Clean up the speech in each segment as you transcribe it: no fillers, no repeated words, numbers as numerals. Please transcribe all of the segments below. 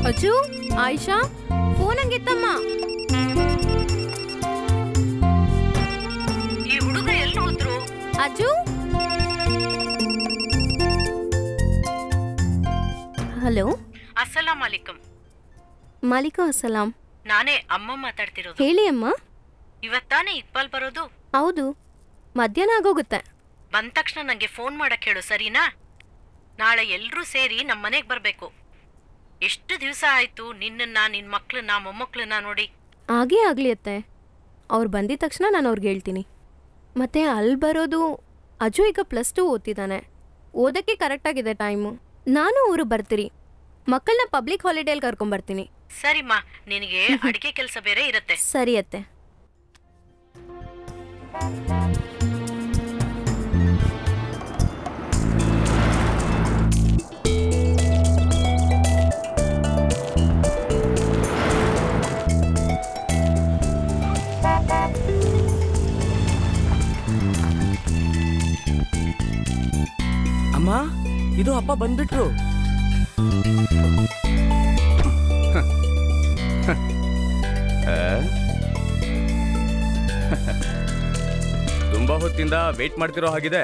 Ajju, Ayesha phone ಹಂಗಿತ್ತಮ್ಮ. ಈ ಹುಡುಗ ಎಲ್ಲಿ ಹೋದ್ರು? ಅಜ್ಜು, ಹಲೋ. ಅಸ್ಸಲಾಂ ಅಲೈಕುಂ. ಮಾಲಿಕಾ ಅಸ್ಸಲಾಂ. ನಾನೇ ಅಮ್ಮ ಮಾತಾಡ್ತಿರೋದು. ಹೇಳಿ ಅಮ್ಮ. ಇವತ್ತಾನೇ ಇಕ್ಬಾಲ್ ಬರೋದು? ಹೌದು, ಮಧ್ಯಾಹ್ನ ಆಗೋಗುತ್ತೆ. ಬಂದ ತಕ್ಷಣ ನಂಗೆ ಫೋನ್ ಮಾಡಕ್ ಹೇಳು, ಸರಿನಾ? ನಾಳೆ ಎಲ್ರೂ ಸೇರಿ ನಮ್ಮ ಮನೆಗೆ ಬರ್ಬೇಕು. ಎಷ್ಟು ದಿವಸ ಆಯ್ತು ನಿನ್ನ ನಿನ್ ಮಕ್ಳನ್ನ ಮೊಮ್ಮಕ್ಳನ್ನ ನೋಡಿ. ಹಾಗೇ ಆಗ್ಲಿ ಅತ್ತೆ, ಅವ್ರು ಬಂದಿದ ತಕ್ಷಣ ನಾನು ಅವ್ರಿಗೆ ಹೇಳ್ತೀನಿ. ಮತ್ತೆ ಅಲ್ಲಿ ಬರೋದು, ಅಜ್ಜು ಈಗ +2 ಓದ್ತಿದ್ದಾನೆ, ಓದಕ್ಕೆ ಕರೆಕ್ಟಾಗಿದೆ ಟೈಮು. ನಾನು ಊರು ಬರ್ತೀರಿ, ಮಕ್ಕಳನ್ನ ಪಬ್ಲಿಕ್ ಹಾಲಿಡೇಲಿ ಕರ್ಕೊಂಬರ್ತೀನಿ. ಸರಿಮ್ಮ, ನಿನಗೆ ಅಡಿಗೆ ಕೆಲಸ ಬೇರೆ ಇರತ್ತೆ. ಸರಿ ಅತ್ತೆ. ಅಮ್ಮ, ಇದು ಅಪ್ಪ ಬಂದ್ಬಿಟ್ರು. ತುಂಬಾ ಹೊತ್ತಿಂದ ವೇಟ್ ಮಾಡ್ತಿರೋ ಹಾಗಿದೆ.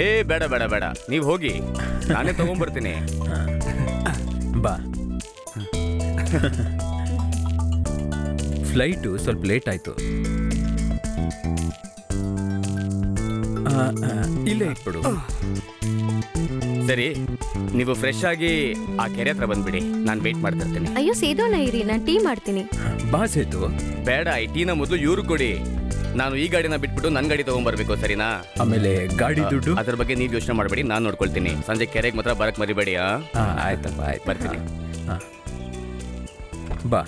ಏ ಬೇಡ ಬೇಡ ಬೇಡ, ನೀವ್ ಹೋಗಿ, ನಾನೇ ತಗೊಂಡ್ಬರ್ತೀನಿ. ಬಾ. ಫ್ಲೈಟು ಸ್ವಲ್ಪ ಲೇಟ್ ಆಯ್ತು. ಇಲ್ಲೇ ಇಟ್ಬಿಡು. ಸರಿ, ನೀವು ಫ್ರೆಶ್ ಆಗಿ ಆ ಕೆರೆ ಹತ್ರ ಬಂದ್ಬಿಡಿ, ನಾನು ವೇಟ್ ಮಾಡ್ತಿರ್ತೀನಿ. ಅಯ್ಯೋ ಸೇದೋಣ ಇರಿ, ನಾನು ಟೀ ಮಾಡ್ತೀನಿ. ಬಾ ಸೇತು. ಬೇಡ, ಈ ಟೀನ ಮೊದಲು ಇವ್ರು ಕೊಡಿ. ನಾನು ಈ ಗಾಡಿನ ಬಿಟ್ಬಿಟ್ಟು ನನ್ನ ಗಾಡಿ ತಗೊಂಡ್ಬರ್ಬೇಕು, ಸರಿನಾ? ಆಮೇಲೆ ಗಾಡಿ ದುಡ್ಡು ಅದ್ರ ಬಗ್ಗೆ ನೀವು ಯೋಚನೆ ಮಾಡಬೇಡಿ, ನಾನು ನೋಡ್ಕೊಳ್ತೀನಿ. ಸಂಜೆ ಕೆರೆಗೆ ಮಾತ್ರ ಬರಕ್ ಮರಿಬೇಡಿ. ಆಯ್ತಪ್ಪ, ಆಯ್ತು, ಬರ್ತೀನಿ. ಬಾ.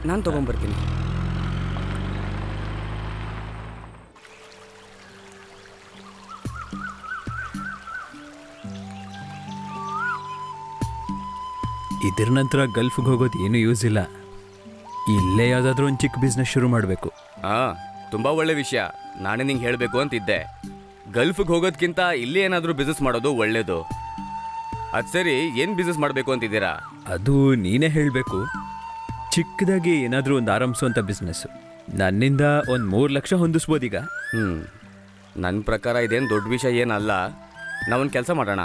ನಾನು ತಗೊಂಡ್ಬರ್ತೀನಿ. ಇದ್ರ ನಂತರ ಗಲ್ಫ್ಗೆ ಹೋಗೋದು ಏನು ಯೂಸ್ ಇಲ್ಲ. ಇಲ್ಲೇ ಯಾವುದಾದ್ರೂ ಒಂದು ಚಿಕ್ಕ ಬಿಸ್ನೆಸ್ ಶುರು ಮಾಡಬೇಕು. ತುಂಬಾ ಒಳ್ಳೆ ವಿಷಯ. ನಾನೇ ನಿಂಗೆ ಹೇಳಬೇಕು ಅಂತಿದ್ದೆ. ಗಲ್ಫ್ಗೆ ಹೋಗೋದ್ಕಿಂತ ಇಲ್ಲೇ ಏನಾದರೂ ಬಿಸ್ನೆಸ್ ಮಾಡೋದು ಒಳ್ಳೇದು. ಅದು ಸರಿ, ಏನು ಬಿಸ್ನೆಸ್ ಮಾಡಬೇಕು ಅಂತಿದ್ದೀರಾ? ಅದು ನೀನೇ ಹೇಳಬೇಕು. ಚಿಕ್ಕದಾಗಿ ಏನಾದರೂ ಒಂದು ಆರಂಭಿಸುವಂಥ ಬಿಸ್ನೆಸ್ಸು. ನನ್ನಿಂದ ಒಂದು 3 ಲಕ್ಷ ಹೊಂದಿಸ್ಬೋದೀಗ. ನನ್ನ ಪ್ರಕಾರ ಇದೇನು ದೊಡ್ಡ ವಿಷಯ ಏನಲ್ಲ. ನಾವೊಂದು ಕೆಲಸ ಮಾಡೋಣ.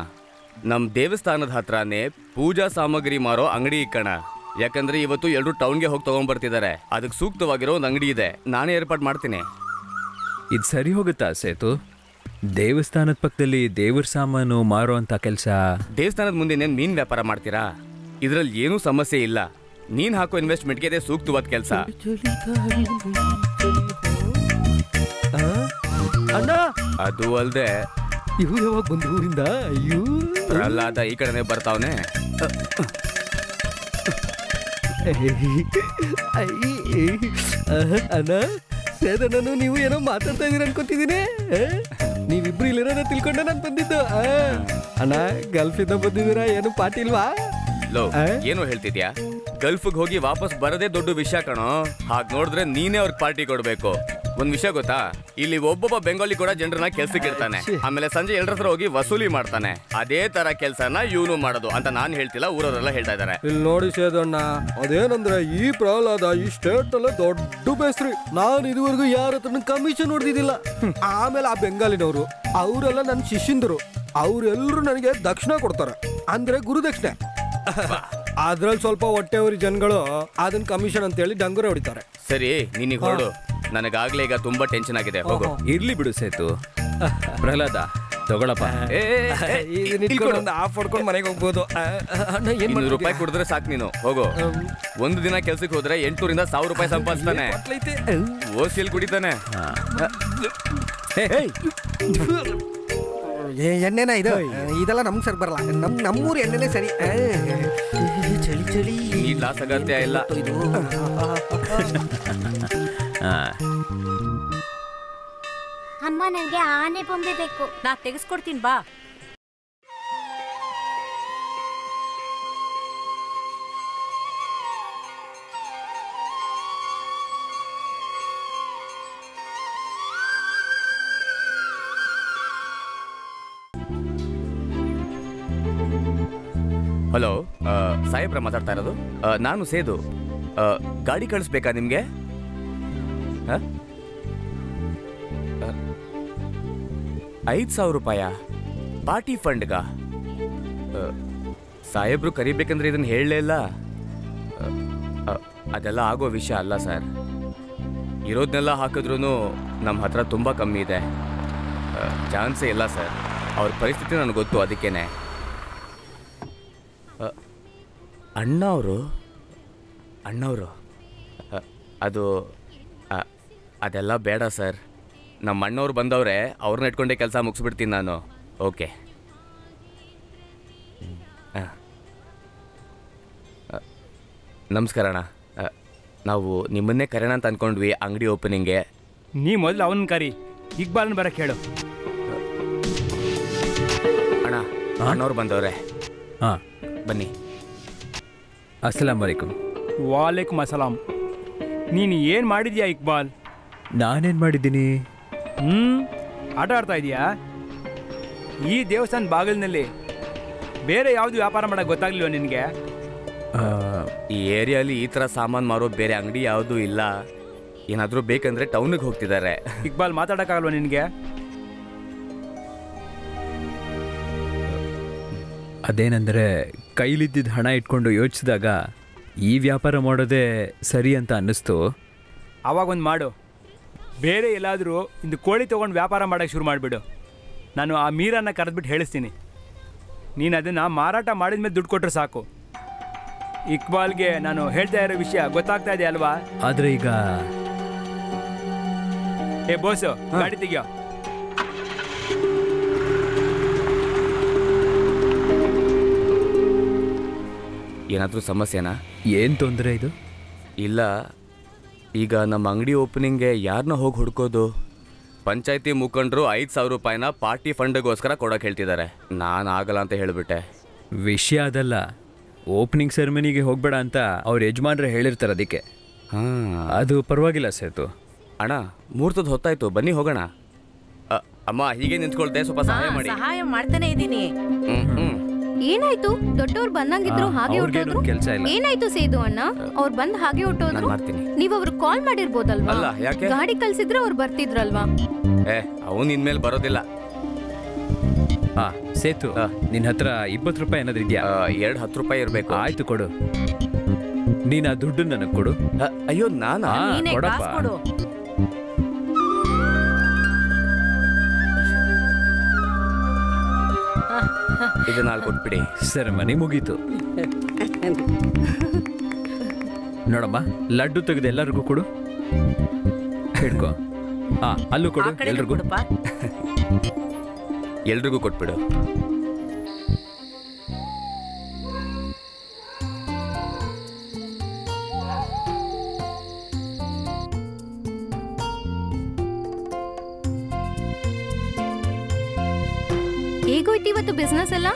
ನಮ್ಮ ದೇವಸ್ಥಾನದ ಹತ್ರನೇ ಪೂಜಾ ಸಾಮಗ್ರಿ ಮಾರೋ ಅಂಗಡಿ ಇಕ್ಕಣ. ಯಾಕಂದ್ರೆ ಇವತ್ತು ಎಲ್ಲರೂ ಟೌನ್ಗೆ ಹೋಗಿ ತಗೊಂಡ್ಬರ್ತಿದ್ದಾರೆ. ಅದಕ್ಕೆ ಸೂಕ್ತವಾಗಿರೋ ಒಂದು ಅಂಗಡಿ ಇದೆ, ನಾನೇ ಏರ್ಪಾಡು ಮಾಡ್ತೀನಿ. ಇದು ಸರಿ ಹೋಗುತ್ತಾ ಸೇತು? ದೇವಸ್ಥಾನದ ಪಕ್ಕದಲ್ಲಿ ದೇವ್ರ ಸಾಮಾನು ಮಾರೋ ಅಂತ ಕೆಲಸ. ದೇವಸ್ಥಾನದ ಮುಂದೆ ಇನ್ನೇನು ಮೀನು ವ್ಯಾಪಾರ ಮಾಡ್ತೀರಾ? ಇದ್ರಲ್ಲಿ ಏನೂ ಸಮಸ್ಯೆ ಇಲ್ಲ. ನೀನ್ ಹಾಕೋ ಇನ್ವೆಸ್ಟ್ಮೆಂಟ್ಗೆ ಇದೆ ಸೂಕ್ತವಾದ ಕೆಲಸ. ಅಣ್ಣ ಅದು ಅಲ್ದೆ ಇವ್ರು ಯಾವಾಗ ಬಂದ್ರು ಊರಿಂದ? ಅಯ್ಯೋ ಪ್ರಹ್ಲಾದ ಈ ಕಡೆನೆ ಬರ್ತಾವನೆ. ಅಣ್ಣ ಸೇದಣ್ಣನು ನೀವು ಏನೋ ಮಾತಾಡ್ತಾ ಇದೀರ ಅನ್ಕೋತಿದ್ದೀನಿ. ನೀವಿಬ್ರು ಇಲ್ಲಿರೋದ ತಿಳ್ಕೊಂಡೆ ನಾನು ಬಂದಿದ್ದು. ಅಣ್ಣ ಗಲ್ಫಿಂದ ಬಂದಿದ್ದೀರಾ? ಏನು ಪಾರ್ಟಿ ಇಲ್ವಾ? ಲೋ ಏನು ಹೇಳ್ತಿದ್ಯಾ? ಗಲ್ಫ್ಗೆ ಹೋಗಿ ವಾಪಸ್ ಬರದೇ ದೊಡ್ಡ ವಿಷಯ ಕಣೋ. ಹಾಗೆ ನೋಡಿದ್ರೆ ನೀನೇ ಅವ್ರಿಗೆ ಪಾರ್ಟಿ ಕೊಡ್ಬೇಕು. ಒಂದ್ ವಿಷಯ ಗೊತ್ತಾ, ಇಲ್ಲಿ ಒಬ್ಬೊಬ್ಬ ಬೆಂಗಾಲಿ ಕೂಡ ಜನರನ್ನ ಕೆಲ್ಸಕ್ಕೆ ಇಡ್ತಾನೆ, ಆಮೇಲೆ ಸಂಜೆ 2 ಹತ್ರ ಹೋಗಿ ವಸೂಲಿ ಮಾಡ್ತಾನೆ. ಅದೇ ತರ ಕೆಲ್ಸನ ಇವನು ಮಾಡೋದು ಅಂತ ನಾನ್ ಹೇಳ್ತಿಲ್ಲ, ಊರವರೆಲ್ಲ ಹೇಳ್ತಾ ಇದಾರೆ. ಇಲ್ಲಿ ನೋಡಿ ಸೇದಣ್ಣ, ಅದೇನಂದ್ರೆ ಈ ಪ್ರಹ್ಲಾದ ಈ ಸ್ಟೇಟ್ ಅಲ್ಲೇ ದೊಡ್ಡ ಬೇಸ್ರಿ. ನಾನು ಇದುವರೆಗೂ ಯಾರ ಹತ್ರ ಕಮಿಷನ್ ಹೊಡೆದಿದ್ದಿಲ್ಲ. ಆಮೇಲೆ ಆ ಬೆಂಗಾಲಿನವರು ಅವರೆಲ್ಲ ನನ್ನ ಶಿಷ್ಯಂದರು. ಅವರೆಲ್ಲರೂ ನನಗೆ ದಕ್ಷಿಣ ಕೊಡ್ತಾರೆ, ಅಂದ್ರೆ ಗುರುದಕ್ಷಿಣೆ. ಅದ್ರಲ್ಲಿ ಸ್ವಲ್ಪ ಹೊಟ್ಟೆವ್ರಿ ಜನಗಳು ಅದನ್ನ ಕಮಿಷನ್ ಅಂತ ಹೇಳಿ ಡಂಗುರ ಹೊಡಿತಾರೆ. ಸರಿ ನೀನಿಗೆ ಹೊರಡು, ನನಗಾಗ್ಲೇ ಈಗ ತುಂಬಾ ಟೆನ್ಷನ್ ಆಗಿದೆ. ಹೋಗು. ಇರ್ಲಿ ಬಿಡು ಸೇತು. ಪ್ರಹ್ಲಾದ ತಗೊಳಪ್ಪ. ಆಫ್ ಹೊಡ್ಕೊಂಡು ಮನೆಗೆ ಹೋಗ್ಬೋದು. ಅಣ್ಣ ಏನ್ 200 ರೂಪಾಯಿ ಕೊಡಿದ್ರೆ ಸಾಕು ನೀನು. ಹೋಗು. ಒಂದು ದಿನ ಕೆಲ್ಸಕ್ಕೆ ಹೋದ್ರೆ 800 ರಿಂದ 1000 ರೂಪಾಯಿ ಸಂಪಾದಿಸ್ತಾನೆ. ಓಸಿಯಲ್ಲಿ ಕುಡಿತಾನೆ. ಎಣ್ಣೆನ ಇದು ಇದೆಲ್ಲ ನಮ್ಗೆ ಸರಿ ಬರಲ್ಲ. ನಮ್ಮೂರು ಎಣ್ಣೆನೇ ಸರಿ. ಚಳಿ ಚಳಿ ಈ ಲಾಸ್ ಅಗತ್ಯ ಇಲ್ಲ. ಅಮ್ಮ ನನಗೆ ಆನೆ ಬೊಂಬೆ ಬೇಕು. ನಾ ತೆಗೆಸ್ಕೊಡ್ತೀನಿ ಬಾ. ಹಲೋ, ಸಾಹೇಬ್ರ ಮಾತಾಡ್ತಾ ಇರೋದು? ನಾನು ಸೇದು. ಗಾಡಿ ಕಳಿಸ್ಬೇಕಾ ನಿಮಗೆ? 5,000 ರೂಪಾಯ ಪಾರ್ಟಿ ಫಂಡ್ಗ? ಸಾಹೇಬ್ರು ಕರಿಬೇಕಂದ್ರೆ ಇದನ್ನು ಹೇಳಲೇ ಇಲ್ಲ. ಅದೆಲ್ಲ ಆಗೋ ವಿಷಯ ಅಲ್ಲ ಸರ್. ಇರೋದನ್ನೆಲ್ಲ ಹಾಕಿದ್ರೂ ನಮ್ಮ ಹತ್ರ ತುಂಬ ಕಮ್ಮಿ ಇದೆ. ಚಾನ್ಸೇ ಇಲ್ಲ ಸರ್. ಅವ್ರ ಪರಿಸ್ಥಿತಿ ನನಗೆ ಗೊತ್ತು, ಅದಕ್ಕೇನೆ. ಅಣ್ಣವರು ಅದು ಅದೆಲ್ಲ ಬೇಡ ಸರ್. ನಮ್ಮ ಅಣ್ಣವ್ರು ಬಂದವ್ರೆ, ಅವ್ರನ್ನ ಇಟ್ಕೊಂಡೆ ಕೆಲಸ ಮುಗಿಸ್ಬಿಡ್ತೀನಿ ನಾನು. ಓಕೆ. ನಮಸ್ಕಾರ ಅಣ್ಣ. ನಾವು ನಿಮ್ಮನ್ನೇ ಕರೆಯೋಣ ಅಂತ ಅಂದ್ಕೊಂಡ್ವಿ ಅಂಗಡಿ ಓಪನಿಂಗ್ಗೆ. ನೀ ಮೊದಲು ಅವನ ಕರಿ, ಇಕ್ಬಾಲ್ನ ಬರಕ್ಕೆ ಹೇಳು. ಅಣ್ಣ, ಅಣ್ಣವ್ರು ಬಂದವ್ರೆ. ಹಾಂ ಬನ್ನಿ. ಅಸ್ಸಲಾಂ ವಲೈಕುಮ್. ವಾಲೇಕುಮ್ ಅಸಲಾಂ. ನೀನು ಏನು ಮಾಡಿದ್ಯಾ ಇಕ್ಬಾಲ್? ನಾನೇನು ಮಾಡಿದ್ದೀನಿ? ಆಟ ಆಡ್ತಾ ಇದೀಯಾ? ಈ ದೇವಸ್ಥಾನ ಬಾಗಿಲಿನಲ್ಲಿ ಬೇರೆ ಯಾವುದು ವ್ಯಾಪಾರ ಮಾಡೋಕ್ಕೆ ಗೊತ್ತಾಗ್ಲಿಲ್ವ ನಿನಗೆ? ಈ ಏರಿಯಾಲಿ ಈ ಥರ ಸಾಮಾನು ಮಾರೋ ಬೇರೆ ಅಂಗಡಿ ಯಾವುದೂ ಇಲ್ಲ. ಏನಾದರೂ ಬೇಕಂದ್ರೆ ಟೌನಿಗೆ ಹೋಗ್ತಿದ್ದಾರೆ. ಇಕ್ಬಾಲ್ ಮಾತಾಡೋಕ್ಕಾಗಲ್ವ ನಿನಗೆ? ಅದೇನೆಂದರೆ ಕೈಲಿದ್ದಿದ್ದ ಹಣ ಇಟ್ಕೊಂಡು ಯೋಚಿಸಿದಾಗ ಈ ವ್ಯಾಪಾರ ಮಾಡೋದೇ ಸರಿ ಅಂತ ಅನ್ನಿಸ್ತು. ಆವಾಗೊಂದು ಮಾಡು. ಬೇರೆ ಎಲ್ಲಾದರೂ ಇಂದು ಕೋಳಿ ತೊಗೊಂಡು ವ್ಯಾಪಾರ ಮಾಡೋಕ್ಕೆ ಶುರು ಮಾಡಿಬಿಡು. ನಾನು ಆ ಮೀರನ್ನು ಕರೆದ್ಬಿಟ್ಟು ಹೇಳಿಸ್ತೀನಿ. ನೀನು ಅದನ್ನು ಮಾರಾಟ ಮಾಡಿದ ಮೇಲೆ ದುಡ್ಡು ಕೊಟ್ಟರೆ ಸಾಕು. ಇಕ್ಬಾಲ್ಗೆ ನಾನು ಹೇಳ್ತಾ ಇರೋ ವಿಷಯ ಗೊತ್ತಾಗ್ತಾ ಇದೆ ಅಲ್ವಾ? ಆದರೆ ಈಗ ಬೋಸು, ಗಾಡಿ ತೆಗಿಯೋ. ಏನಾದರೂ ಸಮಸ್ಯೆನಾ? ಏನು ತೊಂದರೆ ಇದು? ಇಲ್ಲ, ಈಗ ನಮ್ಮ ಅಂಗಡಿ ಓಪನಿಂಗ್ಗೆ ಯಾರನ್ನ ಹೋಗಿ ಹುಡ್ಕೋದು? ಪಂಚಾಯತಿ ಮುಖಂಡರು 5,000 ರೂಪಾಯಿನ ಪಾರ್ಟಿ ಫಂಡ್ಗೋಸ್ಕರ ಕೊಡೋಕೆ ಹೇಳ್ತಿದ್ದಾರೆ. ನಾನು ಆಗಲ್ಲ ಅಂತ ಹೇಳಿಬಿಟ್ಟೆ. ವಿಷಯ ಅದಲ್ಲ, ಓಪನಿಂಗ್ ಸೆರೆಮನಿಗೆ ಹೋಗಬೇಡ ಅಂತ ಅವ್ರ ಯಜಮಾನ್ರೆ ಹೇಳಿರ್ತಾರೆ. ಅದಕ್ಕೆ ಅದು ಪರವಾಗಿಲ್ಲ ಸೇತು. ಅಣ್ಣ, ಮುಹೂರ್ತದ ಹೊತ್ತಾಯ್ತು, ಬನ್ನಿ ಹೋಗೋಣ. ಅಮ್ಮ ಹೀಗೆ ನಿಂತ್ಕೊಳ್ತೆ, ಸ್ವಲ್ಪ ಸಹಾಯ ಮಾಡಿ. ಸಹಾಯ ಮಾಡ್ತಾನೆ ಇದ್ದೀನಿ. ಏನಾಯ್ತು? ದೊಡ್ಡವ್ರು ಬಂದಂಗಿದ್ರು ಹಾಗೆ ಹೊರಟೋದ್ರು. ಕೆಲಸ ಇಲ್ಲ. ಏನಾಯ್ತು ಸೇದು ಅಣ್ಣ? ಅವ್ರು ಬಂದ್ ಹಾಗೆ ಹೊರಟೋದ್ರು. ನೀವ್ ಅವ್ರಿಗೆ ಕಾಲ್ ಮಾಡಿರ್ಬೋದಲ್ವಾ? ಅಲ್ಲ, ಯಾಕೆ? ಗಾಡಿ ಕಳ್ಸಿದ್ರೆ ಅವ್ರು ಬರ್ತಿದ್ರಲ್ವಾ? ಅವನು ಇನ್ಮೇಲೆ ಬರೋದಿಲ್ಲ. ಸೇತು, ನಿನ್ನ ಹತ್ರ 20 ರೂಪಾಯಿ ಏನಾದ್ರು ಇದೆಯಾ? 2 10 ರೂಪಾಯಿ ಇರಬೇಕು. ಆಯ್ತು, ಕೊಡು. ನೀನು ಆ ದುಡ್ಡು ನನಗೆ ಕೊಡು. ಅಯ್ಯೋ, ನಾನಾ? ಕೊಡಪ್ಪ. ಕೊಡು. ಇದನ್ನ ಅಲ್ಲಿ ಕೊಟ್ಬಿಡಿ. ಸೆರೆಮನಿ ಮುಗೀತು. ನೋಡಮ್ಮ, ಲಡ್ಡು ತೆಗೆದು ಎಲ್ಲರಿಗೂ ಕೊಡು. ಹಿಡ್ಕೋ. ಅಲ್ಲೂ ಕೊಡು ಎಲ್ರಿಗೂ. ಎಲ್ರಿಗೂ ಕೊಟ್ಬಿಡು. ಹೇಗೋಯ್ತು ಇವತ್ತು ಬಿಸ್ನೆಸ್ ಎಲ್ಲ?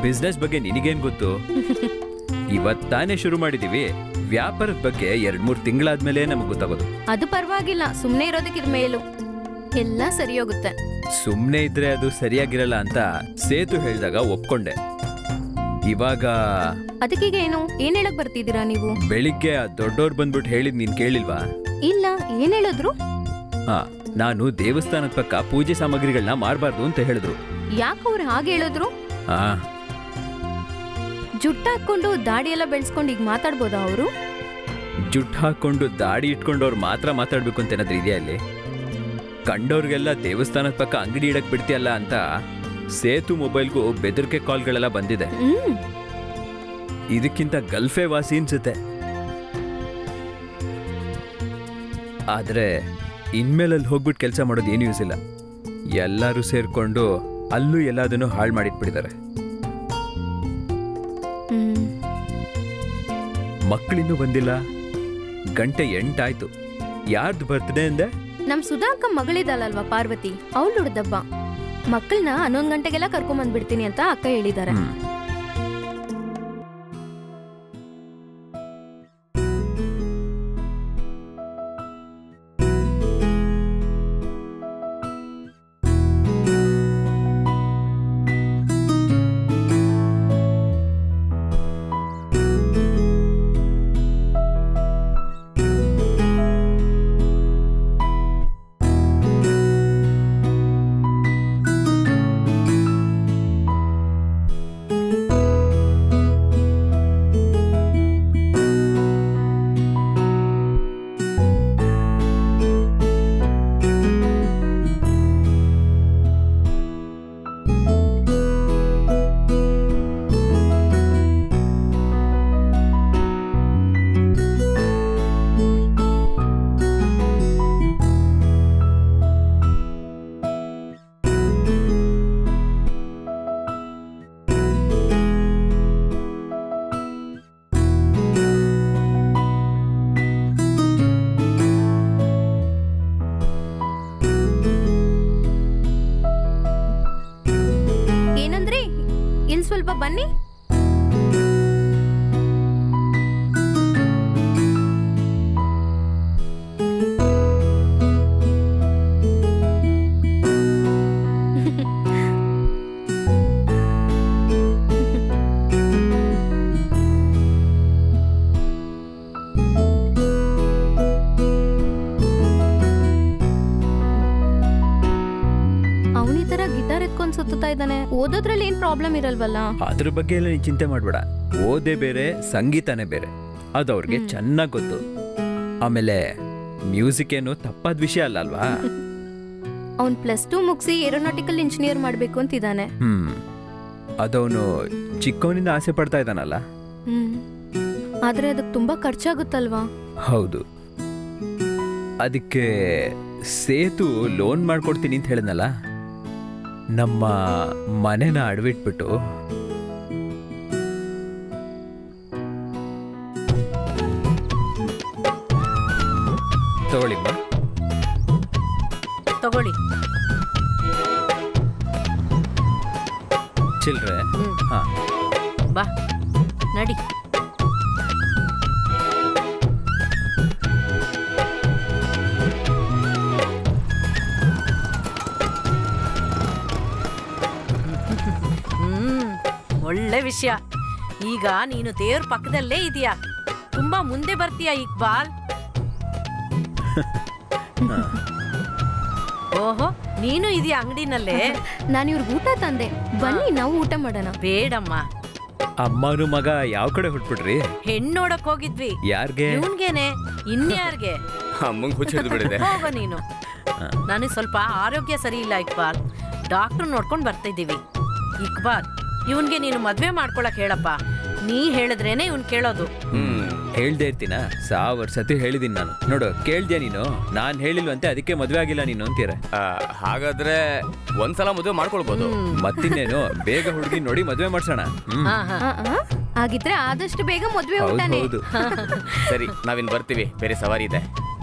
ಬಿಸ್ನೆಸ್ ಬಗ್ಗೆ ನಿನಗೇನ್ ಗೊತ್ತು? ಇವತ್ತಾನೇ ಶುರು ಮಾಡಿದೀವಿ. ವ್ಯಾಪಾರದ ಬಗ್ಗೆ 2-3 ತಿಂಗಳಾದ್ಮೇಲೆ ನಮಗೆ ಗೊತ್ತಾಗೋದು. ಅದು ಪರವಾಗಿಲ್ಲ, ಸುಮ್ಮನೆ ಇರೋದಕ್ಕೆ ಇದು ಮೇಲು. ಎಲ್ಲ ಸರಿ ಹೋಗುತ್ತೆ. ಸುಮ್ಮನೆ ಇದ್ರೆ ಅದು ಸರಿಯಾಗಿರಲ್ಲ ಅಂತ ಸೇತು ಹೇಳಿದಾಗ ಒಪ್ಕೊಂಡೆ. ಇವಾಗ ಅದಕ್ಕೀಗ ಏನ್ ಹೇಳಕ್ ಬರ್ತಿದ್ದೀರಾ ನೀವು? ಬೆಳಿಗ್ಗೆ ಆ ದೊಡ್ಡೋರ್ ಬಂದ್ಬಿಟ್ಟು ಹೇಳಿದ್ ನೀನ್ ಕೇಳಿಲ್ವಾ? ಇಲ್ಲ, ಏನ್ ಹೇಳಿದ್ರು? ನಾನು ದೇವಸ್ಥಾನದ ಪಕ್ಕ ಪೂಜೆ ಸಾಮಗ್ರಿಗಳನ್ನ ಮಾರಬಾರ್ದು ಅಂತ ಹೇಳಿದ್ರು. ಯಾಕೆ ಅವ್ರು ಹಾಗೆ ಹೇಳಿದ್ರು? ಜುಟ್ಟು ಹಾಕೊಂಡು ದಾಡಿ ಎಲ್ಲ ಬೆಳೆಸ್ಕೊಂಡು ಈಗ ಮಾತಾಡ್ಬೋದಾ ಅವರು? ಜುಟ್ಟು ಹಾಕೊಂಡು ದಾಡಿ ಇಟ್ಕೊಂಡವ್ರು ಮಾತ್ರ ಮಾತಾಡ್ಬೇಕು ಅಂತ ಏನಾದ್ರೂ ಇದೆಯಾ ಅಲ್ಲಿ? ಕಂಡವ್ರಿಗೆಲ್ಲ ದೇವಸ್ಥಾನದ ಪಕ್ಕ ಅಂಗಡಿ ಇಡಕ್ ಬಿಡ್ತೀಯಲ್ಲ ಅಂತ ಸೇತು ಮೊಬೈಲ್ಗೂ ಬೆದರಿಕೆ ಕಾಲ್ಗಳೆಲ್ಲ ಬಂದಿದೆ. ಇದಕ್ಕಿಂತ ಗಲ್ಫೇ ವಾಸಿ ಅನ್ಸುತ್ತೆ. ಆದ್ರೆ ಇನ್ಮೇಲಲ್ಲಿ ಹೋಗ್ಬಿಟ್ಟು ಕೆಲಸ ಮಾಡೋದು ಏನು ಯೂಸ್ ಇಲ್ಲ. ಎಲ್ಲರೂ ಸೇರ್ಕೊಂಡು ಅಲ್ಲೂ ಎಲ್ಲದನ್ನು ಹಾಳು ಮಾಡಿಟ್ಬಿಟ್ಟಿದ್ದಾರೆ. ಮಕ್ಕಳಿನ್ನೂ ಬಂದಿಲ್ಲ. ಗಂಟೆ 8 ಆಯ್ತು. ಯಾರ್ದು ಬರ್ತ್ಡೇ ಅಂದೆ? ನಮ್ ಸುಧಾಕ ಮಗಳಿದಲ್ವಾ ಪಾರ್ವತಿ, ಅವಳು ಹುಡ್ದಬ್ಬ. ಮಕ್ಕಳನ್ನ 11 ಗಂಟೆಗೆಲ್ಲ ಕರ್ಕೊಂಡ್ ಬಂದ್ಬಿಡ್ತೀನಿ ಅಂತ ಅಕ್ಕ ಹೇಳಿದ್ದಾರೆ. ಸ್ವಲ್ಪ ಬನ್ನಿ. ಸುತ್ತಾ ಇದ್ದಾನೆ. ಓದೋದ್ರಲ್ಲಿ ಏನ್ ಪ್ರಾಬ್ಲಮ್ ಇರಲ್ವಲ್ಲ? ಅದ್ರ ಬಗ್ಗೆ ಎಲ್ಲ ನೀನ್ ಚಿಂತೆ ಮಾಡ್ಬೇಡ. ಓದೇ ಬೇರೆ, ಸಂಗೀತನೇ ಬೇರೆ. ಅದು ಅವ್ರಿಗೆ ಚೆನ್ನಾಗಿ ಗೊತ್ತು. ಆಮೇಲೆ ಮ್ಯೂಸಿಕ್ ಏನು ತಪ್ಪಾದ ವಿಷಯ ಅಲ್ಲ ಅಲ್ವಾ? ಅವ್ನ್ +2 ಮುಗಿಸಿ ಏರೋನಾಟಿಕಲ್ ಇಂಜಿನಿಯರ್ ಮಾಡ್ಬೇಕು ಅಂತಿದ್ದಾನೆ. ಅದವನು ಚಿಕ್ಕವನಿಂದ ಆಸೆ ಪಡ್ತಾ ಇದ್ದಾನಲ್ಲ. ಆದ್ರೆ ಅದಕ್ಕೆ ತುಂಬಾ ಖರ್ಚಾಗುತ್ತಲ್ವಾ? ಹೌದು. ಅದಕ್ಕೆ ಸೇತು ಲೋನ್ ಮಾಡ್ಕೊಡ್ತೀನಿ ಅಂತ ಹೇಳಿದ್ನಲ್ಲ. ನಮ್ಮ ಮನೆನ ಅಡವಿಟ್ಬಿಟ್ಟು ತಗೊಳ್ಳಿಮ್ಮ. ತಗೊಳ್ಳಿ. ಚಿಲ್ರೆ. ಹಾ ಬಾ ನಡಿ. ಒಳ್ಳೆ ವಿಷಯ. ಈಗ ನೀನು ದೇವ್ರ ಪಕ್ಕದಲ್ಲೇ ಇದೀಯಾ, ತುಂಬಾ ಮುಂದೆ ಬರ್ತೀಯ ಇಕ್ಬಾಲ್. ಓಹೋ, ನೀನು ಇದೀಯ ಅಂಗಡಿನಲ್ಲೇ? ನಾನು ಇವ್ರಿಗೆ ಊಟ ತಂದೆ, ಬನ್ನಿ ನಾವು ಊಟ ಮಾಡೋಣ. ಬೇಡಮ್ಮ. ಅಮ್ಮನು ಮಗ ಯಾವ ಕಡೆ ಹುಟ್ಬಿಟ್ರಿ? ಹೆಣ್ಣು ನೋಡಕ್ ಹೋಗಿದ್ವಿ. ಯಾರ್ಗೆ? ಇವನ್ಗೇನೆ, ಇನ್ಯಾರ್ಗೆ? ಅಮ್ಮಂಗ್ ಹುಚ್ಚಿಡ್ದು ಬಿಡಿದೆ. ಹೋಗ ನೀನು. ನನಗೆ ಸ್ವಲ್ಪ ಆರೋಗ್ಯ ಸರಿ ಇಲ್ಲ ಇಕ್ಬಾಲ್, ಡಾಕ್ಟರ್ ನೋಡ್ಕೊಂಡು ಬರ್ತಾ ಇದ್ದೀವಿ. ಇಕ್ಬಾಲ್, ಇವನ್ಗೆ ನೀನು ಮದ್ವೆ ಮಾಡ್ಕೊಳಕ್ ಹೇಳಪ್ಪ. ನೀ ಹೇಳಿದ್ರೇನೆ ಇವನ್ ಕೇಳೋದು. ಹೇಳ್ದೆ ಇರ್ತೀನ 1000 ಸತಿ ಹೇಳಿದೀನಿ ನಾನು. ನೋಡು ಕೇಳ್ದ್ಯಾ ನೀನು? ನಾನ್ ಹೇಳಿಲ್ವಂತೆ ಅದಕ್ಕೆ ಮದ್ವೆ ಆಗಿಲ್ಲ ನೀನು ಅಂತೀರ. ಹಾಗಾದ್ರೆ ಒಂದ್ಸಲ ಮದುವೆ ಮಾಡ್ಕೊಳ್ಬೋದು. ಮತ್ತಿನ್ನೇನು, ಬೇಗ ಹುಡುಗಿ ನೋಡಿ ಮದ್ವೆ ಮಾಡ್ಸೋಣ. ಹಾಗಿದ್ರೆ ಆದಷ್ಟು ಬೇಗ ಮದ್ವೆ ಊಟನೇ. ಹೌದು. ಸರಿ, ನಾವಿನ್ ಬರ್ತೀವಿ, ಬೇರೆ ಸವಾರಿ ಇದೆ.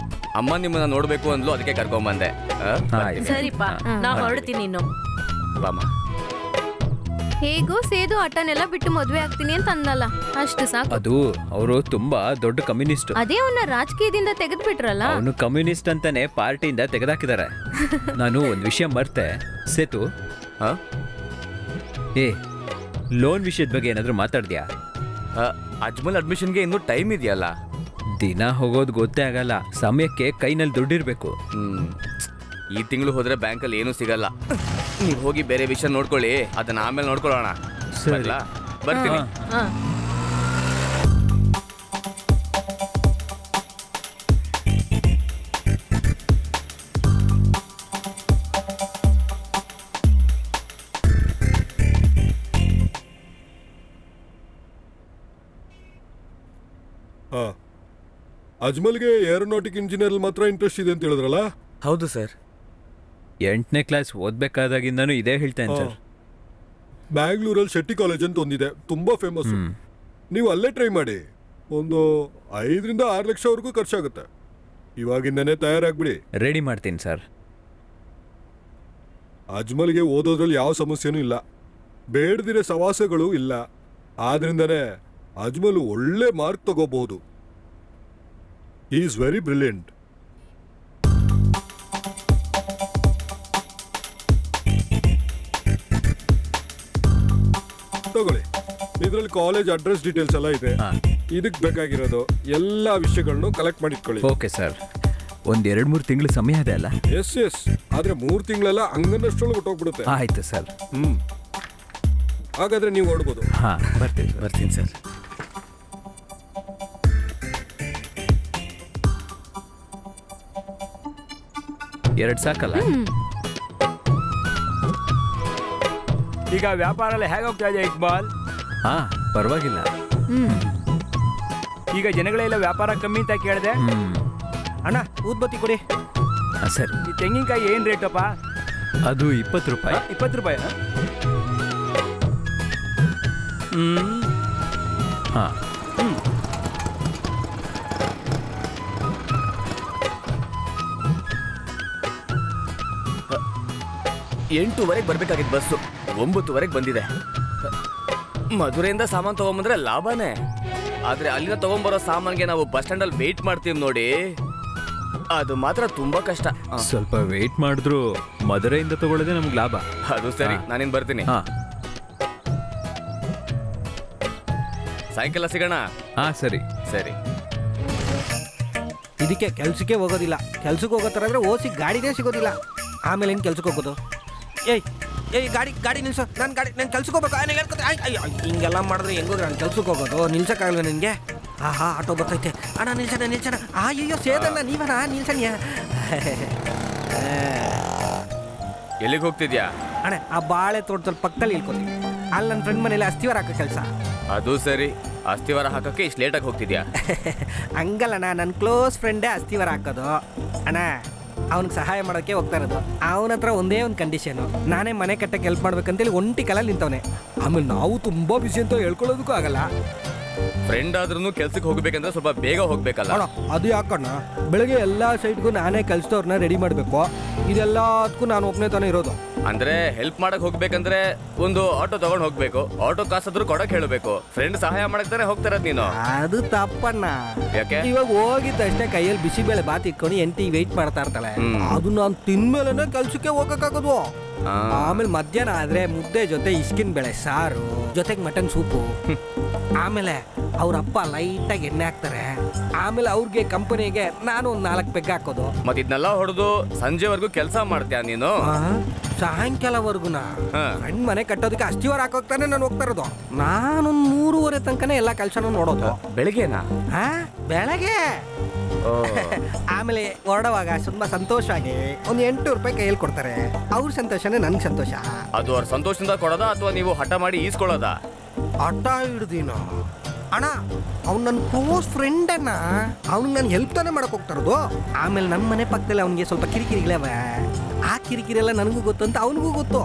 ಅಮ್ಮ ನಿಮ್ಮನ್ನ ನೋಡ್ಬೇಕು ಅಂದ್ಲು, ಅದಕ್ಕೆ ಕರ್ಕೊಂಬಂದೆ. ಸರಿಪಾ, ನಾ ಹೊರಡ್ತೀನಿ. ಇನ್ನು ಬಾಮ. ಹೇಗೋ ಸೇದು ಆಟನೆಲ್ಲ ಬಿಟ್ಟು ಮದ್ವೆ ಆಗ್ತೀನಿ ಅಂತ ಅಂದಲ್ಲ, ಅಷ್ಟು ಸಾಕು. ಅದು ಅವರು ತುಂಬಾ ದೊಡ್ಡ ಕಮ್ಯುನಿಸ್ಟ್. ಅದೇ ಅವನ್ನ ರಾಜಕೀಯದಿಂದ ತೆಗೆದು ಬಿಟ್ರಲ್ಲ. ಅವನು ಕಮ್ಯುನಿಸ್ಟ್ ಅಂತಾನೆ ಪಾರ್ಟಿಯಿಂದ ತೆಗೆದಾಕಿದ್ದಾರೆ. ನಾನು ಒಂದ್ ವಿಷಯ ಮರ್ತೆ ಸೇತು. ಏ, ಲೋನ್ ವಿಷಯದ ಬಗ್ಗೆ ಏನಾದ್ರು ಮಾತಾಡ್ದ್ಯಾ? ಅಜ್ಮಲ್ ಅಡ್ಮಿಷನ್ಗೆ ಇನ್ನೂ ಟೈಮ್ ಇದೆಯಲ್ಲ. ದಿನ ಹೋಗೋದು ಗೊತ್ತೇ ಆಗಲ್ಲ, ಸಮಯಕ್ಕೆ ಕೈನಲ್ಲಿ ದುಡ್ಡಿರ್ಬೇಕು. ಈ ತಿಂಗಳು ಹೋದ್ರೆ ಬ್ಯಾಂಕಲ್ಲಿ ಏನೂ ಸಿಗಲ್ಲ. ನೀವು ಹೋಗಿ ಬೇರೆ ವಿಷಯ ನೋಡ್ಕೊಳ್ಳಿ, ಅದನ್ನ ಆಮೇಲೆ ನೋಡ್ಕೊಳ್ಳೋಣ. ಸರಿಲ್ಲ, ಬರ್ತೀನಿ. ಅಜ್ಮಲ್ಗೆ ಏರೋನಾಟಿಕ್ ಇಂಜಿನಿಯರ್ ಮಾತ್ರ ಇಂಟ್ರೆಸ್ಟ್ ಇದೆ ಅಂತ ಹೇಳಿದ್ರಲ್ಲ? ಹೌದು ಸರ್. 8ನೇ ಕ್ಲಾಸ್ ಓದ್ಬೇಕಾದಾಗಿಂದನೂ ಇದೇ ಹೇಳ್ತೇನೆ ಸರ್. ಬ್ಯಾಂಗ್ಳೂರಲ್ಲಿ ಶೆಟ್ಟಿ ಕಾಲೇಜ್ ಅಂತ ಒಂದಿದೆ, ತುಂಬಾ ಫೇಮಸ್. ನೀವು ಅಲ್ಲೇ ಟ್ರೈ ಮಾಡಿ. ಒಂದು 5 ರಿಂದ 6 ಲಕ್ಷವರೆಗೂ ಖರ್ಚಾಗುತ್ತೆ. ಇವಾಗಿಂದನೇ ತಯಾರಾಗ್ಬಿಡಿ. ರೆಡಿ ಮಾಡ್ತೀನಿ ಸರ್. ಅಜ್ಮಲ್ಗೆ ಓದೋದ್ರಲ್ಲಿ ಯಾವ ಸಮಸ್ಯೆನೂ ಇಲ್ಲ, ಬೇಡದಿರೋ ಸವಾಸಗಳು ಇಲ್ಲ. ಆದ್ರಿಂದನೇ ಅಜ್ಮಲ್ ಒಳ್ಳೆ ಮಾರ್ಕ್ ತಗೋಬಹುದು. He is very brilliant. ತಗೊಳ್ಳಿ, ಇದರಲ್ಲಿ ಕಾಲೇಜ್ ಅಡ್ರೆಸ್ ಡೀಟೇಲ್ಸ್ ಎಲ್ಲ ಇದೆ. ಇದಕ್ಕೆ ಬೇಕಾಗಿರೋದು ಎಲ್ಲ ವಿಷಯಗಳನ್ನು ಕಲೆಕ್ಟ್ ಮಾಡಿಟ್ಕೊಳ್ಳಿ. Okay sir. ಒಂದ್ 2-3 ತಿಂಗಳು ಸಮಯ ಇದೆ ಅಲ್ಲ? Yes yes. ಆದ್ರೆ 3 ತಿಂಗಳೆಲ್ಲ ಹಂಗನ್ನಷ್ಟೊಳಗೆ ಹೊಟ್ಟೋಗ್ಬಿಡುತ್ತೆ. ಆಯ್ತು ಸರ್. ಹಾಗಾದ್ರೆ ನೀವು ಹೊಡ್ಬೋದು. ಬರ್ತೀನಿ ಸರ್. ಎರಡು ಸಾಕಲ್ಲ? ಈಗ ವ್ಯಾಪಾರ ಎಲ್ಲ ಹೇಗೆ ಹೋಗ್ತಾ ಇದೆ ಇಕ್ಬಾಲ್? ಪರವಾಗಿಲ್ಲ. ಈಗ ಜನಗಳೆಲ್ಲ ವ್ಯಾಪಾರ ಕಮ್ಮಿ ಅಂತ ಕೇಳಿದೆ. ಅಣ್ಣ ಊದ್ಬತ್ತಿ ಕೊಡಿ. ಸರಿ. ಈ ತೆಂಗಿನಕಾಯಿ ಏನ್ ರೇಟಪ್ಪ? ಅದು 20 ರೂಪಾಯಿ. 20 ರೂಪಾಯಿ? ಹಾ. 8:00 ಬರ್ಬೇಕಾಗಿತ್ತು ಬಸ್ಸು, 9:00 ಬಂದಿದೆ. ಮಧುರೆಯಿಂದ ಸಾಮಾನು ತಗೊಂಬಂದ್ರೆ ಲಾಭನೇ. ಆದ್ರೆ ಅಲ್ಲಿಂದ ತಗೊಂಬರೋ ಸಾಮಾನ್ಗೆ ನಾವು ಬಸ್ ಸ್ಟ್ಯಾಂಡ್ ಅಲ್ಲಿ ವೇಟ್ ಮಾಡ್ತೀವಿ ನೋಡಿ, ಅದು ಮಾತ್ರ ತುಂಬಾ ಕಷ್ಟ. ಸ್ವಲ್ಪ ವೇಟ್ ಮಾಡಿದ್ರು ಮಧುರೆಯಿಂದ ತಗೊಳ್ಳೋದೇ ನಮ್ಗೆ ಲಾಭ. ಅದು ಸರಿ, ನಾನಿನ್ ಬರ್ತೀನಿ. ಸಾಯಂಕಾಲ ಸಿಗೋಣ. ಸರಿ ಸರಿ. ಇದಕ್ಕೆ ಕೆಲ್ಸಕ್ಕೆ ಹೋಗೋದಿಲ್ಲ. ಕೆಲ್ಸಕ್ಕೆ ಹೋಗೋ ಥರ ಅಂದ್ರೆ ಓಸಿ ಗಾಡಿನೇ ಸಿಗೋದಿಲ್ಲ. ಆಮೇಲೆ ಏನು ಕೆಲ್ಸಕ್ಕೆ ಹೋಗೋದು? ಏಯ್ ಗಾಡಿ ನಿಲ್ಸೋ. ನಾನು ಕೆಲ್ಸಕ್ಕೆ ಹೋಗ್ಬೇಕು. ಹಿಂಗೆಲ್ಲ ಮಾಡಿದ್ರೆ ಹೆಂಗೋ ನಾನು ಕೆಲ್ಸಕ್ಕೆ ಹೋಗೋದು? ನಿಲ್ಸಕ್ಕಾಗಲ್ಲ ನಿನಗೆ? ಆಟೋ ಬರ್ತೈತೆ. ಅಣ್ಣ ನಿಲ್ಸಣ. ಅಯ್ಯೋ ಸೇದಣ್ಣ, ನೀವಣ್ಣ ನಿಲ್ಸಣ್ಯ. ಎಲ್ಲಿಗೆ ಹೋಗ್ತಿದ್ಯಾ? ಅಣ್ಣ ಆ ಬಾಳೆ ತೋಟದಲ್ಲಿ ಪಕ್ಕದಲ್ಲಿ ಇಳ್ಕೊತೀನಿ. ಅಲ್ಲಿ ನನ್ನ ಫ್ರೆಂಡ್ ಮನೇಲಿ ಅಸ್ಥಿವಾರ ಹಾಕೋ ಕೆಲಸ. ಅದು ಸರಿ, ಅಸ್ಥಿವಾರ ಹಾಕಕ್ಕೆ ಇಷ್ಟು ಲೇಟಾಗಿ ಹೋಗ್ತಿದ್ಯಾ? ಹಂಗಲ್ಲಣ್ಣ, ನನ್ನ ಕ್ಲೋಸ್ ಫ್ರೆಂಡೇ ಅಸ್ಥಿವಾರ ಹಾಕೋದು. ಅಣ್ಣ ಅವ್ನಿಗೆ ಸಹಾಯ ಮಾಡೋಕ್ಕೆ ಹೋಗ್ತಾ ಇರೋದು. ಅವನ ಹತ್ರ ಒಂದೇ ಒಂದು ಕಂಡೀಷನು, ನಾನೇ ಮನೆ ಕಟ್ಟಕ್ಕೆ ಹೆಲ್ಪ್ ಮಾಡ್ಬೇಕಂತೇಳಿ ಒಂಟಿ ಕಾಲಲ್ಲಿ ನಿಂತವನೆ. ಆಮೇಲೆ ನಾವು ತುಂಬ ಬಿಸಿ ಅಂತ ಹೇಳ್ಕೊಳ್ಳೋದಕ್ಕೂ ಆಗಲ್ಲ. ಫ್ರೆಂಡ್ ಆದ್ರೂ ಕೆಲ್ಸಕ್ಕೆ ಹೋಗ್ಬೇಕಂದ್ರೆ ಸ್ವಲ್ಪ ಬೇಗ ಹೋಗ್ಬೇಕಲ್ಲ? ಅದು ಯಾಕಣ್ಣ, ಬೆಳಗ್ಗೆ ಎಲ್ಲ ಸೈಟ್ಗೂ ನಾನೇ ಕೆಲ್ಸದವ್ರನ್ನ ರೆಡಿ ಮಾಡಬೇಕು. ಇದೆಲ್ಲದಕ್ಕೂ ನಾನು ಒಬ್ಬನೇ ತಾನೇ ಇರೋದು. ಅಂದ್ರೆ ಹೆಲ್ಪ್ ಮಾಡಕ್ ಹೋಗ್ಬೇಕಂದ್ರೆ ಒಂದು ಆಟೋ ತಗೊಂಡ್ ಹೋಗ್ಬೇಕು. ಆಟೋ ಕಾಸಾದ್ರೂ ಕೊಡಕ್ ಹೇಳಬೇಕು. ಫ್ರೆಂಡ್ ಸಹಾಯ ಮಾಡಕ್ ತಾನೇ ಹೋಗ್ತಾರದ್ ನೀನು. ಅದು ತಪ್ಪಣ್ಣ. ಯಾಕೆ? ಇವಾಗ ಹೋಗಿದ್ದಷ್ಟೇ ಕೈಯಲ್ಲಿ ಬಿಸಿಬೇಳೆ ಬಾತ್ ಇಟ್ಕೊಂಡು ಎಂಟಿ ವೆಯ್ಟ್ ಮಾಡ್ತಾ ಇರ್ತಾಳೆ. ಅದು ನಾನು ತಿನ್ಮೇಲೆ ಕೆಲ್ಸಕ್ಕೆ ಹೋಗಕ್ಕಾಗೋದು. ಆಮೇಲೆ ಮಧ್ಯಾಹ್ನ ಆದ್ರೆ ಮುದ್ದೆ ಜೊತೆ ಇಸ್ಕಿನ ಬೇಳೆ ಸಾರು, ಜೊತೆಗೆ ಮಟನ್ ಸೂಪು. ಆಮೇಲೆ ಅವ್ರ ಅಪ್ಪ ಲೈಟಾಗಿ ಎಣ್ಣೆ ಹಾಕ್ತಾರೆ. ಆಮೇಲೆ ಅವ್ರಿಗೆ ಕಂಪನಿಗೆ ನಾನು ಒಂದು 4 ಪೆಗ್ ಹಾಕೋದು. ಮತ್ ಇದನ್ನೆಲ್ಲ ಹೊಡೆದು ಸಂಜೆವರೆಗೂ ಕೆಲಸ ಮಾಡ್ತೀಯ ನೀನು? ಸಾಯಂಕಾಲವರೆಗುನ ಫ್ರೆಂಡ್ ಮನೆ ಕಟ್ಟೋದಕ್ಕೆ ಅಷ್ಟಿವಾರ ಹಾಕೋಗ್ತಾನೆ ನಾನು ಹೋಗ್ತಾ ಇರೋದು. ನಾನೊಂದು 3:30 ತನಕನೇ ಎಲ್ಲ ಕೆಲಸನೂ ನೋಡೋದು. ಬೆಳಿಗ್ಗೆನಾ? ಬೆಳಗ್ಗೆ ಆಮೇಲೆ ಹೊರಡುವಾಗ ತುಂಬಾ ಸಂತೋಷವಾಗಿ ಒಂದು 800 ರೂಪಾಯಿ ಕೈಯಲ್ಲಿ ಕೊಡ್ತಾರೆ. ಅವ್ರ ಸಂತೋಷನೇ ನನ್ಗೆ ಸಂತೋಷ. ಅದು ಅವ್ರ ಸಂತೋಷದಿಂದ ಕೊಡೋದಾ ಅಥವಾ ನೀವು ಹಠ ಮಾಡಿ ಈಸ್ಕೊಳ್ಳೋದಾ? ಹಠ ಹಿಡ್ದಿನ ಅಣ್ಣ, ಅವ್ನು ನನ್ನ ಕ್ಲೋಸ್ ಫ್ರೆಂಡ್ ಅಣ್ಣ. ಅವ್ನಿಗೆ ನಾನು ಹೆಲ್ಪ್ ತಾನೇ ಮಾಡಕ್ ಹೋಗ್ತಾ ಇರೋದು. ಆಮೇಲೆ ನಮ್ಮ ಮನೆ ಪಕ್ಕದಲ್ಲಿ ಅವನಿಗೆ ಸ್ವಲ್ಪ ಕಿರಿಕಿರಿಗಳವ. ಆ ಕಿರಿಕಿರಿ ಎಲ್ಲ ನನಗೂ ಗೊತ್ತು ಅಂತ ಅವನಿಗೂ ಗೊತ್ತು.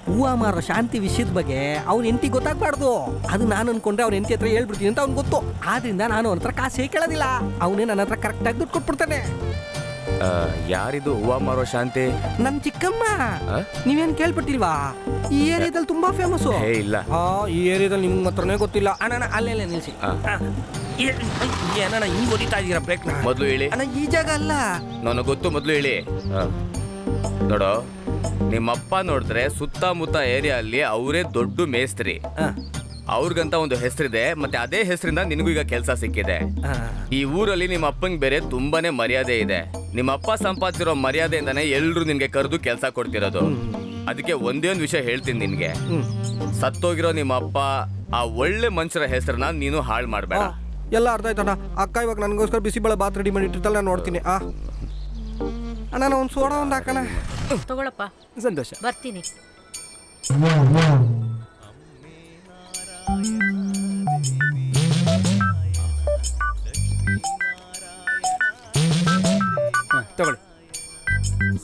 ಹೂವು ಮಾರೋ ಶಾಂತಿ ವಿಷಯದ ಬಗ್ಗೆ ಅವ್ನ ಹೆಂಡತಿ ಗೊತ್ತಾಗ್ಬಾರ್ದು. ಅದು ನಾನು ಅನ್ಕೊಂಡ್ರೆ ಅವ್ನ ಹೆಂಡತಿ ಹತ್ರ ಹೇಳ್ಬಿಡ್ತೀನಿ ಅಂತ ಅವ್ನಿಗೆ ಗೊತ್ತು. ಆದ್ರಿಂದ ನಾನು ಅವನ ಹತ್ರ ಕಾಸೇ ಕೇಳೋದಿಲ್ಲ. ಅವನೇ ನನ್ನ ಹತ್ರ ಕರೆಕ್ಟಾಗಿ ದುಡ್ಡು ಕೊಟ್ಬಿಡ್ತಾನೆ. ಯಾರಿದು ಹೂವ ಮಾರೋ ಶಾಂತಿ? ನಮ್ ಚಿಕ್ಕಮ್ಮ. ನೀವೇನ್ ಕೇಳ್ಬಿಟ್ಟಿಲ್ವಾ? ಈ ಏರಿಯಾದಲ್ಲಿ ತುಂಬಾ ಫೇಮಸ್. ಇಲ್ಲ, ಈ ಏರಿಯಾದಲ್ಲಿ ನಿಮ್ಗೆ ಮಾತ್ರನೇ ಗೊತ್ತಿಲ್ಲ. ಅಣ್ಣ ಅಲ್ಲೇ ನಿಲ್ಸಿ. ಏನಣ್ಣ ಹಿಂಗ್ ಹೊಡಿತಾ ಇದೀರ ಬ್ರೇಕ್? ಮೊದಲು ಹೇಳಿ ಅಣ್ಣ, ಈ ಜಾಗ ಅಲ್ಲ. ನನಗೆ ಗೊತ್ತು, ಮೊದಲು ಹೇಳಿ. ನೋಡೋ, ನಿಮ್ಮಪ್ಪ ನೋಡಿದ್ರೆ ಸುತ್ತಮುತ್ತ ಏರಿಯಾ ಅಲ್ಲಿ ಅವರೇ ದೊಡ್ಡ ಮೇಸ್ತ್ರಿ. ಅವ್ರಿಗಂತ ಒಂದು ಹೆಸರಿದೆ, ಮತ್ತೆ ಅದೇ ಹೆಸರಿಂದ ನಿನಗೂ ಈಗ ಕೆಲಸ ಸಿಕ್ಕಿದೆ. ಈ ಊರಲ್ಲಿ ನಿಮ್ಮ ಅಪ್ಪಂಗೆ ಬೇರೆ ತುಂಬಾನೇ ಮರ್ಯಾದೆ ಇದೆ. ನಿಮ್ಮ ಅಪ್ಪ ಸಂಪಾದಿಸಿರೋ ಮರ್ಯಾದೆಯಿಂದಾನೇ ಎಲ್ರು ನಿನ್ಗೆ ಕರೆದು ಕೆಲಸ ಕೊಡ್ತಿರೋದು. ಅದಕ್ಕೆ ಒಂದೇ ಒಂದು ವಿಷಯ ಹೇಳ್ತೀನಿ ನಿನ್ಗೆ. ಸತ್ತೋಗಿರೋ ನಿಮ್ಮ ಅಪ್ಪ ಆ ಒಳ್ಳೆ ಮನುಷ್ಯರ ಹೆಸರನ್ನ ನೀನು ಹಾಳು ಮಾಡ್ಬೇಡ. ಎಲ್ಲ ಅರ್ಥ ಆಯ್ತಣ್ಣ. ಅಕ್ಕ ಇವಾಗ ನನಗೋಸ್ಕರ ಬಿಸಿಬೇಳೆ ಬಾತ್ ರೆಡಿ ಮಾಡಿ ಇಟ್ಟಿರ್ತಲ್ಲ, ನಾನು ನೋಡ್ತೀನಿ. ಅಣ್ಣ, ಒಂದು ಸೋಡಾ ಒಂದು ಹಾಕೋಣ. ತಗೊಳಪ್ಪ. ಸಂತೋಷ. ಬರ್ತೀನಿ. ತಗೊಳ್ಳಿ.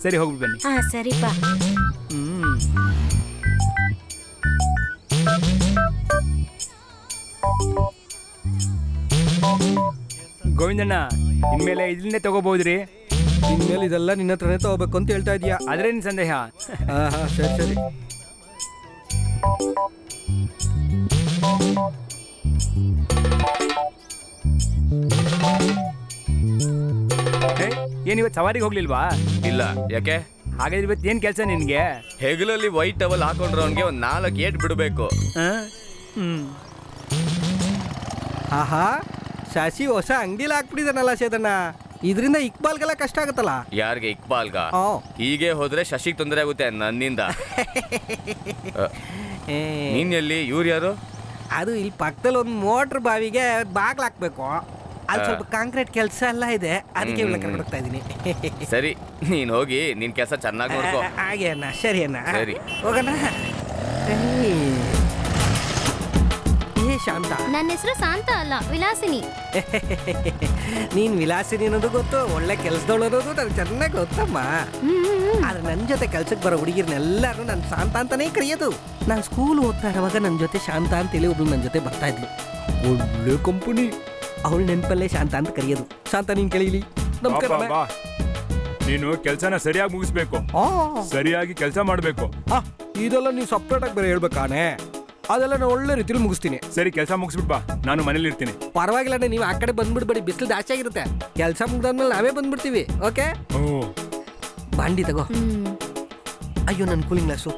ಸರಿ, ಹೋಗ್ಬಿಟ್ಟು ಬನ್ನಿ. ಹಾ ಸರಿಪ್ಪ. ಗೋವಿಂದಣ್ಣ, ಇನ್ಮೇಲೆ ಇದನ್ನೇ ತಗೋಬಹುದ್ರಿ? ಇನ್ಮೇಲೆ ಇದೆಲ್ಲ ನಿನ್ನ ಹತ್ರನೇ ತಗೋಬೇಕು ಅಂತ ಹೇಳ್ತಾ ಇದೀಯಾ? ಅದ್ರೇನು ಸಂದೇಹ? ಸರಿ ಸರಿ. ಏನಿವತ್ತು ಸವಾರಿಗೆ ಹೋಗ್ಲಿಲ್ವಾ? ಇಲ್ಲ. ಯಾಕೆ? ಹಾಗಾದ್ರೆ ಇವತ್ತು ಏನ್ ಕೆಲಸ ನಿನ್ಗೆ? ಹೆಗಲಲ್ಲಿ ವೈಟ್ ಟವಲ್ ಹಾಕೊಂಡ್ರೆ ಅವನಿಗೆ ಒಂದು 4 ಏಟ್ ಬಿಡಬೇಕು. ಆಹಾ, ಶಶಿ ಹೊಸ ಅಂಗಡಿಲಿ ಹಾಕ್ಬಿಟ್ಟಿದ್ದಾನಲ್ಲ ಸೇದಣ್ಣ. ಇದರಿಂದ ಇಕ್ಬಾಲ್ಗೆಲ್ಲ ಕಷ್ಟ ಆಗುತ್ತಲ್ಲ. ಯಾರಿಗೆ? ಇಕ್ಬಾಲ್ಗ? ಹೀಗೆ ಹೋದ್ರೆ ಶಶಿಗೆ ತೊಂದರೆ ಆಗುತ್ತೆ ನನ್ನಿಂದ. ನೀನ್ ಎಲ್ಲಿ? ಇವ್ರು ಯಾರು? ಅದು ಇಲ್ಲಿ ಪಕ್ಕದಲ್ಲಿ ಒಂದು ಮೋಟ್ರ್ ಬಾವಿಗೆ ಬಾಗ್ಲು ಹಾಕ್ಬೇಕು. ಅಲ್ಲಿ ಸ್ವಲ್ಪ ಕಾಂಕ್ರೀಟ್ ಕೆಲಸ ಎಲ್ಲ ಇದೆ, ಅದಕ್ಕೆ ಕರ್ಕೊಂಡು ಹೋಗ್ತಾ ಇದೀನಿ. ಸರಿ, ನೀನ್ ಹೋಗಿ ನಿನ್ ಕೆಲಸ ಚೆನ್ನಾಗಿ ನೋಡ್ಕೋ. ಹಾಗೆ ಅಣ್ಣ. ಸರಿ ಅಣ್ಣ, ಸರಿ ಹೋಗೋಣ. ಶಾಂತ. ನನ್ನ ಹೆಸರು ಶಾಂತ ಅಲ್ಲ, ವಿಲಾಸಿನಿ. ನೀನ್ ವಿಲಾಸಿನಿ ಅನ್ನೋದು ಗೊತ್ತು, ಒಳ್ಳೆ ಕೆಲಸದವಳು ಅನ್ನೋದು ನನಗೆ ಚೆನ್ನಾಗಿ ಗೊತ್ತಮ್ಮ. ಆದ್ರೆ ನನ್ನ ಜೊತೆ ಕೆಲ್ಸಕ್ಕೆ ಬರೋ ಹುಡುಗಿರ್ನೆಲ್ಲರೂ ನಾನು ಶಾಂತ ಅಂತಾನೇ ಕರೆಯೋದು. ನಾನು ಸ್ಕೂಲ್ ಓದ್ತಾ ಇರುವಾಗ ನನ್ನ ಜೊತೆ ಶಾಂತ ಅಂತೇಳಿ ಒಬ್ಳು ನನ್ನ ಜೊತೆ ಬರ್ತಾ ಇದ್ಲು. ಒಳ್ಳೆ ಕಂಪನಿ. ಅವಳು ನೆನಪಲ್ಲೇ ಶಾಂತ ಅಂತ ಕರೆಯೋದು. ಶಾಂತ, ನೀನ್ ಕೇಳಿಲಿ. ನೀನು ಕೆಲಸನ ಸರಿಯಾಗಿ ಮುಗಿಸ್ಬೇಕು, ಸರಿಯಾಗಿ ಕೆಲಸ ಮಾಡ್ಬೇಕು. ಇದೆಲ್ಲ ನೀವು ಸಪ್ರೇಟ್ ಆಗಿ ಬೇರೆ ಹೇಳ್ಬೇಕಾನೆ. ಅದೆಲ್ಲ ನಾನು ಒಳ್ಳೆ ರೀತಿಯಲ್ಲಿ ಮುಗಿಸ್ತೀನಿ. ಸರಿ, ಕೆಲಸ ಮುಗಿಸ್ಬಿಟ್ ಬಾ, ನಾನು ಮನೇಲಿ ಇರ್ತೀನಿ. ಪರವಾಗಿಲ್ಲ, ನೀವು ಆ ಕಡೆ ಬಂದ್ಬಿಡ್ಬೇಡಿ, ಬಿಸಿಲು ಜಾಸ್ತಿ ಆಗಿರುತ್ತೆ. ಕೆಲಸ ಮುಗ್ದಾದ್ಮೇಲೆ ನಾವೇ ಬಂದ್ಬಿಡ್ತೀವಿ. ಓಕೆ? ಬಾಂಡಿ ತಗೋ. ಅಯ್ಯೋ, ನನ್ನ ಕೂಲಿಂಗ್ ಗ್ಲಾಸು.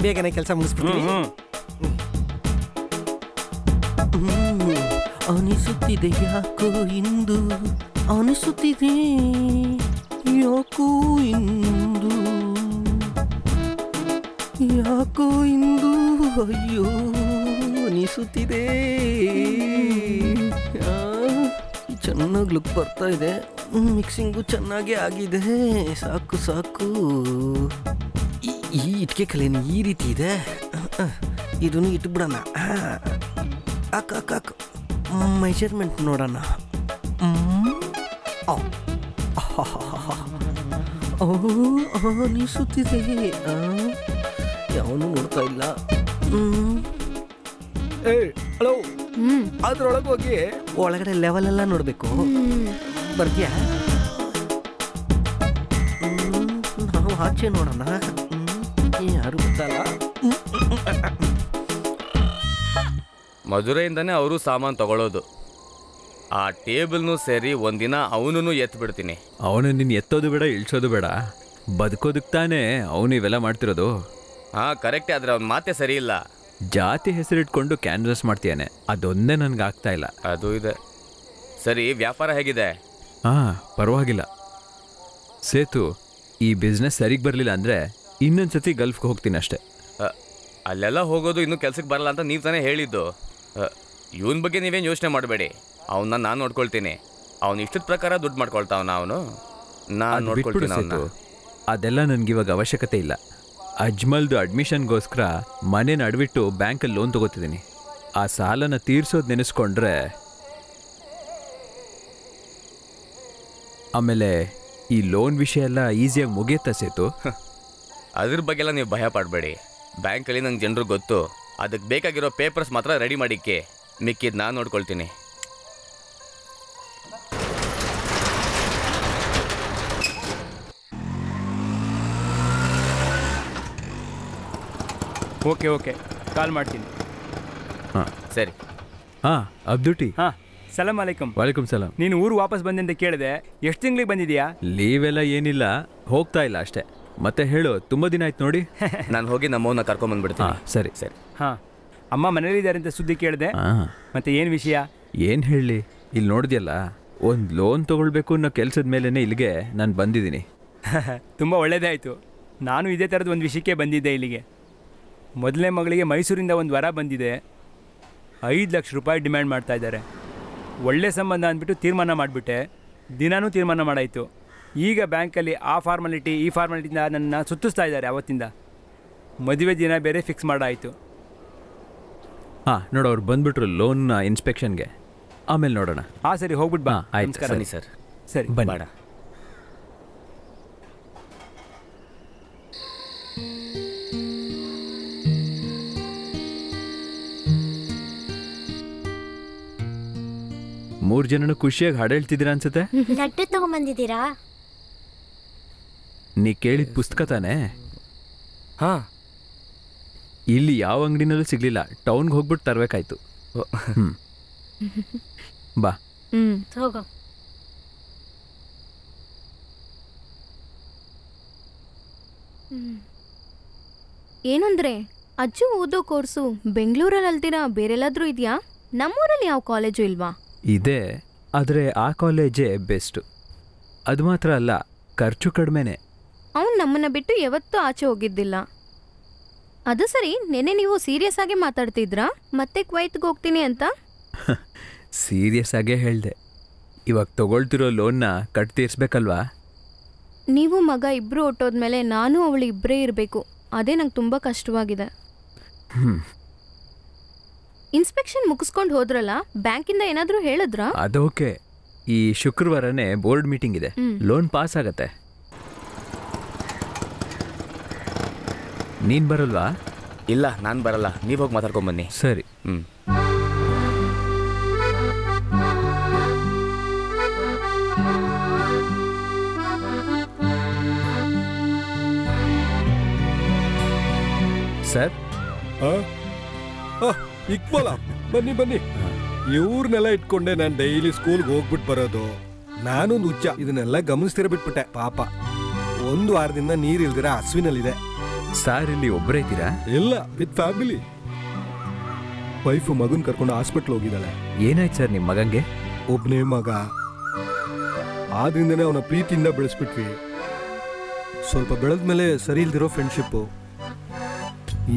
ಬೇಗನೆ ಕೆಲಸ ಮುಗಿಸ್ಬಿಡ್ತೀನಿ. ಅನಿಸುತ್ತಿದೆ ಯಾಕೋ ಇಂದು, ಅನಿಸುತ್ತಿದೆ ಯಾಕೋ ಇಂದು, ಯಾಕೋ ಇಂದು, ಅಯ್ಯೋ ಅನಿಸುತ್ತಿದೆ. ಚೆನ್ನಾಗಿ ಲುಕ್ ಬರ್ತಾ ಇದೆ, ಮಿಕ್ಸಿಂಗು ಚೆನ್ನಾಗೇ ಆಗಿದೆ. ಸಾಕು ಸಾಕು. ಈ ಇಟ್ಕೆ ಕಲೆನು ಈ ರೀತಿ ಇದೆ, ಇದನ್ನು ಇಟ್ಬಿಡೋಣ. ಅಕ್ಕ ಮೆಜರ್ಮೆಂಟ್ ನೋಡೋಣ. ಅನಿಸುತ್ತಿದೆ. ಯಾವನು ನೋಡ್ತಾ ಇಲ್ಲ. ಹಲೋ, ಅದ್ರೊಳಗೆ ಹೋಗಿ ಒಳಗಡೆ ಲೆವೆಲ್ ಎಲ್ಲ ನೋಡ್ಬೇಕು. ಬರ್ತೀಯಾ? ನಾವು ಆಚೆ ನೋಡೋಣ. ಯಾರು ಗೊತ್ತಲ್ಲ. ಮಧುರೆಯಿಂದನೇ ಅವರು ಸಾಮಾನು ತಗೊಳ್ಳೋದು. ಆ ಟೇಬಲ್ನು ಸೇರಿ ಒಂದಿನ ಅವನೂ ಎತ್ಬಿಡ್ತೀನಿ. ಅವನು ನಿನ್ನ ಎತ್ತೋದು ಬೇಡ, ಇಳಿಸೋದು ಬೇಡ, ಬದುಕೋದಕ್ಕೆ ತಾನೇ ಅವನು ಇವೆಲ್ಲ ಮಾಡ್ತಿರೋದು. ಕರೆಕ್ಟೇ. ಆದರೆ ಅವ್ನ ಮಾತೆ ಸರಿ ಇಲ್ಲ. ಜಾತಿ ಹೆಸರಿಟ್ಕೊಂಡು ಕ್ಯಾನ್ವಸ್ ಮಾಡ್ತೀಯಾನೆ, ಅದೊಂದೇ ನನಗೆ ಆಗ್ತಾ ಇಲ್ಲ. ಅದು ಇದೆ. ಸರಿ, ವ್ಯಾಪಾರ ಹೇಗಿದೆ? ಪರವಾಗಿಲ್ಲ. ಸೇತು, ಈ ಬಿಸ್ನೆಸ್ ಸರಿಗೆ ಬರಲಿಲ್ಲ ಅಂದರೆ ಇನ್ನೊಂದ್ಸತಿ ಗಲ್ಫ್ಗೆ ಹೋಗ್ತೀನಿ ಅಷ್ಟೇ. ಅಲ್ಲೆಲ್ಲ ಹೋಗೋದು ಇನ್ನೂ ಕೆಲ್ಸಕ್ಕೆ ಬರಲ್ಲ ಅಂತ ನೀವು ತಾನೇ ಹೇಳಿದ್ದು. ಇವನ ಬಗ್ಗೆ ನೀವೇನು ಯೋಚನೆ ಮಾಡಬೇಡಿ, ಅವನ್ನ ನಾನು ನೋಡ್ಕೊಳ್ತೀನಿ. ಅವನು ಇಷ್ಟದ ಪ್ರಕಾರ ದುಡ್ಡು ಮಾಡ್ಕೊಳ್ತಾವನ ಅವನು. ನಾನು ನೋಡ್ಕೊಳ್ತೀನಿ ಅವನ್ನ. ಅದೆಲ್ಲ ನನಗಿವಾಗ ಅವಶ್ಯಕತೆ ಇಲ್ಲ. ಅಜ್ಮಲ್ದು ಅಡ್ಮಿಷನ್ಗೋಸ್ಕರ ಮನೇನ ಅಡ್ಬಿಟ್ಟು ಬ್ಯಾಂಕಲ್ಲಿ ಲೋನ್ ತಗೋತಿದ್ದೀನಿ. ಆ ಸಾಲನ ತೀರ್ಸೋದು ನೆನೆಸ್ಕೊಂಡ್ರೆ ಆಮೇಲೆ ಈ ಲೋನ್ ವಿಷಯ ಎಲ್ಲ ಈಸಿಯಾಗಿ ಮುಗಿಯುತ್ತಾ ಸೇತು? ಅದ್ರ ಬಗ್ಗೆ ಎಲ್ಲ ನೀವು ಭಯ ಪಡಬೇಡಿ. ಬ್ಯಾಂಕಲ್ಲಿ ನಂಗೆ ಜನರು ಗೊತ್ತು. ಅದಕ್ಕೆ ಬೇಕಾಗಿರೋ ಪೇಪರ್ಸ್ ಮಾತ್ರ ರೆಡಿ ಮಾಡಿಕ್ಕೆ, ಮಿಕ್ಕಿದ್ದು ನಾನು ನೋಡ್ಕೊಳ್ತೀನಿ. ಓಕೆ ಓಕೆ, ಕಾಲ್ ಮಾಡ್ತೀನಿ. ಹಾಂ ಸರಿ. ಹಾಂ ಅಬ್ದುಟಿ. ಹಾಂ, ಸಲಾಂ ಅಲೈಕುಮ್. ವಾಲೇಕುಮ್ ಸಲಾಂ. ನೀನು ಊರು ವಾಪಸ್ ಬಂದೆ ಅಂತ ಕೇಳಿದೆ. ಎಷ್ಟು ತಿಂಗಳಿಗೆ ಬಂದಿದ್ಯಾ? ಲೀವೆಲ್ಲ ಏನಿಲ್ಲ, ಹೋಗ್ತಾ ಇಲ್ಲ ಅಷ್ಟೇ. ಮತ್ತೆ ಹೇಳು, ತುಂಬ ದಿನ ಆಯ್ತು ನೋಡಿ. ನಾನು ಹೋಗಿ ನಮ್ಮವನ್ನ ಕರ್ಕೊಂಬಂದ್ಬಿಡ್ತೀನಿ. ಸರಿ ಸರಿ. ಹಾಂ, ಅಮ್ಮ ಮನೇಲಿದ್ದಾರೆ ಅಂತ ಸುದ್ದಿ ಕೇಳಿದೆ. ಮತ್ತೆ ಏನು ವಿಷಯ? ಏನು ಹೇಳಲಿ, ಇಲ್ಲಿ ನೋಡಿದ್ಯಲ್ಲ, ಒಂದು ಲೋನ್ ತೊಗೊಳ್ಬೇಕು ಅನ್ನೋ ಕೆಲಸದ ಮೇಲೇ ಇಲ್ಲಿಗೆ ನಾನು ಬಂದಿದ್ದೀನಿ. ತುಂಬ ಒಳ್ಳೆಯದೇ ಆಯಿತು. ನಾನು ಇದೇ ಥರದ ಒಂದು ವಿಷಯಕ್ಕೆ ಬಂದಿದ್ದೆ ಇಲ್ಲಿಗೆ. ಮೊದಲನೇ ಮಗಳಿಗೆ ಮೈಸೂರಿಂದ ಒಂದು ವರ ಬಂದಿದೆ. 5 ಲಕ್ಷ ರೂಪಾಯಿ ಡಿಮ್ಯಾಂಡ್ ಮಾಡ್ತಾ ಇದ್ದಾರೆ. ಒಳ್ಳೆ ಸಂಬಂಧ ಅಂದ್ಬಿಟ್ಟು ತೀರ್ಮಾನ ಮಾಡಿಬಿಟ್ಟೆ. ದಿನಾನೂ ತೀರ್ಮಾನ ಮಾಡಾಯಿತು. ಈಗ ಬ್ಯಾಂಕಲ್ಲಿ ಆ ಫಾರ್ಮಾಲಿಟಿ ಈ ಫಾರ್ಮಾಲಿಟಿಯಿಂದ ನನ್ನ ಸುತ್ತಿಸ್ತಾ ಇದ್ದಾರೆ. ಅವತ್ತಿಂದ ಮದುವೆ ದಿನ ಬೇರೆ ಫಿಕ್ಸ್ ಮಾಡಾಯಿತು. ಹಾಂ ನೋಡು, ಅವ್ರು ಬಂದ್ಬಿಟ್ರು ಲೋನ್ ಇನ್ಸ್ಪೆಕ್ಷನ್ಗೆ. ಆಮೇಲೆ ನೋಡೋಣ. ಹಾಂ ಸರಿ, ಹೋಗ್ಬಿಟ್ಟು ಬಾ. ಆಯ್ತು ಸರಿ ಸರ್. ಸರಿ ಬೇಡ. ಮೂರು ಜನನು ಖುಷಿಯಾಗಿ ಹಾಡು ಹೇಳ್ತಿದ್ದೀರಾ ಅನ್ಸುತ್ತೆ. ಲಡ್ಡು ತಗೊಂಬಂದಿದ್ದೀರಾ? ನೀ ಕೇಳಿದ ಪುಸ್ತಕ ತಾನೇ? ಹಾಂ. ಇಲ್ಲಿ ಯಾವ ಅಂಗಡಿನಲ್ಲೂ ಸಿಗ್ಲಿಲ್ಲ. ಟೌನ್ಗೆ ಹೋಗ್ಬಿಟ್ಟು ತರಬೇಕಾಯ್ತು. ಬಾ. ಹೋಗೋ. ಏನಂದ್ರೆ ಅಜ್ಜು ಓದೋ ಕೋರ್ಸು ಬೆಂಗಳೂರಲ್ಲಿ ಅಲ್ದಿರಾ ಬೇರೆಲ್ಲಾದ್ರೂ ಇದೆಯಾ? ನಮ್ಮೂರಲ್ಲಿ ಯಾವ ಕಾಲೇಜು ಇಲ್ವಾ? ಇದೆ, ಆದರೆ ಆ ಕಾಲೇಜೇ ಬೆಸ್ಟು. ಅದು ಮಾತ್ರ ಅಲ್ಲ, ಖರ್ಚು ಕಡಿಮೆನೆ. ಅವನು ನಮ್ಮನ್ನ ಬಿಟ್ಟು ಯಾವತ್ತೂ ಆಚೆ ಹೋಗಿದ್ದಿಲ್ಲ. ಅದು ಸರಿ, ನೆನ್ನೆ ನೀವು ಸೀರಿಯಸ್ ಆಗಿ ಮಾತಾಡ್ತಿದ್ರಾ ಮತ್ತೆ ಕ್ವೈತ್ಗೆ ಹೋಗ್ತೀನಿ ಅಂತ? ಸೀರಿಯಸ್ ಆಗೇ ಹೇಳಿದೆ. ಇವಾಗ ತಗೊಳ್ತಿರೋ ಲೋನ್ನ ಕಟ್ ತೀರ್ಸ್ಬೇಕಲ್ವಾ? ನೀವು ಮಗ ಇಬ್ಬರು ಹೊಟ್ಟೋದ್ಮೇಲೆ ನಾನು ಅವಳು ಇಬ್ಬರೇ ಇರಬೇಕು. ಅದೇ ನಂಗೆ ತುಂಬ ಕಷ್ಟವಾಗಿದೆ. ಇನ್ಸ್ಪೆಕ್ಷನ್ ಮುಗಿಸ್ಕೊಂಡು ಹೋದ್ರಲ್ಲ, ಬ್ಯಾಂಕಿಂದ ಏನಾದರೂ ಹೇಳಿದ್ರಾ? ಅದೋಕೆ, ಈ ಶುಕ್ರವಾರನೇ ಬೋರ್ಡ್ ಮೀಟಿಂಗ್ ಇದೆ. ಲೋನ್ ಪಾಸ್ ಆಗತ್ತೆ. ನೀನು ಬರಲ್ವಾ? ಇಲ್ಲ, ನಾನು ಬರಲ್ಲ. ನೀವು ಹೋಗಿ ಮಾತಾಡ್ಕೊಂಬನ್ನಿ. ಸರಿ. ಸರ್. ಇಕ್ಬಾಲ, ಬನ್ನಿ ಬನ್ನಿ. ಇವ್ರನ್ನೆಲ್ಲ ಇಟ್ಕೊಂಡೆ ನಾನು ಡೈಲಿ ಸ್ಕೂಲ್ಗೆ ಹೋಗ್ಬಿಟ್ಟು ಬರೋದು. ನಾನೊಂದು ಹುಚ್ಚ, ಇದನ್ನೆಲ್ಲ ಗಮನಿಸ್ತಿರ ಬಿಟ್ಬಿಟ್ಟೆ. ಪಾಪ 1 ವಾರದಿಂದ ನೀರಿಲ್ದಿರ ಹಸುವಿನಲ್ಲಿದೆ. ಸಾರ್, ಇಲ್ಲಿ ಒಬ್ಬರೇ ಇದ್ದೀರಾ? ಇಲ್ಲ, ವಿತ್ ಫ್ಯಾಮಿಲಿ. ವೈಫು ಮಗನ್ ಕರ್ಕೊಂಡು ಹಾಸ್ಪಿಟ್ಲ್ ಹೋಗಿದ್ದಾಳೆ. ಏನಾಯ್ತು ಸರ್ ನಿಮ್ಮ ಮಗಂಗೆ? ಒಬ್ಬನೇ ಮಗ, ಆದ್ರಿಂದನೇ ಅವನ ಪ್ರೀತಿಯಿಂದ ಬೆಳೆಸ್ಬಿಟ್ವಿ. ಸ್ವಲ್ಪ ಬೆಳೆದ್ಮೇಲೆ ಸರಿ ಇಲ್ದಿರೋ ಫ್ರೆಂಡ್ಶಿಪ್ಪು.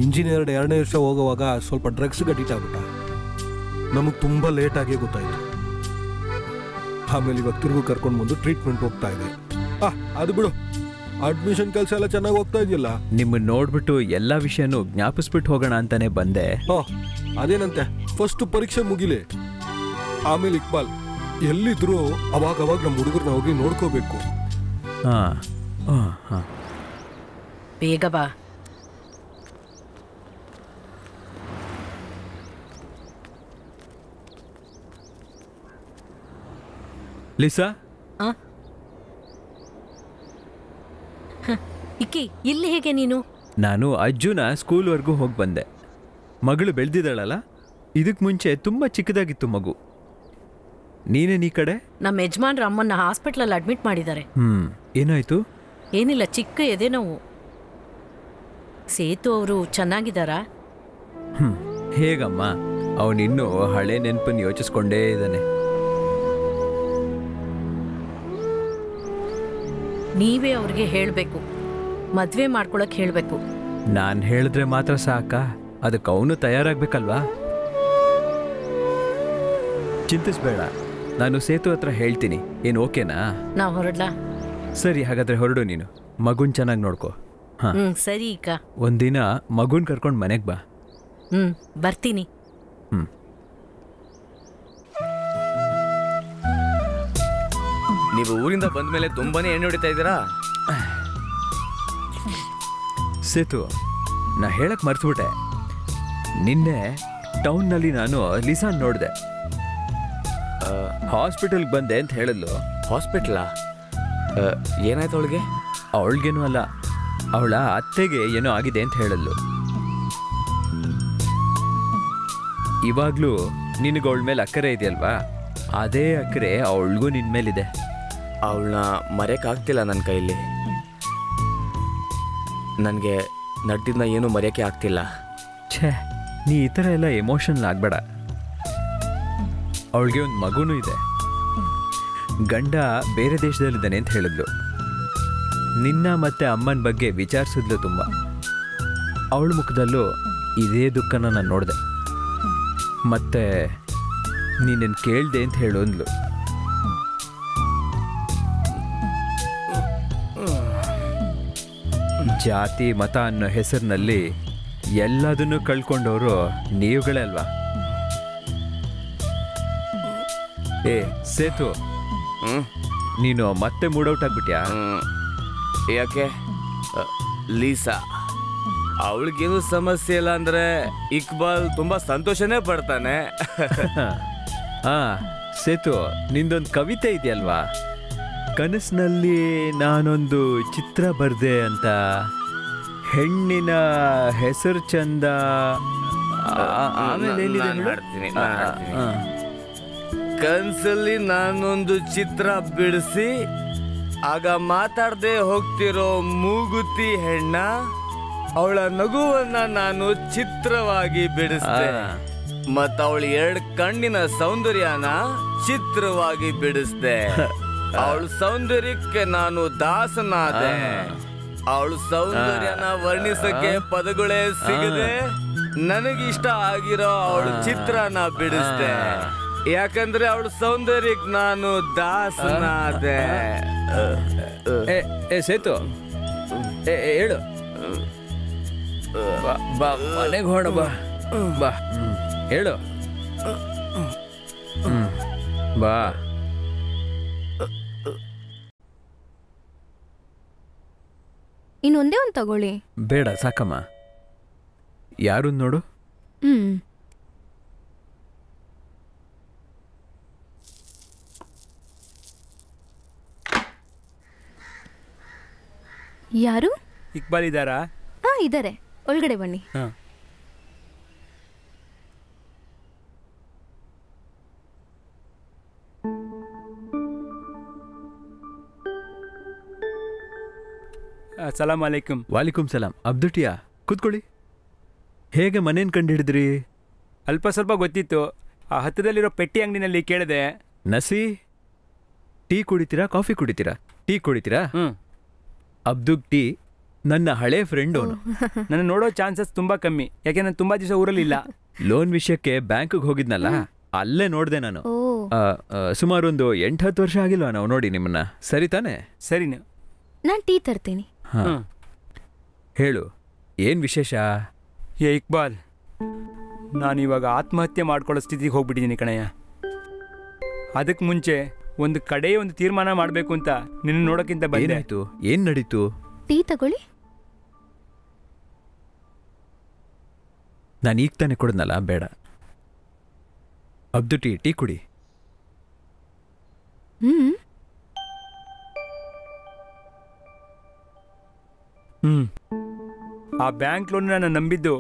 ಇಂಜಿನಿಯರ್ 2ನೇ ವರ್ಷ ಹೋಗುವಾಗ ಸ್ವಲ್ಪ ಡ್ರಗ್ಸ್ಗೆ ಅಡಿಕ್ಟ್ ಆಗ್ಬಿಟ್ಟ. ನಮಗೆ ತುಂಬ ಲೇಟಾಗಿ ಗೊತ್ತಾಯ್ತು. ಆಮೇಲೆ ಇವಾಗ ತಿರುಗು ಕರ್ಕೊಂಡು ಬಂದು ಟ್ರೀಟ್ಮೆಂಟ್ ಹೋಗ್ತಾ ಇದೆ. ಅದು ಬಿಡು, ಅಡ್ಮಿಷನ್ ಕೆಲಸ ಎಲ್ಲ ಚೆನ್ನಾಗಿ ಹೋಗ್ತಾ ಇದೆಯಲ್ಲ. ನಿಮ್ಮನ್ನ ನೋಡ್ಬಿಟ್ಟು ಎಲ್ಲ ವಿಷಯನೂ ಜ್ಞಾಪಿಸ್ಬಿಟ್ಟು ಹೋಗೋಣ ಅಂತಾನೆ ಬಂದೆ. ಅದೇನಂತೆ, ಫಸ್ಟ್ ಪರೀಕ್ಷೆ ಮುಗಿಲಿ, ಆಮೇಲೆ ಇಕ್ಬಾಲ್ ಎಲ್ಲಿದ್ರು ಅವಾಗವಾಗ ನಮ್ಮ ಹುಡುಗರನ್ನ ಹೋಗಿ ನೋಡ್ಕೋಬೇಕು. ಬೇಗ ಬಾ. ಲಿಸಾ, ಇಕ್ಕಿ, ಇಲ್ಲಿ ಹೇಗೆ ನೀನು? ನಾನು ಅಜ್ಜುನ ಸ್ಕೂಲ್ವರೆಗೂ ಹೋಗಿ ಬಂದೆ. ಮಗಳು ಬೆಳೆದಿದ್ದಾಳಲ್ಲ, ಇದಕ್ಕೆ ಮುಂಚೆ ತುಂಬ ಚಿಕ್ಕದಾಗಿತ್ತು ಮಗು. ನೀನೇನು ಈ ಕಡೆ? ನಮ್ಮ ಯಜಮಾನ್ರ ಅಮ್ಮನ್ನ ಹಾಸ್ಪಿಟ್ಲಲ್ಲಿ ಅಡ್ಮಿಟ್ ಮಾಡಿದ್ದಾರೆ. ಏನಾಯ್ತು? ಏನಿಲ್ಲ, ಚಿಕ್ಕ ಎದೆ ನೋವು. ಸೇತು ಅವರು ಚೆನ್ನಾಗಿದ್ದಾರಾ? ಹೇಗಮ್ಮ, ಅವನಿನ್ನೂ ಹಳೆ ನೆನಪನ್ನು ಯೋಚಿಸ್ಕೊಂಡೇ ಇದ್ದಾನೆ. ನೀವೇ ಅವ್ರಿಗೆ ಹೇಳಬೇಕು, ಮದುವೆ ಮಾಡ್ಕೊಳಕ್ ಹೇಳಬೇಕು. ನಾನು ಹೇಳಿದ್ರೆ ಮಾತ್ರ ಸಾಕ? ಅದಕ್ಕೆ ಅವನು ತಯಾರಾಗಬೇಕಲ್ವಾ? ಚಿಂತಿಸ್ಬೇಡ, ನಾನು ಸೇತು ಹತ್ರ ಹೇಳ್ತೀನಿ. ಏನು ಓಕೆನಾ? ನಾವು ಹೊರಡ್ಲಾ? ಸರಿ, ಹಾಗಾದ್ರೆ ಹೊರಡು ನೀನು. ಮಗುನ್ ಚೆನ್ನಾಗಿ ನೋಡ್ಕೋ. ಹಾಂ, ಸರಿ ಅಕ್ಕ. ಒಂದಿನ ಮಗುನ್ ಕರ್ಕೊಂಡು ಮನೆಗೆ ಬಾ. ಬರ್ತೀನಿ. ನೀವು ಊರಿಂದ ಬಂದ್ಮೇಲೆ ತುಂಬಾನೇ ಎಣ್ಣೆ ಹೊಡಿತಾ ಇದ್ದೀರಾ. ಸೇತು, ನಾ ಹೇಳಕ್ ಮರ್ತ್ಬಿಟ್ಟೆ. ನಿನ್ನೆ ಟೌನ್ನಲ್ಲಿ ನಾನು ಲಿಸಾನ್ ನೋಡಿದೆ. ಹಾಸ್ಪಿಟಲ್ಗೆ ಬಂದೆ ಅಂತ ಹೇಳಿದ್ಲು. ಹಾಸ್ಪಿಟ್ಲಾ? ಏನಾಯ್ತು ಅವಳಿಗೆ? ಅವಳಿಗೇನೂ ಅಲ್ಲ, ಅವಳ ಅತ್ತೆಗೆ ಏನೋ ಆಗಿದೆ ಅಂತ ಹೇಳಿದ್ಲು. ಇವಾಗ್ಲೂ ನಿನಗೆ ಅವಳ ಮೇಲೆ ಅಕ್ಕರೆ ಇದೆಯಲ್ವಾ, ಅದೇ ಅಕ್ಕರೆ ಅವಳಿಗೂ ನಿನ್ನ ಮೇಲಿದೆ. ಅವಳನ್ನ ಮರೆಯೋಕ್ಕಾಗ್ತಿಲ್ಲ ನನ್ನ ಕೈಲಿ. ನನಗೆ ನಡ್ದಿದ್ದನ್ನ ಏನೂ ಮರೆಯೋಕ್ಕೆ ಆಗ್ತಿಲ್ಲ. ಛೇ, ನೀ ಈ ಥರ ಎಲ್ಲ ಎಮೋಷನಲ್ ಆಗಬೇಡ. ಅವಳಿಗೆ ಒಂದು ಮಗುನೂ ಇದೆ. ಗಂಡ ಬೇರೆ ದೇಶದಲ್ಲಿದ್ದಾನೆ ಅಂತ ಹೇಳಿದ್ಲು. ನಿನ್ನ ಮತ್ತೆ ಅಮ್ಮನ ಬಗ್ಗೆ ವಿಚಾರಿಸಿದ್ಲು ತುಂಬ. ಅವಳ ಮುಖದಲ್ಲೂ ಇದೇ ದುಃಖನ ನಾನು ನೋಡಿದೆ. ಮತ್ತೆ ನೀನೇನು ಕೇಳಿದೆ ಅಂತ ಹೇಳು ಅಂದ್ಲು. ಜಾತಿ ಮತ ಅನ್ನೋ ಹೆಸರಿನಲ್ಲಿ ಎಲ್ಲದನ್ನೂ ಕಳ್ಕೊಂಡವರು ನೀವುಗಳೇ ಅಲ್ವಾ? ಏ ಸೇತು, ನೀನು ಮತ್ತೆ ಮೂಡೌಟ್ ಆಗ್ಬಿಟ್ಯಾ? ಯಾಕೆ? ಲೀಸಾ ಅವಳಿಗೇನು ಸಮಸ್ಯೆ ಇಲ್ಲ ಅಂದ್ರೆ ಇಕ್ಬಾಲ್ ತುಂಬಾ ಸಂತೋಷನೇ ಪಡ್ತಾನೆ. ಹಾ ಸೇತು, ನಿಂದೊಂದು ಕವಿತೆ ಇದೆಯಲ್ವಾ, ಕನಸಿನಲ್ಲಿ ನಾನೊಂದು ಚಿತ್ರ ಬರ್ದೆ ಅಂತ, ಹೆಣ್ಣಿನ ಹೆಸರು ಚಂದ, ಆಮೇಲೆ ಕನ್ಸಲ್ಲಿ ನಾನೊಂದು ಚಿತ್ರ ಬಿಡಿಸಿ ಆಗ ಮಾತಾಡದೆ ಹೋಗ್ತಿರೋ ಮೂಗುತಿ ಹೆಣ್ಣ, ಅವಳ ನಗುವನ್ನ ನಾನು ಚಿತ್ರವಾಗಿ ಬಿಡಿಸ್ದೆ. ಮತ್ತ ಅವಳ 2 ಕಣ್ಣಿನ ಸೌಂದರ್ಯನ ಚಿತ್ರವಾಗಿ ಬಿಡಿಸ್ದೆ. ಅವಳ ಸೌಂದರ್ಯಕ್ಕೆ ನಾನು ದಾಸನಾದೆ. ಅವಳ ಸೌಂದರ್ಯನ ವರ್ಣಿಸಕ್ಕೆ ಪದಗಳೇ ಸಿಗದೆ ನನಗಿಷ್ಟ ಆಗಿರೋ ಅವಳ ಚಿತ್ರನ ಬಿಡಿಸ್ದೆ. ಯಾಕಂದ್ರೆ ಅವಳ ಸೌಂದರ್ಯಕ್ಕೆ ನಾನು ದಾಸನಾದೆ. ಏ ಸೇತು, ಹೇಳು. ಬಾ ಮನೆಗೆ ಹೊರಡ, ಬಾ ಬಾ, ಹೇಳು. ಬಾ. ಇನ್ನೊಂದೇ ಒಂದು ತಗೊಳ್ಳಿ. ಬೇಡ ಸಾಕಮ್ಮ. ಯಾರು ನೋಡು. ಯಾರು? ಇಕ್ಬಾಲ್ ಇದ್ದಾರಾ? ಇದ್ದಾರೆ, ಒಳಗಡೆ ಬನ್ನಿ. ಸಲಾಂ ಅಲೈಕುಂ. ವಾಲಿಕುಂ ಸಲಾಂ. ಅಬ್ದುಟಿಯಾ, ಕೂತ್ಕೊಳ್ಳಿ. ಹೇಗೆ ಮನೇನ್ ಕಂಡು ಹಿಡಿದ್ರಿ? ಅಲ್ಪ ಸ್ವಲ್ಪ ಗೊತ್ತಿತ್ತು. ಆ ಹತ್ತದಲ್ಲಿರೋ ಪೆಟ್ಟಿ ಅಂಗಡಿನಲ್ಲಿ ಕೇಳಿದೆ. ನಸಿ, ಟೀ ಕುಡಿತೀರಾ ಕಾಫಿ ಕುಡಿತೀರಾ? ಟೀ ಕುಡಿತೀರಾ? ಅಬ್ದುಗ್ ಟೀ ನನ್ನ ಹಳೆ ಫ್ರೆಂಡ್. ಅವನು ನನ್ನ ನೋಡೋ ಚಾನ್ಸಸ್ ತುಂಬಾ ಕಮ್ಮಿ, ಯಾಕೆ ನಾನು ತುಂಬಾ ದಿವಸ ಊರಲ್ಲಿಲ್ಲ. ಲೋನ್ ವಿಷಯಕ್ಕೆ ಬ್ಯಾಂಕ್ಗೆ ಹೋಗಿದ್ನಲ್ಲ, ಅಲ್ಲೇ ನೋಡಿದೆ ನಾನು. ಸುಮಾರು ಒಂದು 8-10 ವರ್ಷ ಆಗಿಲ್ವಾ ನಾವು ನೋಡಿ ನಿಮ್ಮನ್ನ? ಸರಿ ತಾನೆ? ಸರಿ, ನಾನು ಟೀ ತರ್ತೀನಿ. ಹೇಳು, ಏನ್ ವಿಶೇಷ? ಏ ಇಕ್ಬಾಲ್, ನಾನಿವಾಗ ಆತ್ಮಹತ್ಯೆ ಮಾಡ್ಕೊಳ್ಳೋ ಸ್ಥಿತಿಗೆ ಹೋಗ್ಬಿಟ್ಟಿದ್ದೀನಿ ಕಣಯ್ಯ. ಅದಕ್ಕೆ ಮುಂಚೆ ಒಂದು ತೀರ್ಮಾನ ಮಾಡಬೇಕು ಅಂತ ನಿನ್ನ ನೋಡೋಕ್ಕಿಂತ ಬಂದೆ. ಏನಾಯ್ತು? ಏನ್ ನಡೀತು? ಟೀ ತಗೊಳ್ಳಿ. ನಾನು ಈಗ ತಾನೆ ಕೊಡದ್ನಲ್ಲ, ಬೇಡ. ಅಬ್ದು ಟೀ ಕುಡಿ. ಆ ಬ್ಯಾಂಕ್ ಲೋನ್ ನಾನು ನಂಬಿದ್ದು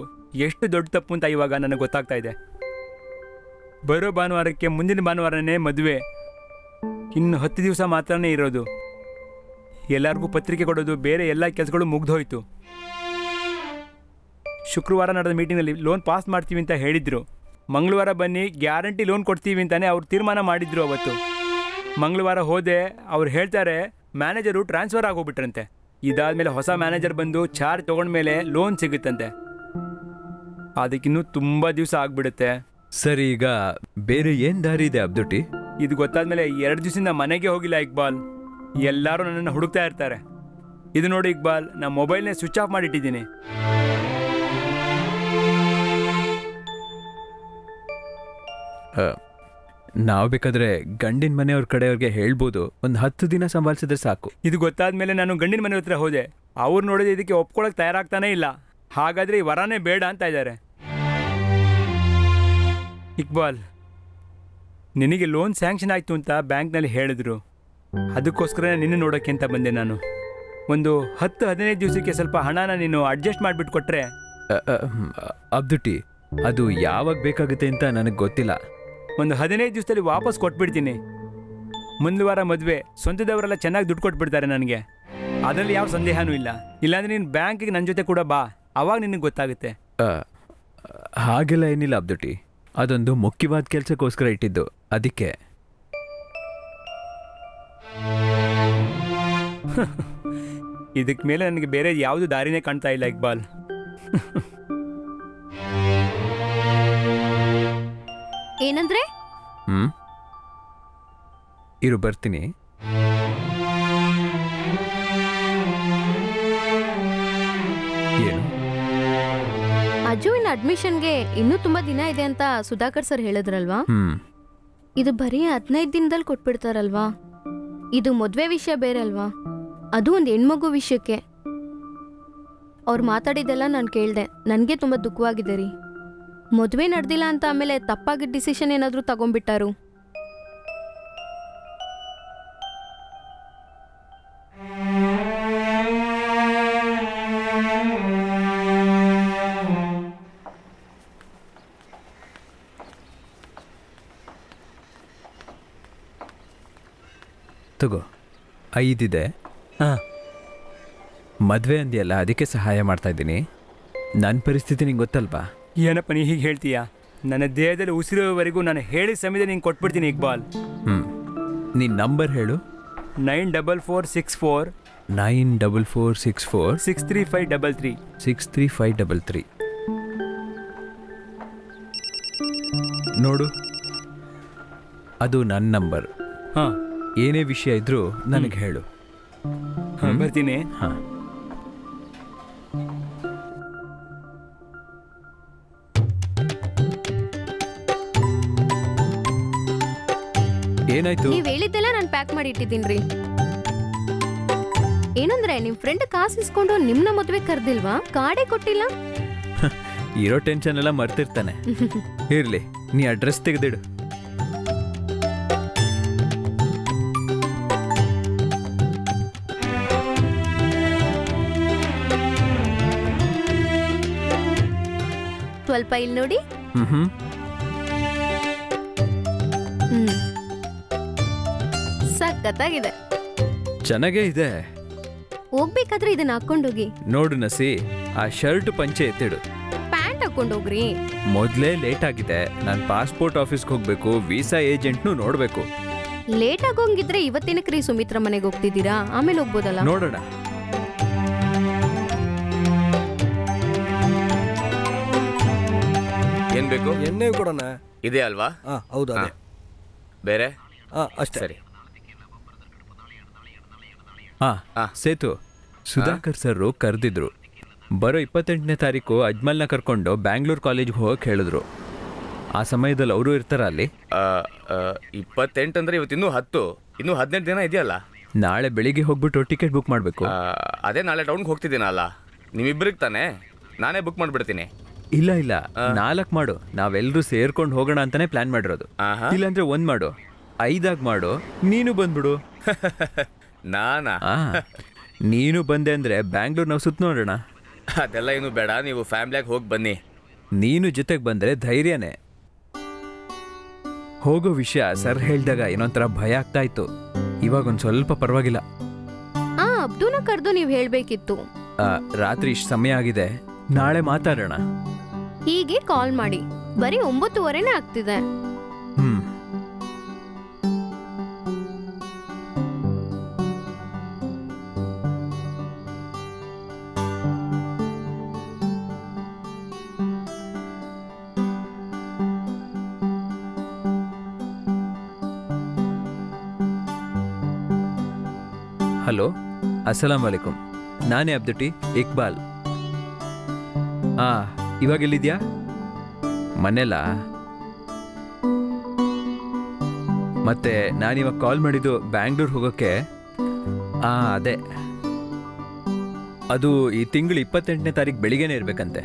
ಎಷ್ಟು ದೊಡ್ಡ ತಪ್ಪು ಅಂತ ಇವಾಗ ನನಗೆ ಗೊತ್ತಾಗ್ತಾ ಇದೆ. ಬರೋ ಭಾನುವಾರಕ್ಕೆ ಮುಂದಿನ ಭಾನುವಾರನೇ ಮದುವೆ. ಇನ್ನು 10 ದಿವಸ ಮಾತ್ರನೇ ಇರೋದು. ಎಲ್ಲರಿಗೂ ಪತ್ರಿಕೆ ಕೊಡೋದು, ಬೇರೆ ಎಲ್ಲ ಕೆಲಸಗಳು ಮುಗ್ದೋಯ್ತು. ಶುಕ್ರವಾರ ನಡೆದ ಮೀಟಿಂಗಲ್ಲಿ ಲೋನ್ ಪಾಸ್ ಮಾಡ್ತೀವಿ ಅಂತ ಹೇಳಿದ್ರು. ಮಂಗಳವಾರ ಬನ್ನಿ ಗ್ಯಾರಂಟಿ ಲೋನ್ ಕೊಡ್ತೀವಿ ಅಂತಾನೆ ಅವ್ರು ತೀರ್ಮಾನ ಮಾಡಿದ್ರು. ಅವತ್ತು ಮಂಗಳವಾರ ಹೋದೆ, ಅವ್ರು ಹೇಳ್ತಾರೆ ಮ್ಯಾನೇಜರು ಟ್ರಾನ್ಸ್ಫರ್ ಆಗೋಗ್ಬಿಟ್ರಂತೆ. ಇದಾದ್ಮೇಲೆ ಹೊಸ ಮ್ಯಾನೇಜರ್ ಬಂದು ಚಾರ್ಜ್ ತೊಗೊಂಡ್ಮೇಲೆ ಲೋನ್ ಸಿಗುತ್ತಂತೆ. ಅದಕ್ಕಿನ್ನೂ ತುಂಬ ದಿವಸ ಆಗ್ಬಿಡುತ್ತೆ. ಸರಿ, ಈಗ ಬೇರೆ ಏನ್ ದಾರಿ ಇದೆ ಅಬ್ದುಟಿ? ಇದು ಗೊತ್ತಾದ್ಮೇಲೆ 2 ದಿವಸದಿಂದ ಮನೆಗೆ ಹೋಗಿಲ್ಲ ಇಕ್ಬಾಲ್. ಎಲ್ಲರೂ ನನ್ನನ್ನು ಹುಡುಕ್ತಾ ಇರ್ತಾರೆ. ಇದು ನೋಡಿ ಇಕ್ಬಾಲ್, ನಾನು ಮೊಬೈಲ್ನೇ ಸ್ವಿಚ್ ಆಫ್ ಮಾಡಿಟ್ಟಿದ್ದೀನಿ. ನಾವು ಬೇಕಾದ್ರೆ ಗಂಡಿನ ಮನೆಯವ್ರ ಕಡೆಯವ್ರಿಗೆ ಹೇಳ್ಬೋದು, ಒಂದು 10 ದಿನ ಸಂಭಾಳಿಸಿದ್ರೆ ಸಾಕು. ಇದು ಗೊತ್ತಾದ್ಮೇಲೆ ನಾನು ಗಂಡಿನ ಮನೆ ಹತ್ರ ಹೋದೆ. ಅವ್ರು ನೋಡಿದ್ರೆ ಇದಕ್ಕೆ ಒಪ್ಕೊಳಕ್ಕೆ ತಯಾರಾಗ್ತಾನೇ ಇಲ್ಲ. ಹಾಗಾದ್ರೆ ಈ ವರನೇ ಬೇಡ ಅಂತ ಇದ್ದಾರೆ. ಇಕ್ಬಾಲ್, ನಿನಗೆ ಲೋನ್ ಸ್ಯಾಂಕ್ಷನ್ ಆಯಿತು ಅಂತ ಬ್ಯಾಂಕ್ನಲ್ಲಿ ಹೇಳಿದ್ರು. ಅದಕ್ಕೋಸ್ಕರ ನಿನ್ನ ನೋಡೋಕ್ಕೆ ಅಂತ ಬಂದೆ ನಾನು. ಒಂದು 10-15 ದಿವಸಕ್ಕೆ ಸ್ವಲ್ಪ ಹಣನ ನೀನು ಅಡ್ಜಸ್ಟ್ ಮಾಡಿಬಿಟ್ಟು ಕೊಟ್ಟರೆ. ಅಬ್ದುಟಿ, ಅದು ಯಾವಾಗ ಬೇಕಾಗುತ್ತೆ ಅಂತ ನನಗೆ ಗೊತ್ತಿಲ್ಲ. ಒಂದು 15 ದಿವಸದಲ್ಲಿ ವಾಪಸ್ ಕೊಟ್ಬಿಡ್ತೀನಿ. ಮುಂದಿನ ವಾರ ಮದುವೆ, ಸ್ವಂತದವರೆಲ್ಲ ಚೆನ್ನಾಗಿ ದುಡ್ಡು ಕೊಟ್ಬಿಡ್ತಾರೆ ನನಗೆ. ಅದರಲ್ಲಿ ಯಾವ ಸಂದೇಹನೂ ಇಲ್ಲ. ಇಲ್ಲಾಂದ್ರೆ ನೀನು ಬ್ಯಾಂಕಿಗೆ ನನ್ನ ಜೊತೆ ಕೂಡ ಬಾ, ಅವಾಗ ನಿನಗೆ ಗೊತ್ತಾಗುತ್ತೆ. ಹಾಗೆಲ್ಲ ಏನಿಲ್ಲ ಅಬ್ದುಟಿ, ಅದೊಂದು ಮುಖ್ಯವಾದ ಕೆಲಸಕ್ಕೋಸ್ಕರ ಇಟ್ಟಿದ್ದು, ಅದಕ್ಕೆ. ಇದಕ್ಕೆ ಮೇಲೆ ನನಗೆ ಬೇರೆ ಯಾವುದು ದಾರಿನೇ ಕಾಣ್ತಾ ಇಲ್ಲ ಇಕ್ಬಾಲ್. ಏನಂದ್ರೆ? ಇರು ಬರ್ತೀನಿ. ಏನು? ಅಜುವಿನ ಅಡ್ಮಿಷನ್ಗೆ ಇನ್ನೂ ತುಂಬಾ ದಿನ ಇದೆ ಅಂತ ಸುಧಾಕರ್ ಸರ್ ಹೇಳಿದ್ರಲ್ವಾ? ಇದು ಬರೀ 15 ದಿನದಲ್ಲಿ ಕೊಟ್ಬಿಡ್ತಾರಲ್ವಾ? ಇದು ಮದ್ವೆ ವಿಷಯ ಬೇರೆ ಅಲ್ವಾ? ಅದು ಒಂದು ಹೆಣ್ಮಗು ವಿಷಯಕ್ಕೆ. ಅವ್ರು ಮಾತಾಡಿದ್ದೆಲ್ಲ ನಾನು ಕೇಳಿದೆ. ನನಗೆ ತುಂಬ ದುಃಖವಾಗಿದೆ ರೀ. ಮದುವೆ ನಡೆದಿಲ್ಲ ಅಂತ ಆಮೇಲೆ ತಪ್ಪಾಗಿ ಡಿಸಿಷನ್ ಏನಾದರೂ ತಗೊಂಡ್ಬಿಟ್ಟಾರು. ತಗೋ, 5 ಇದೆ. ಮದುವೆ ಅಂದಿಯಲ್ಲ, ಅದಕ್ಕೆ ಸಹಾಯ ಮಾಡ್ತಾ ಇದ್ದೀನಿ. ನನ್ನ ಪರಿಸ್ಥಿತಿ ನಿಂಗೆ ಗೊತ್ತಲ್ವಾ? ಏನಪ್ಪ ನೀ ಹೀಗೆ ಹೇಳ್ತೀಯಾ? ನನ್ನ ದೇಹದಲ್ಲಿ ಉಸಿರುವವರೆಗೂ ನಾನು ಹೇಳಿದ ಸಮಯದಲ್ಲಿ ನಿಂಗೆ ಕೊಟ್ಬಿಡ್ತೀನಿ ಇಕ್ಬಾಲ್. ನಿನ್ನ ನಂಬರ್ ಹೇಳು. 94464 94464 63533 63533. ನೋಡು, ಅದು ನನ್ನ ನಂಬರ್. ಹಾಂ, ಏನೇ ವಿಷಯ ಇದ್ರೂ ನನಗೆ ಹೇಳು. ಬರ್ತೀನಿ. ಹಾಂ. ಏನಾಯ್ತು? ನೀವ್ ಹೇಳಿದ್ದೆಲ್ಲ ನಾನು ಪ್ಯಾಕ್ ಮಾಡಿ ಇಟ್ಟಿದ್ದೀನ್ರಿ. ಏನಂದ್ರೆ ನಿಮ್ ಫ್ರೆಂಡ್ ಕಾಸು ಇಸ್ಕೊಂಡು ನಿಮ್ನ ಮದುವೆ ಕರ್ದಿಲ್ವಾ? ಕಾರ್ಡೇ ಕೊಟ್ಟಿಲ್ಲ. ಇರೋ ಟೆನ್ಷನ್ ಎಲ್ಲ ಮರ್ತಿರ್ತಾನೆ. ಇರ್ಲಿ, ನೀ ಅಡ್ರೆಸ್ ತೆಗೆದಿಡು. ಸ್ವಲ್ಪ ಇಲ್ಲಿ ನೋಡಿ. ಸಖತ್ತಾಗಿದೆ. ಚೆನ್ನಾಗೇ ಇದೆ. ಹೋಗ್ಬೇಕಾದ್ರೆ ಇದನ್ನ ಹಾಕೊಂಡೋಗಿ. ನೋಡು ನಸಿ, ಆ ಶರ್ಟ್ ಪಂಚೆ ಎತ್ತಿಡು. ಪ್ಯಾಂಟ್ ಹಾಕೊಂಡೋಗ್ರಿ. ಮೊದ್ಲೇ ಲೇಟ್ ಆಗಿದೆ. ನಾನು ಪಾಸ್ಪೋರ್ಟ್ ಆಫೀಸ್ಗೆ ಹೋಗ್ಬೇಕು, ವೀಸಾ ಏಜೆಂಟ್ನು ನೋಡ್ಬೇಕು. ಲೇಟ್ ಆಗೋಂಗಿದ್ರೆ ಇವತ್ತಿನಕ್ರಿ ಸುಮಿತ್ರ ಮನೆಗೆ ಹೋಗ್ತಿದ್ದೀರಾ? ಆಮೇಲೆ ಹೋಗ್ಬೋದಲ್ಲ? ನೋಡೋಣ. ಏನ್ ಬೇಕು? ಎಣ್ಣೆ ಕೊಡೋಣ. ಇದೆ ಅಲ್ವಾ? ಹೌದಾ? ಬೇರೆ? ಅಷ್ಟೇ. ಸರಿ. ಸೇತು, ಸುಧಾಕರ್ ಸರ್ ಕರೆದಿದ್ರು. ಬರೋ 28ನೇ ತಾರೀಕು ಅಜ್ಮಲ್ನ ಕರ್ಕೊಂಡು ಬ್ಯಾಂಗ್ಳೂರ್ ಕಾಲೇಜ್ಗೆ ಹೋಗಕ್ಕೆ ಹೇಳಿದ್ರು. ಆ ಸಮಯದಲ್ಲಿ ಅವರು ಇರ್ತಾರ ಅಲ್ಲಿ? 28 ಅಂದ್ರೆ ಇವತ್ತು ಇನ್ನೂ 10, ಇನ್ನೂ 18 ದಿನ ಇದೆಯಲ್ಲ. ನಾಳೆ ಬೆಳಿಗ್ಗೆ ಹೋಗ್ಬಿಟ್ಟು ಟಿಕೆಟ್ ಬುಕ್ ಮಾಡಬೇಕು. ಅದೇ ನಾಳೆ ಟೌನ್ಗೆ ಹೋಗ್ತಿದ್ದೀನಲ್ಲ, ನಿಮ್ಮಿಬ್ಬರಿಗೆ ತಾನೇ, ನಾನೇ ಬುಕ್ ಮಾಡಿಬಿಡ್ತೀನಿ. ಇಲ್ಲ 4 ಮಾಡು. ನಾವೆಲ್ಲರೂ ಸೇರ್ಕೊಂಡು ಹೋಗೋಣ ಅಂತಾನೆ ಪ್ಲಾನ್ ಮಾಡಿರೋದು. ಇಲ್ಲಾಂದ್ರೆ 1 ಮಾಡು, 5 ಮಾಡು, ನೀನು ಬಂದ್ಬಿಡು. ನಾನಾ? ನೀನು ಬಂದೆ ಅಂದ್ರೆ ಬ್ಯಾಂಗ್ಳೂರ್ ನಾವು ಸುತ್ತ ನೋಡೋಣ. ಅದೆಲ್ಲ ಏನು ಬೇಡ, ನೀವು ಫ್ಯಾಮಿಲಿಯಾಗಿ ಹೋಗಿ ಬನ್ನಿ. ನೀನು ಜೊತೆಗೆ ಬಂದ್ರೆ ಧೈರ್ಯನೇ. ಹೋಗೋ ವಿಷಯ ಸರ್ ಹೇಳಿದಾಗ ಏನೊಂಥರ ಭಯ ಆಗ್ತಾ ಇತ್ತು. ಇವಾಗ ಒಂದ್ ಸ್ವಲ್ಪ ಪರವಾಗಿಲ್ಲ. ಅಬ್ದುನ ಕರೆದು ನೀವು ಹೇಳ್ಬೇಕಿತ್ತು. ರಾತ್ರಿ ಇಷ್ಟು ಸಮಯ ಆಗಿದೆ, ನಾಳೆ ಮಾತಾಡೋಣ. ಹೀಗೆ ಕಾಲ್ ಮಾಡಿ. ಬರೀ 9:15 ಆಗ್ತಿದೆ. ಹಲೋ, ಅಸ್ಸಲಾಂ ವಲೈಕುಮ್. ನಾನೇ ಅಬ್ದುಟಿ ಇಕ್ಬಾಲ್. ಇವಾಗ ಎಲ್ಲಿದ್ಯಾ? ಮನೆಯಲ್ಲ? ಮತ್ತೆ ನಾನಿವಾಗ ಕಾಲ್ ಮಾಡಿದ್ದು ಬ್ಯಾಂಗ್ಳೂರ್ ಹೋಗೋಕ್ಕೆ. ಅದೇ, ಅದು ಈ ತಿಂಗಳು 28ನೇ ತಾರೀಕು ಬೆಳಿಗ್ಗೆನೇ ಇರಬೇಕಂತೆ.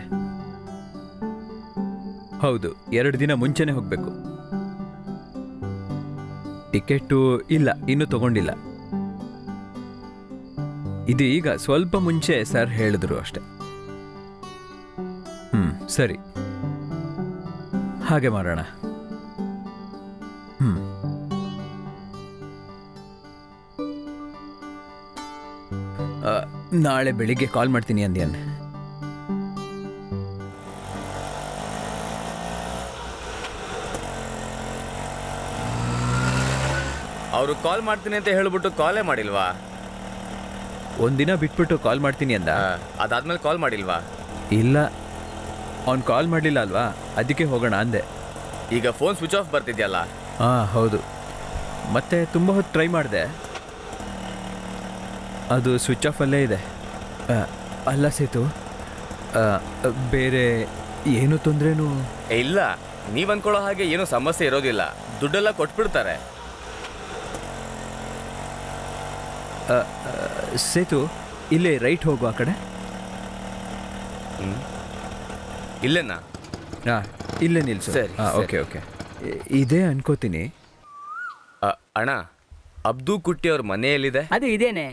ಹೌದು, 2 ದಿನ ಮುಂಚೆನೇ ಹೋಗಬೇಕು. ಟಿಕೆಟು ಇಲ್ಲ, ಇನ್ನೂ ತಗೊಂಡಿಲ್ಲ. ಇದು ಈಗ ಸ್ವಲ್ಪ ಮುಂಚೆ ಸರ್ ಹೇಳಿದ್ರು ಅಷ್ಟೆ. ಸರಿ, ಹಾಗೆ ಮಾಡೋಣ. ನಾಳೆ ಬೆಳಿಗ್ಗೆ ಕಾಲ್ ಮಾಡ್ತೀನಿ ಅಂದ್ಯಾನೆ. ಅವರು ಕಾಲ್ ಮಾಡ್ತೀನಿ ಅಂತ ಹೇಳ್ಬಿಟ್ಟು ಕಾಲೇ ಮಾಡಿಲ್ವಾ? ಒಂದಿನ ಬಿಟ್ಬಿಟ್ಟು ಕಾಲ್ ಮಾಡ್ತೀನಿ ಅಂದ. ಅದಾದ್ಮೇಲೆ ಕಾಲ್ ಮಾಡಿಲ್ವಾ? ಇಲ್ಲ, ಅವ್ನು ಕಾಲ್ ಮಾಡಲಿಲ್ಲ ಅಲ್ವಾ, ಅದಕ್ಕೆ ಹೋಗೋಣ ಅಂದೆ. ಈಗ ಫೋನ್ ಸ್ವಿಚ್ ಆಫ್ ಬರ್ತಿದ್ಯಲ್ಲ? ಹೌದು. ಮತ್ತೆ ತುಂಬ ಹೊತ್ತು ಟ್ರೈ ಮಾಡಿದೆ, ಅದು ಸ್ವಿಚ್ ಆಫಲ್ಲೇ ಇದೆ. ಅಲ್ಲ ಸೇತು, ಬೇರೆ ಏನು ತೊಂದರೆನೂ ಇಲ್ಲ. ನೀವು ಅಂದ್ಕೊಳ್ಳೋ ಹಾಗೆ ಏನೂ ಸಮಸ್ಯೆ ಇರೋದಿಲ್ಲ, ದುಡ್ಡೆಲ್ಲ ಕೊಟ್ಬಿಡ್ತಾರೆ. ಸೇತು, ಇಲ್ಲೇ ರೈಟ್ ಹೋಗು ಆ ಕಡೆ. ಇಲ್ಲೇನಾ? ಇಲ್ಲೇ ನಿಲ್ಸು. ಸರಿ, ಓಕೆ ಓಕೆ, ಇದೇ ಅನ್ಕೋತೀನಿ. ಅಣ್ಣ, ಅಬ್ದು ಕುಟ್ಟಿ ಅವ್ರ ಮನೆಯಲ್ಲಿದೆ? ಅದು ಇದೇನೆ.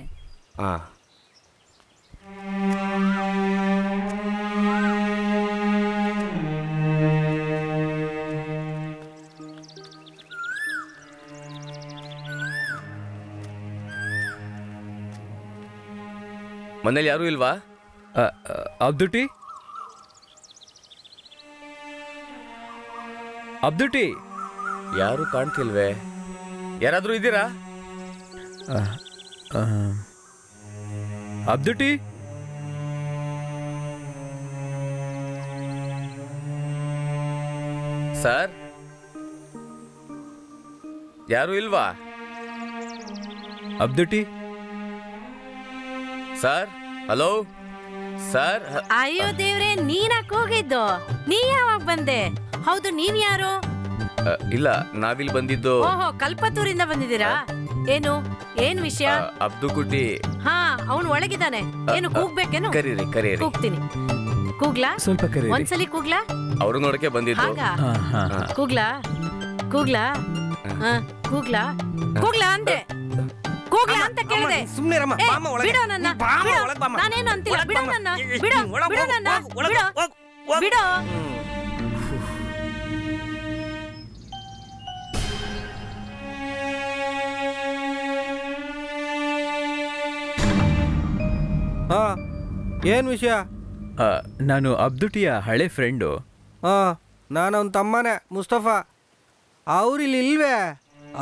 ಮನೇಲಿ ಯಾರೂ ಇಲ್ವಾ? ಅಬ್ದುಟಿ, ಅಬ್ದುಟಿ, ಯಾರು ಕಾಣ್ತಿಲ್ವೇ? ಯಾರಾದ್ರೂ ಇದ್ದೀರಾ? ಅಬ್ದುಟಿ, ಸರ್, ಯಾರು ಇಲ್ವಾ? ಅಬ್ದುಟಿ ಸರ್, ಹಲೋ ಸರ್. ಅಯ್ಯೋ ದೇವ್ರೆ, ನೀನಾಕ್ ಹೋಗಿದ್ದು? ನೀ ಯಾವಾಗ ಬಂದೆ? ಹೌದು, ನೀವ್ ಯಾರು? ಇಲ್ಲ, ನಾವಿಲ್ಲಿ ಬಂದಿದ್ದು. ಓಹೋ, ಕಲ್ಪತೂರಿಂದ ಬಂದಿದ್ದೀರಾ? ಏನ್ ವಿಷಯ? ಅಬ್ದು ಕುಟ್ಟಿ. ಅವನು ಒಳಗಿದ್ದಾನೆ. ಏನು ಕೂಗ್ಬೇಕೇನು? ಕರೀರಿ ಕರೀರಿ. ಕೂಗ್ತೀನಿ. ಕೂಗ್ಲಾ? ಸ್ವಲ್ಪ ಕರೀರಿ. ಒಂದ್ಸಲಿ ಕೂಗ್ಲಾ? ಅವರು ನೋಡಕ್ಕೆ ಬಂದಿದ್ದು. ಕೂಗ್ಲಾ? ಕೂಗ್ಲಾ? ಕೂಗ್ಲಾ? ಕೂಗ್ಲಾ ಅಂದೆ. ಕೂಗ್ಲಾ ಅಂತ ಕೇಳಿದೆ. ಬಿಡೋ ನನ್ನ. ನಾನೇನು ಅಂತಿಲ್ಲ. ಬಿಡೋ ನನ್ನ. ಬಿಡೋ ನನ್ನ. ಬಿಡೋ. ಏನ್ ವಿಷಯ? ನಾನು ಅಬ್ದುಟಿಯ ಹಳೆ ಫ್ರೆಂಡು. ನಾನು ಅವನ ತಮ್ಮನೇ, ಮುಸ್ತಫಾ. ಅವ್ರಿಲ್ಲಿ ಇಲ್ವೇ?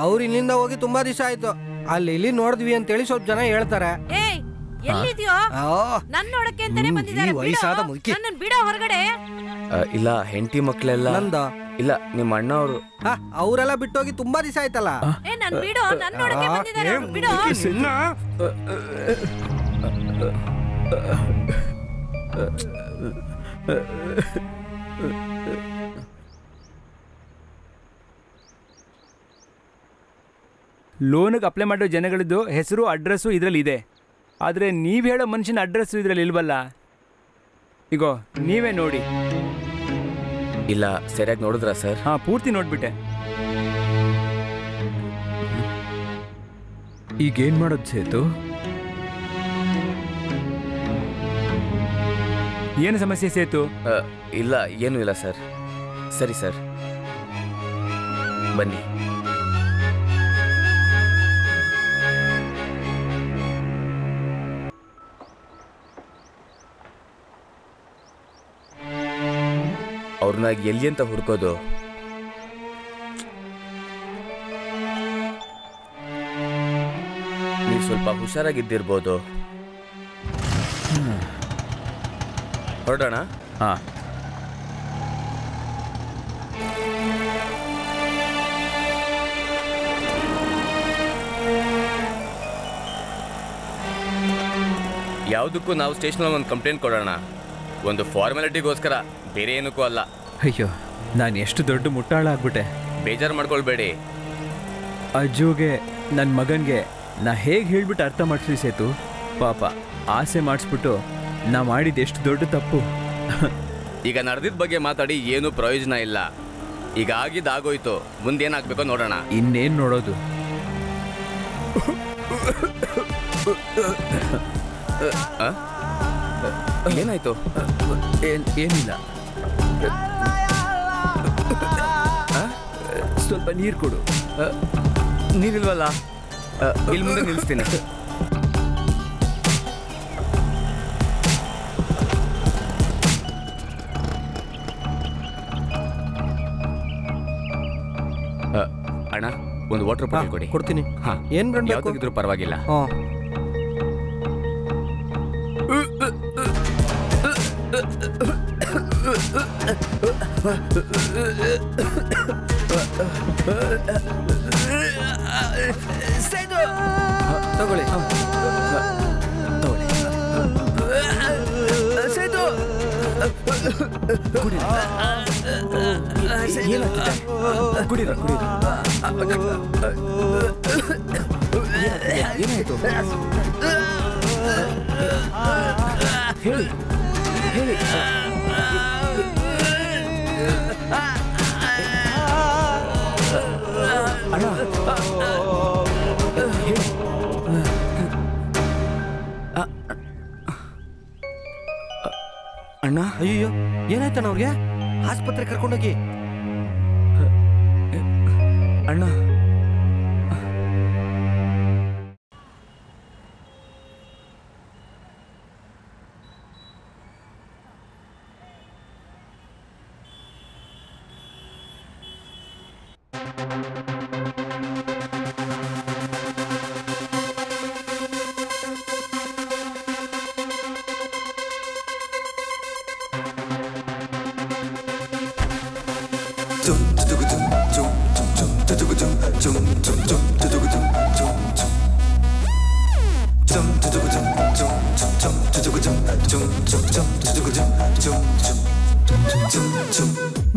ಅವ್ರು ಇಲ್ಲಿಂದ ಹೋಗಿ ತುಂಬಾ ದಿವಸ ಆಯ್ತು. ಅಲ್ಲಿ ಇಲ್ಲಿ ನೋಡಿದ್ವಿ ಅಂತೇಳಿ ಸ್ವಲ್ಪ ಜನ ಹೇಳ್ತಾರೆ. ಎಲ್ಲಿದ್ಯೋ? ನನ್ನ ನೋಡಕ್ಕೆ ಅಂತಾನೆ ಬಂದಿದ್ದಾರೆ. ವಯಸ್ಸಾದ ಮುದುಕಿ. ನನ್ನನ್ನು ಬಿಡೋ ಹೊರಗಡೆ. ಇಲ್ಲ, ಹೆಂಡತಿ ಮಕ್ಕಳೆಲ್ಲ ನಂದ. ಇಲ್ಲ, ನಿಮ್ಮ ಅಣ್ಣ ಅವರು. ಅವರೆಲ್ಲ ಬಿಟ್ಟೋಗಿ ತುಂಬಾ ದಿವಸ ಆಯ್ತಲ್ಲ. ನನ್ ಬಿಡೋ, ನನ್ನ ನೋಡಕ್ಕೆ ಬಂದಿದ್ದಾರೆ. ಬಿಡೋ. ಲೋನ್ಗೆ ಅಪ್ಲೈ ಮಾಡೋ ಜನಗಳದ್ದು ಹೆಸರು, ಅಡ್ರೆಸ್ಸು ಇದರಲ್ಲಿ ಇದೆ. ಆದರೆ ನೀವು ಹೇಳೋ ಮನುಷ್ಯನ ಅಡ್ರೆಸ್ಸು ಇದರಲ್ಲಿ ಇಲ್ವಲ್ಲ. ಈಗ ನೀವೇ ನೋಡಿ. ಇಲ್ಲ, ಸರಿಯಾಗಿ ನೋಡಿದ್ರಾ ಸರ್? ಪೂರ್ತಿ ನೋಡ್ಬಿಟ್ಟೆ. ಈಗೇನ್ ಮಾಡೋದು ಸೇತು? ಏನು ಸಮಸ್ಯೆ ಸೇತು? ಇಲ್ಲ, ಏನೂ ಇಲ್ಲ ಸರ್. ಸರಿ ಸರ್, ಬನ್ನಿ. ಅವ್ರನ್ನ ಎಲ್ಲಿ ಅಂತ ಹುಡ್ಕೋದು? ನೀವು ಸ್ವಲ್ಪ ಹುಷಾರಾಗಿದ್ದಿರ್ಬೋದು. ಹೊರಡೋಣ. ಯಾವುದಕ್ಕೂ ನಾವು ಸ್ಟೇಷನಲ್ಲಿ ಒಂದು ಕಂಪ್ಲೇಂಟ್ ಕೊಡೋಣ. ಒಂದು ಫಾರ್ಮಾಲಿಟಿಗೋಸ್ಕರ, ಬೇರೆ ಏನಕ್ಕೂ ಅಲ್ಲ. ಅಯ್ಯೋ, ನಾನು ಎಷ್ಟು ದೊಡ್ಡ ಮುಟ್ಟಾಳ ಆಗ್ಬಿಟ್ಟೆ. ಬೇಜಾರು ಮಾಡ್ಕೊಳ್ಬೇಡಿ. ಅಜ್ಜುಗೆ ನನ್ನ ಮಗನಿಗೆ ನಾ ಹೇಗೆ ಹೇಳ್ಬಿಟ್ಟು ಅರ್ಥ ಮಾಡಿಸ್ಲಿ ಸೇತು? ಪಾಪ ಆಸೆ ಮಾಡಿಸ್ಬಿಟ್ಟು ನಾ ಮಾಡಿದ್ದು ಎಷ್ಟು ದೊಡ್ಡ ತಪ್ಪು. ಈಗ ನಡೆದಿದ್ದ ಬಗ್ಗೆ ಮಾತಾಡಿ ಏನೂ ಪ್ರಯೋಜನ ಇಲ್ಲ. ಈಗ ಆಗಿದ್ದಾಗೋಯ್ತು, ಮುಂದೇನಾಗಬೇಕೋ ನೋಡೋಣ. ಇನ್ನೇನು ನೋಡೋದು? ಏನಾಯ್ತು? ಏನಿಲ್ಲ. ಸ್ವಲ್ಪ ನೀರು ಕೊಡು. ನೀರಿಲ್ವಲ್ಲ? ಇಲ್ಲಿ ಮುಂದೆ ನಿಲ್ಲಿಸ್ತೀನಿ. ಅಣ್ಣ, ಒಂದು ವಾಟರ್ ಬಾಟಲ್ ಕೊಡಿ. ಕೊಡ್ತೀನಿ. ಹಾ, ಏನ್ ಬ್ರ್ಯಾಂಡ್ ಬೇಕು? ಯಾವ್ದಾಗಿದ್ರು ಪರವಾಗಿಲ್ಲ. ತಗೊಳ್ಳಿ. ಕುಡೀರ ಕುಡೀರ. ಏನಾಯ್ತು? ಹೇಳಿ ಹೇಳಿ. ಅಣ್ಣ ಹೇಳಿ. ಅಣ್ಣ, ಅಯ್ಯೋ, ಏನಾಯ್ತಣ್ಣ ಅವ್ರಿಗೆ? ಆಸ್ಪತ್ರೆ ಕರ್ಕೊಂಡೋಗಿ. ಅಣ್ಣ,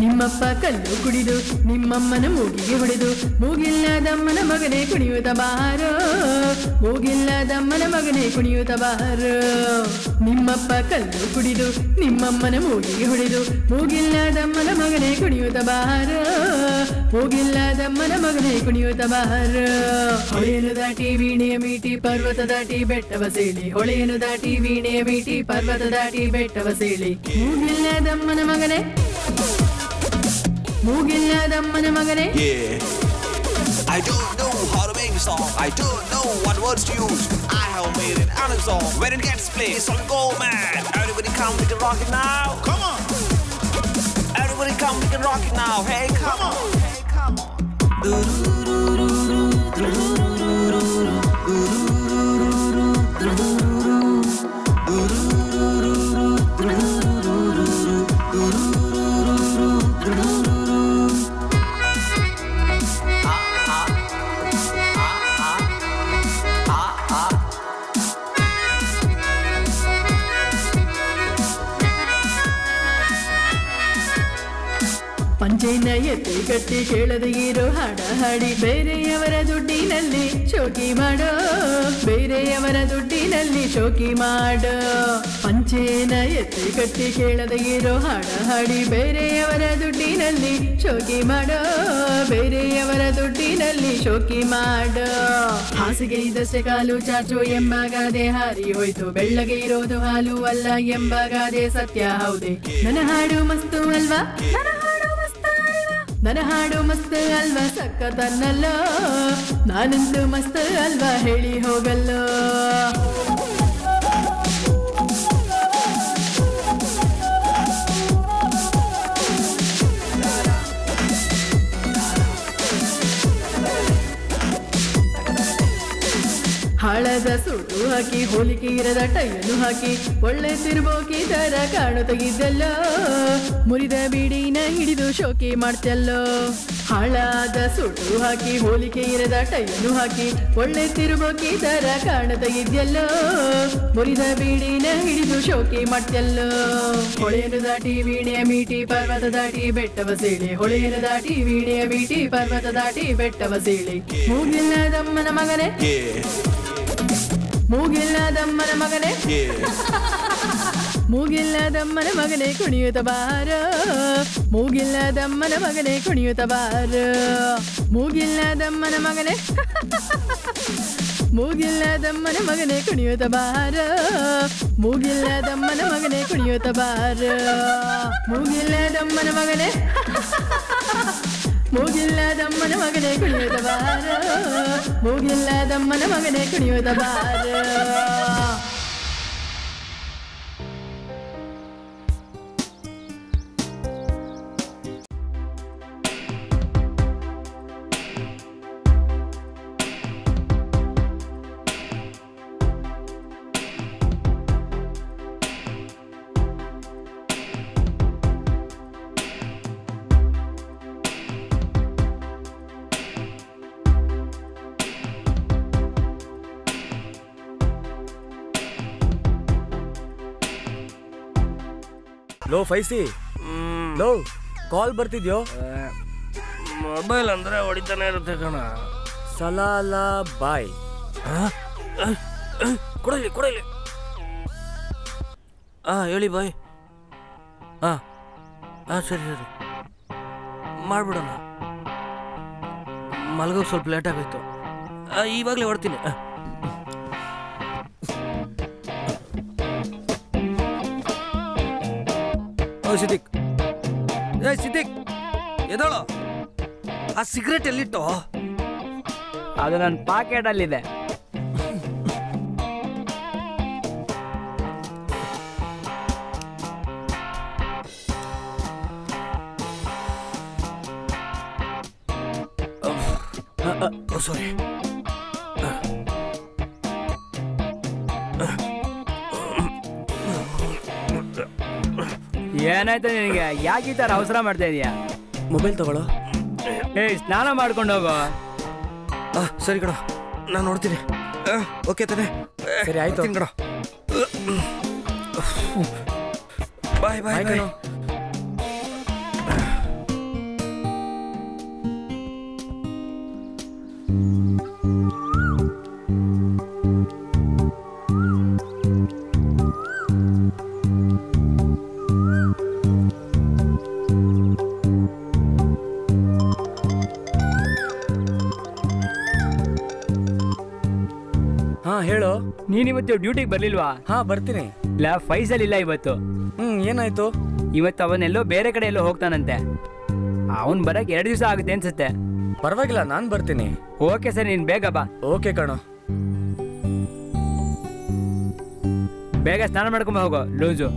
ನಿಮ್ಮಪ್ಪ ಕಲ್ಲು ಕುಡಿದು ನಿಮ್ಮಮ್ಮನ ಮೂಗಿಗೆ ಹೊಡೆದು ಮೂಗಿಲ್ಲದಮ್ಮನ ಮಗನೇ ಕುಣಿಯುತ್ತ ಬಾರೋ, ಮೂಗಿಲ್ಲದಮ್ಮನ ಮಗನೇ ಕುಣಿಯುತ್ತ ಬಾರೋ. ನಿಮ್ಮಪ್ಪ ಕಲ್ಲು ಕುಡಿದು ನಿಮ್ಮಮ್ಮನ ಮೂಗಿಗೆ ಹೊಡೆದು ಮೂಗಿಲ್ಲದಮ್ಮನ ಮಗನೇ ಕುಣಿಯುತ್ತ ಬಾರೋ, ಮೂಗಿಲ್ಲದಮ್ಮನ ಮಗನೇ ಕುಣಿಯುತ್ತ ಬಾರೋ. ಹೊಳೆಯನ್ನು ದಾಟಿ ವೀಣೆಯ ಮೀಟಿ ಪರ್ವತ ದಾಟಿ ಬೆಟ್ಟವ ಸೇಳಿ, ಹೊಳೆಯನ್ನು ದಾಟಿ ವೀಣೆಯ ಮೀಟಿ ಪರ್ವತ ದಾಟಿ ಬೆಟ್ಟವ ಸೇಳಿ. ಮೂಗಿಲ್ಲದಮ್ಮನ ಮಗನೇ, ಮೂಗಿಲ್ಲದಮ್ಮನ ಮಗನೇ. I don't know how to make a song. I don't know what words to use. I have made it on a song. When it gets played, some go mad. Everybody come, we can rock it now. Come on. Everybody come, we can rock it now. Hey, come on. Hey, come on. ಪಂಚೆನ ಎತ್ತಿ ಕಟ್ಟಿ ಕೇಳದೆ ಇರೋ ಹಾಡ ಹಾಡಿ ಬೇರೆಯವರ ದುಡ್ಡಿನಲ್ಲಿ ಶೋಕಿ ಮಾಡೋ, ಬೇರೆಯವರ ದುಡ್ಡಿನಲ್ಲಿ ಶೋಕಿ ಮಾಡೋ. ಪಂಚೆನ ಎತ್ತಿ ಕಟ್ಟಿ ಕೇಳದೆ ಇರೋ ಹಾಡ ಹಾಡಿ ಬೇರೆಯವರ ದುಡ್ಡಿನಲ್ಲಿ ಶೋಕಿ ಮಾಡೋ, ಬೇರೆಯವರ ದುಡ್ಡಿನಲ್ಲಿ ಶೋಕಿ ಮಾಡೋ. ಹಾಸಿಗೆ ಇದ್ದಷ್ಟೇ ಕಾಲು ಚಾಚು ಎಂಬ ಗಾದೆ ಹಾರಿ ಹೋಯ್ತು, ಬೆಳ್ಳಗೆ ಇರೋದು ಹಾಲು ಅಲ್ಲ ಎಂಬ ಗಾದೆ ಸತ್ಯ ಹೌದೇ. ನನ್ನ ಹಾಡು ಮಸ್ತು ಅಲ್ವಾ, ನನ್ನ ಹಾಡು ಮಸ್ತ್ ಅಲ್ವಾ, ಸಕ್ಕತ್ತನ್ನಲ್ಲೋ ನಾನಂತೂ ಮಸ್ತ್ ಅಲ್ವಾ, ಹೇಳಿ ಹೋಗಲ್ಲೋ. ಹಾಳದ ಸುಡು ಹಾಕಿ ಹೋಲಿಕೆ ಇರದ ಟೈಯನ್ನು ಹಾಕಿ ಒಳ್ಳೆ ತಿರ್ಬೋಕಿ ತರ ಕಾಣುತ್ತಿದ್ದಲ್ಲೋ ಮುರಿದ ಬೀಡಿನ ಹಿಡಿದು ಶೋಕಿ ಮಾಡ್ತಲ್ಲೋ ಹಾಳಾದ ಸುಡು ಹಾಕಿ ಹೋಲಿಕೆ ಇರದ ಟೈಯನ್ನು ಹಾಕಿ ಒಳ್ಳೆ ತಿರ್ಬೋಕಿ ತರ ಕಾಣುತ್ತಿದ್ದಲ್ಲೋ ಮುರಿದ ಬೀಡಿನ ಹಿಡಿದು ಶೋಕಿ ಮಾಡ್ತಲ್ಲೋ ಹೊಳೆಯನ್ನು ದಾಟಿ ವೀಣೆಯ ಮೀಟಿ ಪರ್ವತ ದಾಟಿ ಬೆಟ್ಟವ ಸೀಳಿ ಹೊಳೆಯನ್ನು ದಾಟಿ ವೀಣೆಯ ಮೀಟಿ ಪರ್ವತ ದಾಟಿ ಬೆಟ್ಟವ ಸೀಳಿ ಮೂಗಿಲ್ಲದಮ್ಮನ ಮಗನೇ ಮೂಗಿಲ್ಲದಮ್ಮನ ಮಗನೇ ಮೂಗಿಲ್ಲದಮ್ಮನ ಮಗನೇ ಕುಣಿಯುತ್ತ ಬಾರ ಮೂಗಿಲ್ಲದಮ್ಮನ ಮಗನೇ ಕುಣಿಯುತ್ತ ಬಾರ ಮೂಗಿಲ್ಲದಮ್ಮನ ಮಗನೇ ಮೂಗಿಲ್ಲದಮ್ಮನ ಮಗನೇ ಕುಣಿಯುತ್ತ ಬಾರ ಮೂಗಿಲ್ಲದಮ್ಮನ ಮಗನೇ ಕುಣಿಯುತ್ತ ಬಾರ ಮೂಗಿಲ್ಲದಮ್ಮನ ಮಗನೇ ಮೂಗಿಲ್ಲದಮ್ಮನ ಮಗನೇ ಕುಣಿಯುತ್ತ ಬಾರ ಮೂಗಿಲ್ಲದಮ್ಮನ ಮಗನೇ ಕುಣಿಯುತ್ತ ಬಾರ ಲೋ ಫೈಸಿ ಲೋ ಕಾಲ್ ಬರ್ತಿದ್ಯೋ ಮೊಬೈಲ್ ಅಂದ್ರೆ ಹೊಡಿತಾನೆ ಇರುತ್ತೆ ಕಣ. ಸಲಾಲ ಬಾಯ್ ಕೊಡಲಿ ಕೊಡಲಿ. ಹೇಳಿ ಬಾಯ್. ಸರಿ ಸರಿ ಮಾಡ್ಬಿಡೋಣ. ಮಲಗೋಕೆ ಸ್ವಲ್ಪ ಲೇಟ್ ಆಗೋಯ್ತು. ಇವಾಗಲೇ ಹೊಡ್ತೀನಿ. ಸಿದ್ದಿಕ್, ಸಿದ್ದಿಕ್ ಎದಳು, ಆ ಸಿಗರೇಟ್ ಎಲ್ಲಿಟ್ಟು? ಅದು ನನ್ನ ಪಾಕೆಟಲ್ಲಿದೆ. ಸಾರಿ. ಏನಾಯ್ತು ನಿನಗೆ? ಯಾಕೆ ಈ ಥರ ಅವಸರ ಮಾಡ್ತಾ ಇದೀಯಾ? ಮೊಬೈಲ್ ತಗೊಳ್ಳೋ. ಸ್ನಾನ ಮಾಡ್ಕೊಂಡು ಹೋಗೋ. ಸರಿ ಕಣ, ನಾನು ನೋಡ್ತೀನಿ. ಓಕೆ ತಾನೆ? ಸರಿ ಆಯ್ತು ಕಣ. ಬಾಯ್ ಬಾಯ್ ಬಾಯ್. ಹೇಳೋ. ನೀನಿವತ್ತು ಡ್ಯೂಟಿಗೆ ಬರ್ಲಿಲ್ವಾ? ಬರ್ತೀನಿ. ಇಲ್ಲ, ಫೈಸಲ್ ಇಲ್ಲ ಇವತ್ತು. ಏನಾಯ್ತು? ಇವತ್ತು ಅವನೆಲ್ಲೋ ಬೇರೆ ಕಡೆ ಎಲ್ಲೋ ಹೋಗ್ತಾನಂತೆ. ಅವನ್ ಬರಕ್ 2 ದಿವಸ ಆಗುತ್ತೆ ಅನ್ಸುತ್ತೆ. ಪರವಾಗಿಲ್ಲ, ನಾನ್ ಬರ್ತೀನಿ. ಓಕೆ ಸರ್, ನೀನ್ ಬೇಗ ಬಾ. ಓಕೆ ಕಣೋ. ಬೇಗ ಸ್ನಾನ ಮಾಡ್ಕೊಂಬ ಹೋಗೋ ಲೂಸು.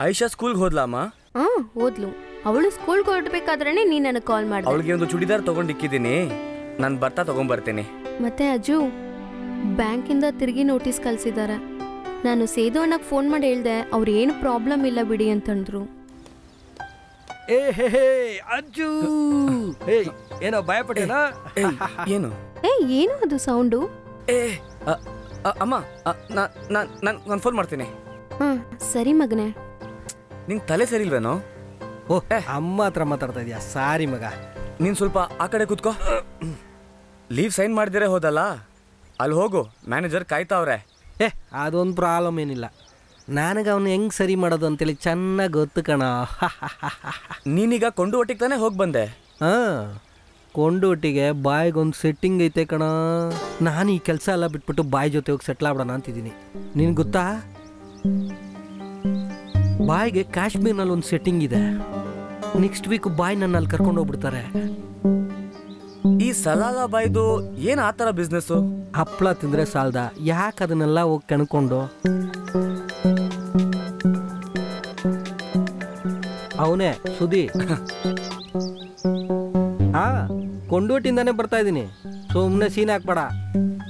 ಐಶಾ ಸ್ಕೂಲ್ಗೆ ಹೋದ್ಲಮ್ಮ? ಹೋದ್ಲು. ಅವಳು ಸ್ಕೂಲ್ಗೆ ಹೊರಡ್ಬೇಕಾದ್ರೆ ನೀ ನನಗೆ ಕಾಲ್ ಮಾಡಿದೆ. ಅವಳಿಗೆ ಒಂದು ಚೂಡಿದಾರ್ ತಗೊಂಡಿಕ್ಕಿದ್ದೀನಿ, ನಾನು ಬರ್ತಾ ತಗೊಂಡ್ಬರ್ತೀನಿ. ಮತ್ತೆ ಅಜ್ಜು, ಬ್ಯಾಂಕಿಂದ ತಿರುಗಿ ನೋಟಿಸ್ ಕಳ್ಸಿದ್ದಾರೆ. ನಾನು ಸೇದು ಅಣ್ಣಗೆ ಫೋನ್ ಮಾಡಿ ಹೇಳ್ದೆ, ಅವ್ರು ಏನು ಪ್ರಾಬ್ಲಮ್ ಇಲ್ಲ ಬಿಡಿ ಅಂತಂದ್ರು. ಅಜ್ಜು, ಏನೋ ಭಯಪಟ್ಟೇನಾ? ಏನು ಏನು ಅದು ಸೌಂಡು? ಅಮ್ಮ, ನಾನು ಫೋನ್ ಮಾಡ್ತೀನಿ. ಸರಿ ಮಗನೇ. ನಿಂಗೆ ತಲೆ ಸರಿ ಇಲ್ವೇನೋ? ಅಮ್ಮ ಹತ್ರ ಮಾತಾಡ್ತಾ ಇದೀಯಾ? ಸಾರಿ ಮಗ. ನೀನು ಸ್ವಲ್ಪ ಆ ಕಡೆ ಕೂತ್ಕೋ. ಲೀವ್ ಸೈನ್ ಮಾಡ್ದಿರೇ ಹೋದಲ್ಲ, ಅಲ್ಲಿ ಹೋಗು, ಮ್ಯಾನೇಜರ್ ಕಾಯ್ತಾವ್ರೆ. ಅದೊಂದು ಪ್ರಾಬ್ಲಮ್ ಏನಿಲ್ಲ, ನನಗೆ ಅವನು ಹೆಂಗೆ ಸರಿ ಮಾಡೋದು ಅಂತೇಳಿ ಚೆನ್ನಾಗಿ ಗೊತ್ತು ಕಣ. ನೀನೀಗ ಕೊಂಡು ಒಟ್ಟಿಗೆ ತಾನೇ ಹೋಗಿ ಬಂದೆ? ಹಾಂ, ಕೊಂಡು ಒಟ್ಟಿಗೆ ಬಾಯಿಗೊಂದು ಸೆಟ್ಟಿಂಗ್ ಐತೆ ಕಣ. ನಾನು ಈ ಕೆಲಸ ಎಲ್ಲ ಬಿಟ್ಬಿಟ್ಟು ಬಾಯಿ ಜೊತೆ ಹೋಗಿ ಸೆಟ್ಲ್ ಆಗ್ಬಿಡೋಣ ಅಂತಿದ್ದೀನಿ. ನಿನ್ಗೆ ಗೊತ್ತಾ, ಬಾಯಿಗೆ ಕಾಶ್ಮೀರ್ನಲ್ಲಿ ಒಂದು ಸೆಟ್ಟಿಂಗ್ ಇದೆ. ನೆಕ್ಸ್ಟ್ ವೀಕ್ ಬಾಯ್ ನನ್ನ ಅಲ್ಲಿ ಕರ್ಕೊಂಡು ಹೋಗ್ಬಿಡ್ತಾರೆ. ಈ ಸಲಾಲ ಬಾಯ್ದು ಏನು ಆ ಥರ ಬಿಸ್ನೆಸ್ಸು? ಹಪ್ಪಳ ತಿಂದರೆ ಸಾಲದ, ಯಾಕೆ ಅದನ್ನೆಲ್ಲ ಹೋಗಿ ಕಣ್ಕೊಂಡು? ಅವನೇ ಸುದಿ. ಹಾ, ಕೊಂಡೋಟಿಂದಾನೆ ಬರ್ತಾ ಇದ್ದೀನಿ, ಸುಮ್ಮನೆ ಸೀನ್ ಹಾಕ್ಬೇಡ.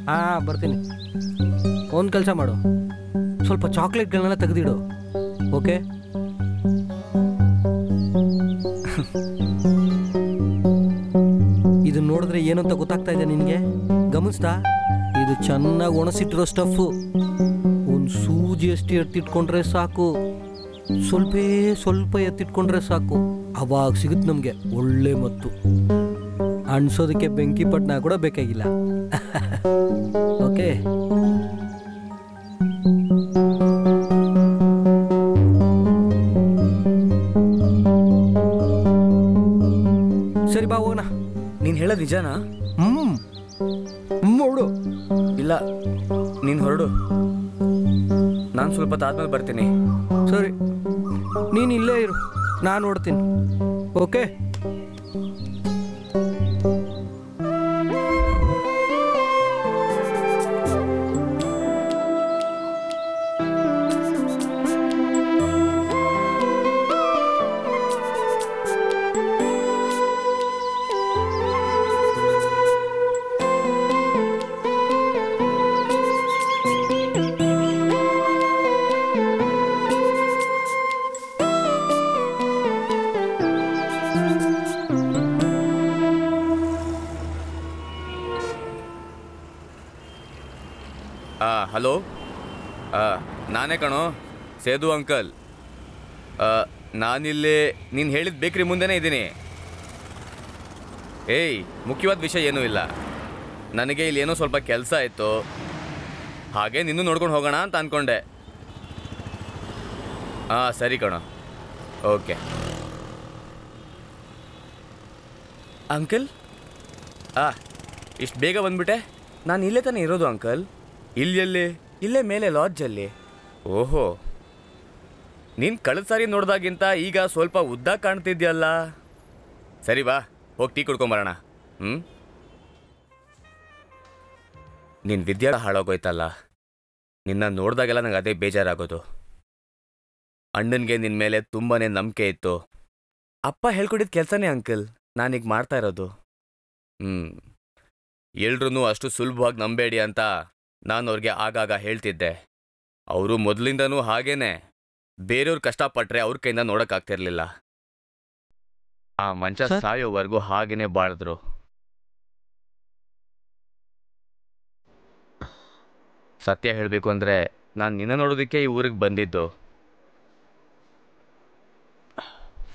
ಹಾ, ಬರ್ತೀನಿ. ಒಂದು ಕೆಲಸ ಮಾಡು, ಸ್ವಲ್ಪ ಚಾಕ್ಲೇಟ್ಗಳನ್ನೆಲ್ಲ ತೆಗೆದಿಡು. ಓಕೆ? ಇದು ನೋಡಿದ್ರೆ ಏನು ಅಂತ ಗೊತ್ತಾಗ್ತಾ ಇದೆ ನಿನಗೆ? ಗಮನಿಸ್ತಾ? ಇದು ಚೆನ್ನಾಗಿ ಒಣಸಿಟ್ಟಿರೋ ಸ್ಟಫು. ಒಂದು ಸೂಜಿಯಷ್ಟು ಎತ್ತಿಟ್ಕೊಂಡ್ರೆ ಸಾಕು, ಸ್ವಲ್ಪ ಎತ್ತಿಟ್ಕೊಂಡ್ರೆ ಸಾಕು. ಅವಾಗ ಸಿಗುತ್ತೆ ನಮಗೆ ಒಳ್ಳೆ ಮತ್ತು. ಅನ್ಸೋದಕ್ಕೆ ಬೆಂಕಿ ಪಟ್ನ ಕೂಡ ಬೇಕಾಗಿಲ್ಲ. ಓಕೆ? ಸರಿ ಬಾ ಹೋಗೋಣ. ನೀನು ಹೇಳೋದು ನಿಜಾನಾ? ಹೊರಡು. ಇಲ್ಲ, ನೀನು ಹೊರಡು, ನಾನು ಸ್ವಲ್ಪ ಆದ್ಮೇಲೆ ಬರ್ತೀನಿ. ಸರಿ, ನೀನು ಇಲ್ಲೇ ಇರು, ನಾನು ನೋಡ್ತೀನಿ. ಓಕೆ? ಹಲೋ, ನಾನೇ ಕಣೋ, ಸೇದು ಅಂಕಲ್. ನಾನಿಲ್ಲಿ ನೀನು ಹೇಳಿದ ಬೇಕ್ರಿ ಮುಂದೆನೇ ಇದ್ದೀನಿ. ಏಯ್, ಮುಖ್ಯವಾದ ವಿಷಯ ಏನೂ ಇಲ್ಲ. ನನಗೆ ಇಲ್ಲಿ ಏನೋ ಸ್ವಲ್ಪ ಕೆಲಸ ಇತ್ತು, ಹಾಗೆ ನಿನ್ನೂ ನೋಡ್ಕೊಂಡು ಹೋಗೋಣ ಅಂತ ಅಂದ್ಕೊಂಡೆ. ಹಾಂ, ಸರಿ ಕಣೋ. Okay uncle. ಇಷ್ಟು ಬೇಗ ಬಂದ್ಬಿಟ್ಟೆ? ನಾನು ಇಲ್ಲೇ ತಾನೇ ಇರೋದು ಅಂಕಲ್. ಇಲ್ಲೆಲ್ಲಿ? ಇಲ್ಲೇ ಮೇಲೆ ಲಾಡ್ಜಲ್ಲಿ. ಓಹೋ, ನೀನು ಕಳೆದ ಸಾರಿ ನೋಡ್ದಾಗಿಂತ ಈಗ ಸ್ವಲ್ಪ ಉದ್ದ ಕಾಣ್ತಿದ್ಯಲ್ಲ. ಸರಿ ಬಾ, ಹೋಗಿ ಟೀ ಕುಡ್ಕೊಂಬರೋಣ. ನಿನ್ನ ವಿದ್ಯಾ ಹಾಳಾಗೋಯ್ತಲ್ಲ, ನಿನ್ನ ನೋಡ್ದಾಗೆಲ್ಲ ನಂಗೆ ಅದೇ ಬೇಜಾರಾಗೋದು. ಅಣ್ಣನಿಗೆ ನಿನ್ನ ಮೇಲೆ ತುಂಬಾ ನಂಬಿಕೆ ಇತ್ತು. ಅಪ್ಪ ಹೇಳ್ಕೊಟ್ಟಿದ್ದ ಕೆಲಸನೇ ಅಂಕಲ್ ನಾನೀಗ ಮಾಡ್ತಾ ಇರೋದು. ಎಲ್ರೂ ಅಷ್ಟು ಸುಲಭವಾಗಿ ನಂಬೇಡಿ ಅಂತ ನಾನು ಅವ್ರಿಗೆ ಆಗಾಗ ಹೇಳ್ತಿದ್ದೆ. ಅವರು ಮೊದಲಿಂದನೂ ಹಾಗೇನೆ, ಬೇರೆಯವ್ರು ಕಷ್ಟಪಟ್ಟರೆ ಅವ್ರ ಕೈಯಿಂದ ನೋಡೋಕ್ಕಾಗ್ತಿರ್ಲಿಲ್ಲ. ಆ ಮಂಚ ಸಾಯೋವರೆಗೂ ಹಾಗೇನೆ ಬಾಳಿದ್ರು. ಸತ್ಯ ಹೇಳಬೇಕು ಅಂದರೆ ನಾನು ನಿನ್ನ ನೋಡೋದಕ್ಕೆ ಈ ಊರಿಗೆ ಬಂದಿದ್ದು.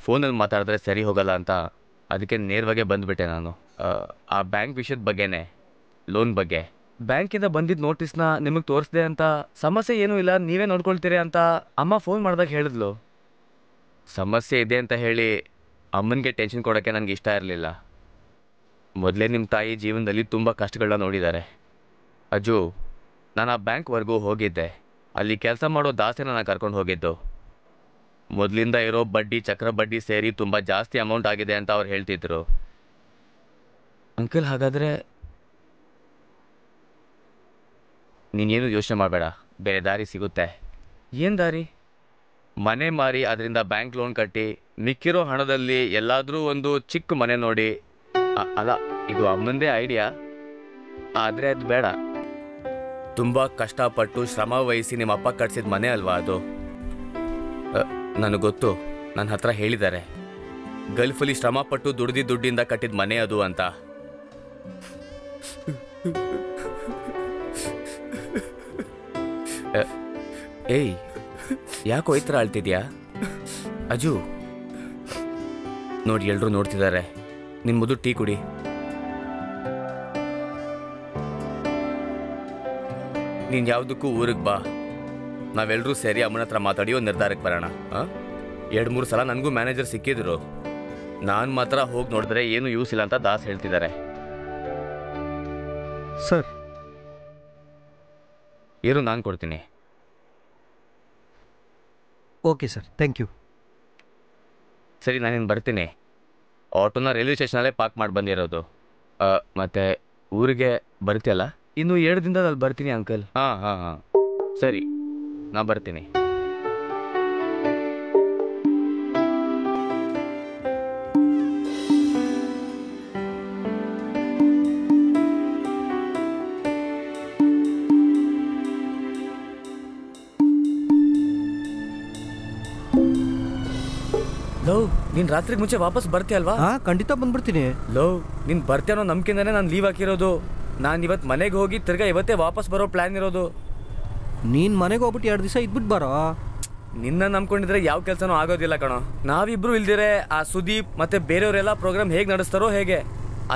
ಫೋನಲ್ಲಿ ಮಾತಾಡಿದ್ರೆ ಸರಿ ಹೋಗಲ್ಲ ಅಂತ ಅದಕ್ಕೆ ನೇರವಾಗೇ ಬಂದುಬಿಟ್ಟೆ ನಾನು. ಆ ಬ್ಯಾಂಕ್ ವಿಷಯದ ಬಗ್ಗೆನೇ, ಲೋನ್ ಬಗ್ಗೆ. ಬ್ಯಾಂಕಿಂದ ಬಂದಿದ್ದ ನೋಟಿಸ್ನ ನಿಮಗೆ ತೋರಿಸ್ದೆ ಅಂತ, ಸಮಸ್ಯೆ ಏನೂ ಇಲ್ಲ ನೀವೇ ನೋಡ್ಕೊಳ್ತೀರಿ ಅಂತ ಅಮ್ಮ ಫೋನ್ ಮಾಡಿದಾಗ ಹೇಳಿದ್ಲು. ಸಮಸ್ಯೆ ಇದೆ ಅಂತ ಹೇಳಿ ಅಮ್ಮನಿಗೆ ಟೆನ್ಷನ್ ಕೊಡೋಕ್ಕೆ ನನಗೆ ಇಷ್ಟ ಇರಲಿಲ್ಲ. ಮೊದಲೇ ನಿಮ್ಮ ತಾಯಿ ಜೀವನದಲ್ಲಿ ತುಂಬ ಕಷ್ಟಗಳನ್ನ ನೋಡಿದ್ದಾರೆ. ಅಜ್ಜು, ನಾನು ಆ ಬ್ಯಾಂಕ್ವರೆಗೂ ಹೋಗಿದ್ದೆ. ಅಲ್ಲಿ ಕೆಲಸ ಮಾಡೋ ದಾಸೆನ ನಾನು ಕರ್ಕೊಂಡು ಹೋಗಿದ್ದು. ಮೊದಲಿಂದ ಇರೋ ಬಡ್ಡಿ, ಚಕ್ರ ಬಡ್ಡಿ ಸೇರಿ ತುಂಬ ಜಾಸ್ತಿ ಅಮೌಂಟ್ ಆಗಿದೆ ಅಂತ ಅವ್ರು ಹೇಳ್ತಿದ್ರು. ಅಂಕಲ್, ಹಾಗಾದರೆ ನೀನೇನು ಯೋಚನೆ ಮಾಡಬೇಡ, ಬೇರೆ ದಾರಿ ಸಿಗುತ್ತೆ. ಏನು ದಾರಿ? ಮನೆ ಮಾರಿ ಅದರಿಂದ ಬ್ಯಾಂಕ್ ಲೋನ್ ಕಟ್ಟಿ ಮಿಕ್ಕಿರೋ ಹಣದಲ್ಲಿ ಎಲ್ಲಾದರೂ ಒಂದು ಚಿಕ್ಕ ಮನೆ ನೋಡಿ. ಅಲ್ಲ, ಇದು ಅಮ್ಮಂದೇ ಐಡಿಯಾ, ಆದರೆ ಅದು ಬೇಡ. ತುಂಬ ಕಷ್ಟಪಟ್ಟು ಶ್ರಮ ವಹಿಸಿ ನಿಮ್ಮ ಅಪ್ಪ ಕಟ್ಸಿದ ಮನೆ ಅಲ್ವಾ ಅದು. ನನಗೆ ಗೊತ್ತು, ನನ್ನ ಹತ್ರ ಹೇಳಿದ್ದಾರೆ, ಗಲ್ಫಲ್ಲಿ ಶ್ರಮಪಟ್ಟು ದುಡ್ದಿದ್ದ ದುಡ್ಡಿಂದ ಕಟ್ಟಿದ ಮನೆ ಅದು ಅಂತ. ಏಯ್, ಯಾಕೋ ಈ ಥರ ಆಳ್ತಿದ್ಯಾ? ಅಜ್ಜು ನೋಡಿ, ಎಲ್ಲರೂ ನೋಡ್ತಿದ್ದಾರೆ. ನಿನ್ನ ಮೊದಲು ಟೀ ಕುಡಿ. ನೀನು ಯಾವುದಕ್ಕೂ ಊರಿಗೆ ಬಾ, ನಾವೆಲ್ಲರೂ ಸೇರಿ ಅಮ್ಮನ ಹತ್ರ ಮಾತಾಡಿ ಒಂದು ನಿರ್ಧಾರಕ್ಕೆ ಬರೋಣ. 2-3 ಸಲ ನನಗೂ ಮ್ಯಾನೇಜರ್ ಸಿಕ್ಕಿದ್ರು. ನಾನು ಮಾತ್ರ ಹೋಗಿ ನೋಡಿದ್ರೆ ಏನು ಯೂಸ್ ಇಲ್ಲ ಅಂತ ದಾಸ್ ಹೇಳ್ತಿದ್ದಾರೆ. ಸರ್ ಏನು ನಾನು ಕೊಡ್ತೀನಿ. Okay sir, thank you. ಸರಿ, ನಾನಿನ್ನು ಬರ್ತೀನಿ. ಆಟೋನ ರೈಲ್ವೆ ಸ್ಟೇಷನಲ್ಲೇ ಪಾರ್ಕ್ ಮಾಡಿ ಬಂದಿರೋದು. ಮತ್ತು ಊರಿಗೆ ಬರ್ತೀಯಲ್ಲ? ಇನ್ನು 2 ದಿನದಲ್ಲಿ ಬರ್ತೀನಿ ಅಂಕಲ್. ಹಾಂ ಸರಿ, ನಾ ಬರ್ತೀನಿ. ಲೋ, ನೀನು ರಾತ್ರಿಗೆ ಮುಂಚೆ ವಾಪಸ್ ಬರ್ತೀಯಲ್ವಾ? ಖಂಡಿತ ಬಂದ್ಬಿಡ್ತೀನಿ. ಲೋ, ನೀನು ಬರ್ತೀಯ ಅನ್ನೋ ನಂಬಿಕೆಯಿಂದನೇ ನಾನು ಲೀವ್ ಹಾಕಿರೋದು. ನಾನು ಇವತ್ತು ಮನೆಗೆ ಹೋಗಿ ತಿರ್ಗಾ ಇವತ್ತೇ ವಾಪಸ್ ಬರೋ ಪ್ಲ್ಯಾನ್ ಇರೋದು. ನೀನು ಮನೆಗೆ ಹೋಗ್ಬಿಟ್ಟು 2 ದಿವಸ ಇದ್ಬಿಟ್ಟು ಬರೋ. ನಿನ್ನ ನಂಬ್ಕೊಂಡಿದ್ರೆ ಯಾವ ಕೆಲಸನೂ ಆಗೋದಿಲ್ಲ ಕಣೋ. ನಾವಿಬ್ರು ಇಲ್ದಿರೆ ಆ ಸುದೀಪ್ ಮತ್ತೆ ಬೇರೆಯವರೆಲ್ಲ ಪ್ರೋಗ್ರಾಮ್ ಹೇಗೆ ನಡೆಸ್ತಾರೋ ಹೇಗೆ.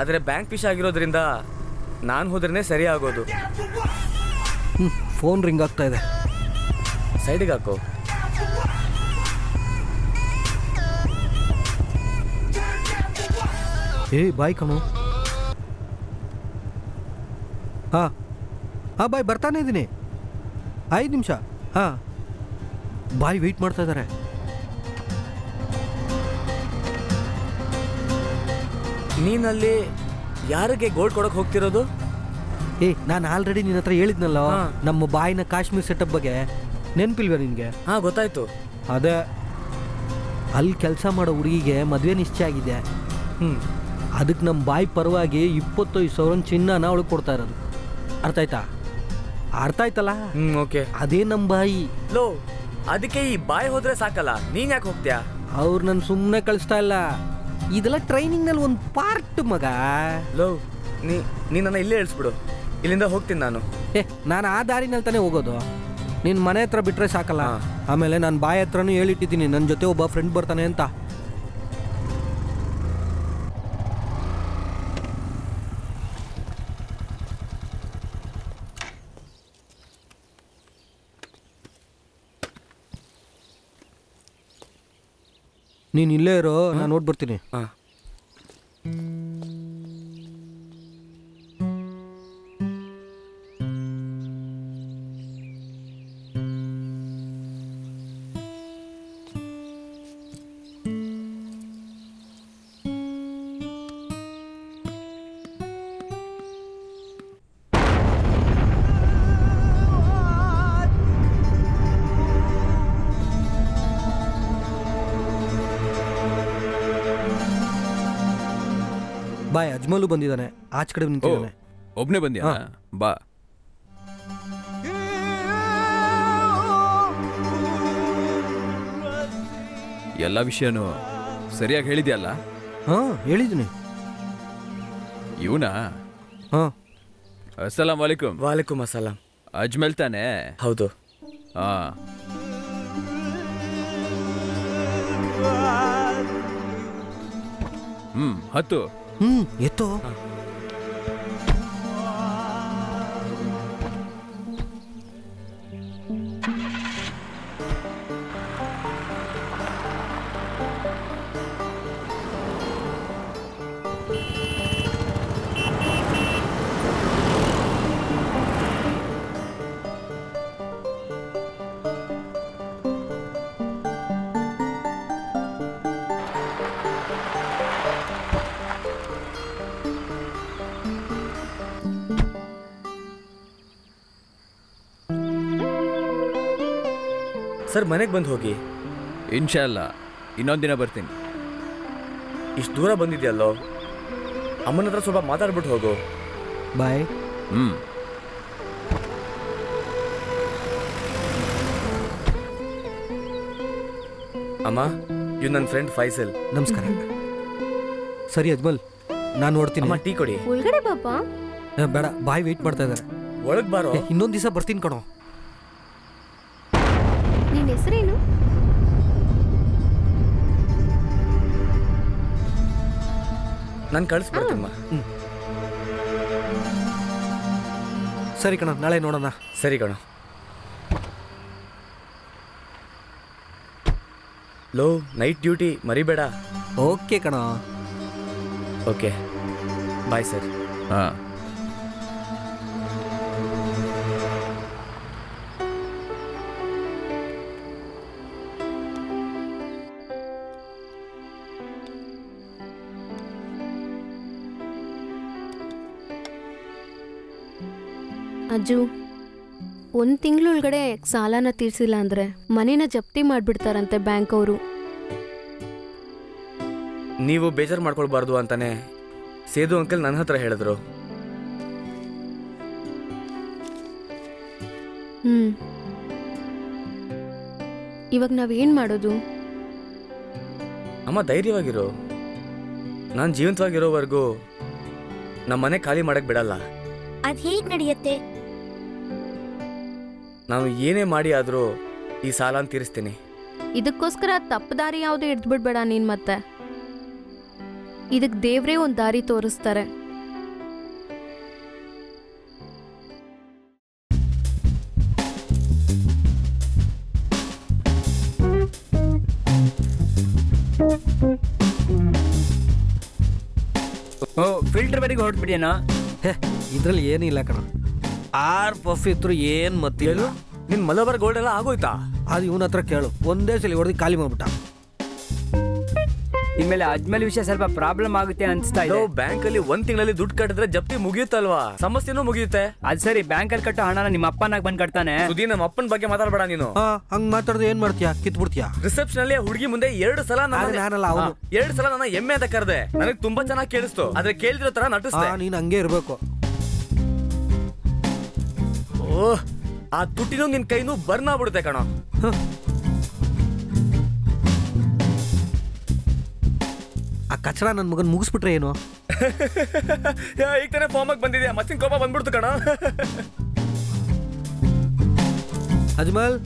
ಆದರೆ ಬ್ಯಾಂಕ್ ಫಿಶ್ ಆಗಿರೋದ್ರಿಂದ ನಾನು ಹೋದ್ರೇ ಸರಿ ಆಗೋದು. ಫೋನ್ ರಿಂಗ್ ಆಗ್ತಾ ಇದೆ, ಸೈಡಿಗೆ ಹಾಕೋ. ಬಾಯ್ ಕಣೋ. ಹಾಂ ಬಾಯ್, ಬರ್ತಾನೆ ಇದ್ದೀನಿ. 5 ನಿಮಿಷ. ಬಾಯ್ ವೆಯ್ಟ್ ಮಾಡ್ತಾ ಇದ್ದಾರೆ. ನೀನಲ್ಲಿ ಯಾರಿಗೆ ಗೋಲ್ಡ್ ಕೊಡೋಕೆ ಹೋಗ್ತಿರೋದು? ನಾನು ಆಲ್ರೆಡಿ ನಿನ್ನ ಹತ್ರ ಹೇಳಿದ್ನಲ್ಲ ನಮ್ಮ ಬಾಯ್ನ ಕಾಶ್ಮೀರ್ ಸೆಟಪ್ ಬಗ್ಗೆ. ನೆನಪಿಲ್ವ ನಿನಗೆ? ಗೊತ್ತಾಯ್ತು. ಅದೇ ಅಲ್ಲಿ ಕೆಲಸ ಮಾಡೋ ಹುಡುಗಿಗೆ ಮದುವೆ ನಿಶ್ಚಯ ಆಗಿದೆ. ಅದಕ್ಕೆ ನಮ್ಮ ಬಾಯಿ ಪರವಾಗಿ 25,000 ಚಿನ್ನನ ಅವಳಿಗೆ ಕೊಡ್ತಾ ಇರೋದು. ಅರ್ಥ ಆಯ್ತಾ? ಅರ್ಥ ಆಯ್ತಲ್ಲ? ಓಕೆ. ಅದೇ ನಮ್ಮ ಬಾಯಿ. ಲೋ, ಅದಕ್ಕೆ ಈ ಬಾಯಿ ಹೋದ್ರೆ ಸಾಕಲ್ಲ, ನೀನ್ ಯಾಕೆ ಹೋಗ್ತೀಯಾ? ಅವ್ರು ನನ್ನ ಸುಮ್ಮನೆ ಕಳಿಸ್ತಾ ಇಲ್ಲ, ಇದೆಲ್ಲ ಟ್ರೈನಿಂಗ್ನಲ್ಲಿ ಒಂದು ಪಾರ್ಟ್ ಮಗ. ಲೋ, ನೀ ನನ್ನ ಇಲ್ಲೇ ಇಳಿಸ್ಬಿಡು, ಇಲ್ಲಿಂದ ಹೋಗ್ತೀನಿ ನಾನು. ನಾನು ಆ ದಾರಿನಲ್ಲಿ ತಾನೇ ಹೋಗೋದು. ನಿನ್ನ ಮನೆ ಹತ್ರ ಬಿಟ್ಟರೆ ಸಾಕಲ್ಲ. ಆಮೇಲೆ ನಾನು ಬಾಯಿ ಹತ್ರನೂ ಹೇಳಿಟ್ಟಿದ್ದೀನಿ ನನ್ನ ಜೊತೆ ಒಬ್ಬ ಫ್ರೆಂಡ್ ಬರ್ತಾನೆ ಅಂತ. ನೀನು ಇಲ್ಲೇ ಇರೋ, ನಾನು ನೋಡ್ಬರ್ತೀನಿ. ಬಾಯ್, ಅಜ್ಮಲು ಬಂದಿದ್ದಾನೆ, ಆಚ ಕಡೆ ನಿಂತಿದ್ದಾನೆ. ಒಬ್ನೇ ಬಂದ್ಯಾ? ಬಾ. ಎಲ್ಲ ವಿಷಯನೂ ಸರಿಯಾಗಿ ಹೇಳಿದ್ಯಲ್ಲ? ಹೇಳಿದ್ದೀನಿ. ಇವನಾ? ಅಸ್ಸಲಾಂ ವಾಲೇಕುಮ್. ವಾಲೇಕುಮ್ ಅಸ್ಸಲಾಂ. ಅಜ್ಮಲ್ ತಾನೆ? ಹೌದು. ಹತ್ತು. ಎತ್ತೋ. ಸರ್, ಮನೆಗೆ ಬಂದು ಹೋಗಿ. ಇನ್ಶಾಲ್ಲ ಇನ್ನೊಂದು ದಿನ ಬರ್ತೀನಿ. ಇಷ್ಟು ದೂರ ಬಂದಿದ್ಯಲ್ಲೋ, ಅಮ್ಮನ ಹತ್ರ ಸ್ವಲ್ಪ ಮಾತಾಡ್ಬಿಟ್ಟು ಹೋಗು. ಬಾಯ್. ಅಮ್ಮ, ಇವ್ ನನ್ನ ಫ್ರೆಂಡ್ ಫೈಸಲ್. ನಮಸ್ಕಾರ. ಸರಿ ಅಜ್ಮಲ್, ನಾನು ನೋಡ್ತೀನಿ. ಅಮ್ಮ, ಟೀ ಕೊಡಿ. ಒಳಗಡೆ ಬಾಪಾ. ಬೇಡ, ಬಾಯ್ ವೆಯ್ಟ್ ಮಾಡ್ತಾ ಇದ್ದಾರೆ. ಒಳಗೆ ಬಾರೋ. ಇನ್ನೊಂದು ದಿವಸ ಬರ್ತೀನಿ ಕಣೋ. ನಿನ್ನ ಹೆಸರೇನು? ನಾನು ಕಳಿಸ್ಬಿಡ್ತೀನಮ್ಮ. ಸರಿ ಕಣ, ನಾಳೆ ನೋಡೋಣ. ಸರಿ ಕಣ. ಲೋ, ನೈಟ್ ಡ್ಯೂಟಿ ಮರಿಬೇಡ. ಓಕೆ ಕಣ. Okay, bye sir. ಹಾಂ. ಅಜ್ಜು, 1 ತಿಂಗಳೊಳಗಡೆ ಸಾಲನ ತೀರ್ಸಿಲ್ಲ ಅಂದರೆ ಮನೇನ ಜಪ್ತಿ ಮಾಡಿಬಿಡ್ತಾರಂತೆ ಬ್ಯಾಂಕ್ ಅವರು. ನೀವು ಬೇಜಾರು ಮಾಡ್ಕೊಳ್ಬಾರ್ದು ಅಂತಾನೆ ಸೇದು ಅಂಕಲ್ ನನ್ನ ಹತ್ರ ಹೇಳಿದ್ರು. ಇವಾಗ ನಾವೇನು ಮಾಡೋದು? ಅಮ್ಮ ಧೈರ್ಯವಾಗಿರೋ. ನಾನು ಜೀವಂತವಾಗಿರೋವರೆಗೂ ನಮ್ಮ ಮನೆ ಖಾಲಿ ಮಾಡಕ್ ಬಿಡಲ್ಲ. ಅದ್ ಹೇಗ್ ನಡೆಯುತ್ತೆ? ನಾನು ಏನೇ ಮಾಡಿ ಆದರೂ ಈ ಸಾಲನ ತೀರಿಸ್ತೀನಿ. ಇದಕ್ಕೋಸ್ಕರ ತಪ್ಪು ದಾರಿ ಯಾವುದು ಹಿಡ್ದು ಬಿಡ್ಬೇಡ ನೀನು. ಮತ್ತೆ ಇದಕ್ಕೆ ದೇವ್ರೇ ಒಂದು ದಾರಿ ತೋರಿಸ್ತಾರೆ. ಫಿಲ್ಟರ್ ಬರಿಗೆ ಹೊರಟ್ಬಿಡಿಯೇನೋ? ಇದ್ರಲ್ಲಿ ಏನಿಲ್ಲ ಕಣ. 6 ಪಫ್ ಇದ್ರು ಏನ್ ಮತ್ತಿಲ್ಲ. ನಿನ್ ಮಲಬಾರ್ ಗೋಲ್ಡ್ ಎಲ್ಲ ಆಗೋಯ್ತಾ? ಅದು ಇವನ ಹತ್ರ ಕೇಳು. ಒಂದೇ ಸಲ ಹೊಡೆದು ಖಾಲಿ ಮಾಡ್ಬಿಟ್ಟ. ಇನ್ಮೇಲೆ ಅಜ್ಮೇಲೆ ವಿಷಯ ಸ್ವಲ್ಪ ಪ್ರಾಬ್ಲಮ್ ಆಗುತ್ತೆ ಅನ್ಸ್ತಾ ಇದೆ. ಬ್ಯಾಂಕ್ ಅಲ್ಲಿ 1 ತಿಂಗಳಲ್ಲಿ ದುಡ್ಡು ಕಟ್ಟಿದ್ರೆ ಜಪ್ತಿ ಮುಗಿಯುತ್ತಲ್ವಾ, ಸಮಸ್ಯೆನೂ ಮುಗಿಯುತ್ತೆ. ಅದ್ ಸರಿ, ಬ್ಯಾಂಕ್ ಅಲ್ಲಿ ಕಟ್ಟೋ ಹಣನ ನಿಮ್ಮ ಅಪ್ಪನಾಗ ಬಂದ್ ಕಟ್ತಾನೆ. ಸುದೀನ್, ನಮ್ಮ ಅಪ್ಪನ ಬಗ್ಗೆ ಮಾತಾಡ್ಬೇಡ ನೀನು. ಹಂಗ್ ಮಾತಾಡ್ದೆ ಏನ್ ಮಾಡ್ತೀಯಾ? ಕಿತ್ಬಿಡ್ತೀಯಾ? ರಿಸೆಪ್ಷನ್ ಅಲ್ಲಿ ಹುಡುಗಿ ಮುಂದೆ 2 ಸಲ ನಾನಲ್ಲ ಅವನು 2 ಸಲ ನನ್ನ ಎಮ್ಮೆ ಅಂತ ಕರೆದೆ. ನನಗೆ ತುಂಬಾ ಚೆನ್ನಾಗಿ ಕೇಳಿಸ್ತು, ಆದ್ರೆ ಕೇಳಿದಿರೋ ತರ ನಟಿಸ್ದೆ. ನೀನ್ ಹಂಗೆ ಇರ್ಬೇಕು. ಓಹ್, ಆ ತುಟ್ಟಿನೂ ನಿನ್ ಕೈನೂ ಬರ್ನ್ ಆಗ್ಬಿಡುತ್ತೆ ಕಣ. ಆ ಕಚಡ ನನ್ ಮಗನ್ ಮುಗಿಸ್ಬಿಟ್ರೆ ಏನು? ಈಗ ತಾನೇ ಫಾರ್ಮ್ ಆಗಿ ಬಂದಿದ್ಯಾ, ಮತ್ತಿನ ಕೋಪ ಬಂದ್ಬಿಡ್ತು ಕಣ. ಅಜ್ಮಲ್,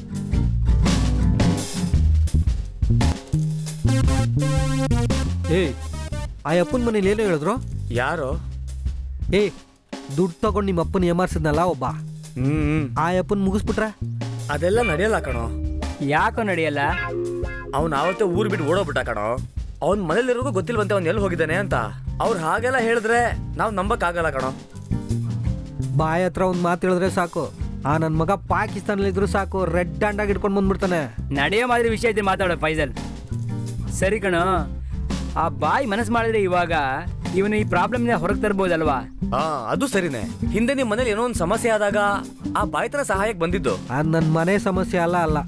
ಆ ಅಪ್ಪನ ಮನೇಲಿ ಏನೋ ಹೇಳಿದ್ರು. ಯಾರೋ ದುಡ್ಡು ತಗೊಂಡು ನಿಮ್ಮ ಅಪ್ಪನ ಏಮಾರ್ಸಿದ್ನಲ್ಲ ಒಬ್ಬ, ಆ ಅಪ್ಪನ್ ಮುಗಿಸ್ಬಿಟ್ರೆ? ಅದೆಲ್ಲ ನಡೆಯಲ್ಲ ಕಣೋ. ಯಾಕೋ ನಡೆಯಲ್ಲ? ಅವ್ನು ಆವತ್ತೇ ಊರು ಬಿಟ್ಟು ಓಡೋಗ್ಬಿಟ್ಟ ಕಣೋ. ಅವ್ನ ಮನೇಲಿರೋದು ಗೊತ್ತಿಲ್ವಂತೆ ಅವ್ನು ಎಲ್ಲಿ ಹೋಗಿದ್ದಾನೆ ಅಂತ. ಅವ್ರು ಹಾಗೆಲ್ಲ ಹೇಳಿದ್ರೆ ನಾವು ನಂಬಕ್ ಆಗಲ್ಲ ಕಣೋ. ಬಾಯ್ ಹತ್ರ ಒಂದ್ ಮಾತು ಹೇಳಿದ್ರೆ ಸಾಕು, ಆ ನನ್ ಮಗ ಪಾಕಿಸ್ತಾನಲ್ಲಿ ಇದ್ರು ಸಾಕು, ರೆಡ್ ಹ್ಯಾಂಡ್ ಆಗಿ ಇಟ್ಕೊಂಡು ಬಂದ್ಬಿಡ್ತಾನೆ. ನಡೆಯೋ ಮಾದರಿ ವಿಷಯ ಇದ್ರೆ ಮಾತಾಡೋ ಫೈಜಲ್. ಸರಿ ಕಣೋ, ಆ ಬಾಯ್ ಮನಸ್ಸು ಮಾಡಿದ್ರೆ ಇವಾಗ ಇವನು ಈ ಪ್ರಾಬ್ಲಮ್ ಹೊರಗೆ ತರ್ಬೋದಲ್ವಾ? ಅದು ಸರಿನೇ. ಹಿಂದೆ ನಿಮ್ ಮನೇಲಿ ಏನೋ ಒಂದು ಸಮಸ್ಯೆ ಆದಾಗ ಆ ಬಾಯ್ ತರ ಸಹಾಯಕ್ಕೆ ಬಂದಿದ್ದು. ಅದು ನನ್ನ ಮನೆ ಸಮಸ್ಯೆ ಅಲ್ಲ,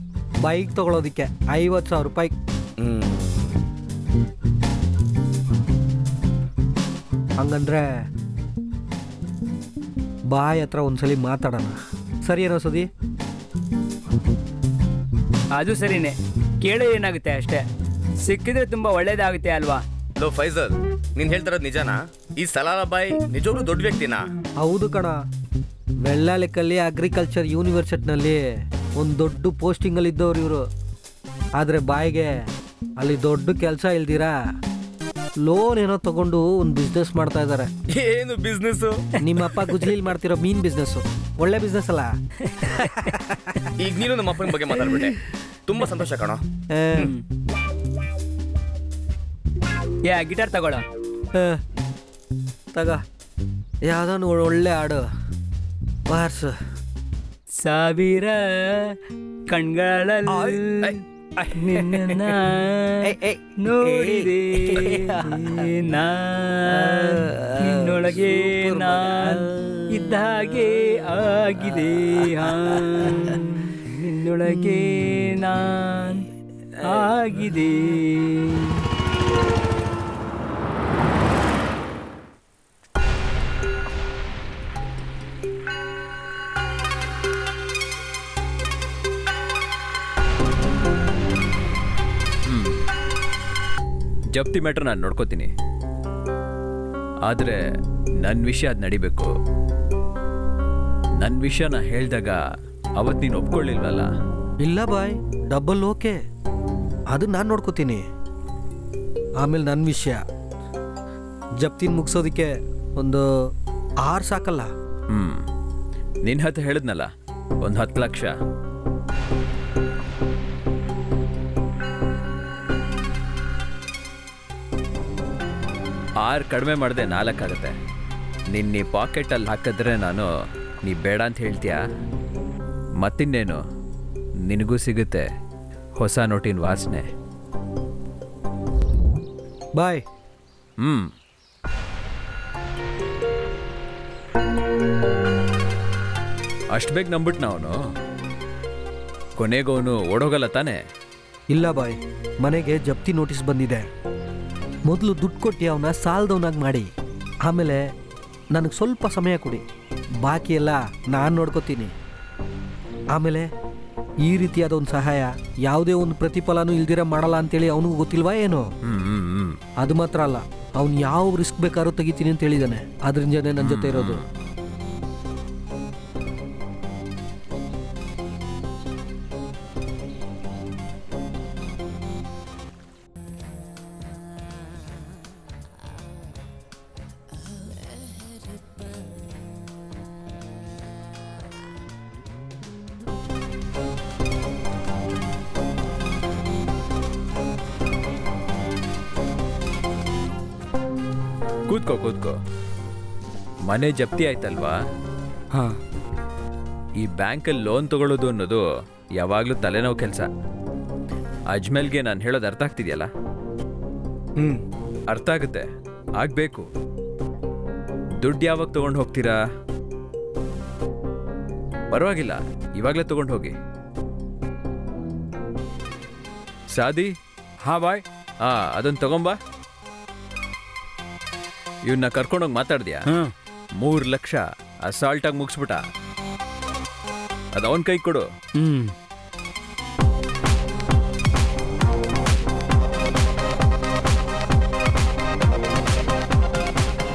ಬೈಕ್ ತಗೊಳೋದಿಕ್ಕೆ 50,000 ರೂಪಾಯಿ. ಹಂಗಂದ್ರೆ ಬಾಯ್ ಹತ್ರ ಒಂದ್ಸಲಿ ಮಾತಾಡೋಣ, ಸರಿ ಏನೋ ಸುದಿ? ಅದು ಸರಿನೇ, ಕೇಳಿ ಏನಾಗುತ್ತೆ ಅಷ್ಟೇ. ಸಿಕ್ಕಿದ್ರೆ ತುಂಬಾ ಒಳ್ಳೇದಾಗುತ್ತೆ ಅಲ್ವಾ? ಲೋ ಫೈಜಲ್, ನೀನ್ ಹೇಳ್ತಾರದ್ ನಿಜನಾ? ಈ ಸಲಾಲ ಬಾಯ್ ನಿಜವಾಗ್ಲೂ ದೊಡ್ಡ ವ್ಯಕ್ತಿನಾ? ಹೌದು ಕಣ. ವೆಳ್ಳಾಲೆಕ್ಕಲ್ಲಿ ಅಗ್ರಿಕಲ್ಚರ್ ಯೂನಿವರ್ಸಿಟಿನಲ್ಲಿ ಒಂದು ದೊಡ್ಡ ಪೋಸ್ಟಿಂಗ್ ಅಲ್ಲಿ ಇದ್ದವ್ರು ಇವರು. ಆದ್ರೆ ಬಾಯ್ಗೆ ಅಲ್ಲಿ ದೊಡ್ಡ ಕೆಲಸ ಇಲ್ದಿರಾ ಲೋನ್ ಏನೋ ತಗೊಂಡು ಒಂದು ಬಿಸ್ನೆಸ್ ಮಾಡ್ತಾ ಇದಾರೆ. ಏನು ಬಿಸ್ನೆಸ್? ನಿಮ್ಮಪ್ಪ ಗುಜ್ಲಿಲ್ ಮಾಡ್ತಿರೋ ಮೀನ್ ಬಿಸ್ನೆಸ್. ಒಳ್ಳೆ ಬಿಸ್ನೆಸ್ ಅಲ್ಲ? ಈಗ ನೀನು ನಮ್ಮ ಅಪ್ಪನ ಬಗ್ಗೆ ಮಾತಾಡ್ಬಿಟ್ಟೆ, ತುಂಬಾ ಸಂತೋಷ ಕಣೋ. ಗಿಟಾರ್ ತಗೊಳ ತಗ, ಯಾವ್ದೋ ಒಳ್ಳೆ ಹಾಡು ಬಾರ್ಸು. ಸಾವಿರ ಕಣ್ಗಳಲ್ಲಿ ನಿನ್ನ ನೋಡಿದೆ ನಿನ್ನೊಳಗೆ ನಾನ್ ಇದ್ದ ಹಾಗೆ ಆಗಿದೆ, ನಿನ್ನೊಳಗೆ ನಾನ್ ಆಗಿದೆ. ಜಪ್ತಿ ಮ್ಯಾಟ್ರ್ ನಾನು ನೋಡ್ಕೋತೀನಿ, ಆದರೆ ನನ್ನ ವಿಷಯ ಅದು ನಡಿಬೇಕು. ನನ್ನ ವಿಷಯನ ಹೇಳಿದಾಗ ಅವತ್ತು ನೀನು ಒಪ್ಕೊಳ್ಳಿಲ್ವಲ್ಲ? ಇಲ್ಲ ಬಾಯ್, ಡಬಲ್ ಓಕೆ, ಅದು ನಾನು ನೋಡ್ಕೋತೀನಿ. ಆಮೇಲೆ ನನ್ನ ವಿಷಯ ಜಪ್ತಿನ ಮುಗಿಸೋದಕ್ಕೆ ಒಂದು 6 ಸಾಕಲ್ಲ? ನಿನ್ನ ಹತ್ರ ಹೇಳಿದ್ನಲ್ಲ, ಒಂದು 10 ಲಕ್ಷ. ಆರು ಕಡಿಮೆ ಮಾಡಿದೆ 4 ಆಗುತ್ತೆ. ನಿನ್ನ ಈ ಪಾಕೆಟಲ್ಲಿ ಹಾಕಿದ್ರೆ ನಾನು ನೀ ಬೇಡ ಅಂತ ಹೇಳ್ತೀಯಾ? ಮತ್ತಿನ್ನೇನು, ನಿನಗೂ ಸಿಗುತ್ತೆ ಹೊಸ ನೋಟಿನ ವಾಸನೆ. ಬಾಯ್. ಅಷ್ಟು ಬೇಗ ನಂಬಿಟ್ನ ಅವನು? ಕೊನೆಗವನು ಓಡೋಗಲ್ಲ ತಾನೆ? ಇಲ್ಲ ಬಾಯ್, ಮನೆಗೆ ಜಪ್ತಿ ನೋಟಿಸ್ ಬಂದಿದೆ. ಮೊದಲು ದುಡ್ಡು ಕೊಟ್ಟು ಅವನ ಸಾಲದವನಾಗಿ ಮಾಡಿ, ಆಮೇಲೆ ನನಗೆ ಸ್ವಲ್ಪ ಸಮಯ ಕೊಡಿ, ಬಾಕಿ ಎಲ್ಲ ನಾನು ನೋಡ್ಕೋತೀನಿ. ಆಮೇಲೆ ಈ ರೀತಿಯಾದ ಒಂದು ಸಹಾಯ ಯಾವುದೇ ಒಂದು ಪ್ರತಿಫಲನೂ ಇಲ್ದಿರ ಮಾಡಲ್ಲ ಅಂತೇಳಿ ಅವನಿಗೂ ಗೊತ್ತಿಲ್ವಾ ಏನೋ? ಅದು ಮಾತ್ರ ಅಲ್ಲ, ಅವ್ನು ಯಾವ ರಿಸ್ಕ್ ಬೇಕಾದ್ರೂ ತೆಗಿತೀನಿ ಅಂತ ಹೇಳಿದಾನೆ. ಅದರಿಂದನೇ ನನ್ನ ಜೊತೆ ಇರೋದು. ಕೂತ್ಕೋ. ಮನೆ ಜಪ್ತಿ ಆಯ್ತಲ್ವಾ? ಹಾಂ. ಈ ಬ್ಯಾಂಕಲ್ಲಿ ಲೋನ್ ತಗೊಳ್ಳೋದು ಅನ್ನೋದು ಯಾವಾಗಲೂ ತಲೆನೋವು ಕೆಲಸ. ಅಜ್ಮೇಲ್ಗೆ ನಾನು ಹೇಳೋದು ಅರ್ಥ ಆಗ್ತಿದೆಯಲ್ಲ? ಅರ್ಥ ಆಗುತ್ತೆ, ಆಗಬೇಕು. ದುಡ್ಡು ಯಾವಾಗ ತಗೊಂಡು ಹೋಗ್ತೀರಾ? ಪರವಾಗಿಲ್ಲ, ಇವಾಗಲೇ ತಗೊಂಡು ಹೋಗಿ. ಸಾದಿ? ಹಾಂ ಬಾಯ್. ಅದನ್ನು ತಗೊಂಬಾ. ಇವನ್ನ ಕರ್ಕೊಂಡೋಗಿ ಮಾತಾಡ್ದ್ಯಾ? 3 ಲಕ್ಷ ಅಸಾಲ್ಟಾಗಿ ಮುಗಿಸ್ಬಿಟ್ಟ. ಅದು ಅವನ ಕೈ ಕೊಡು.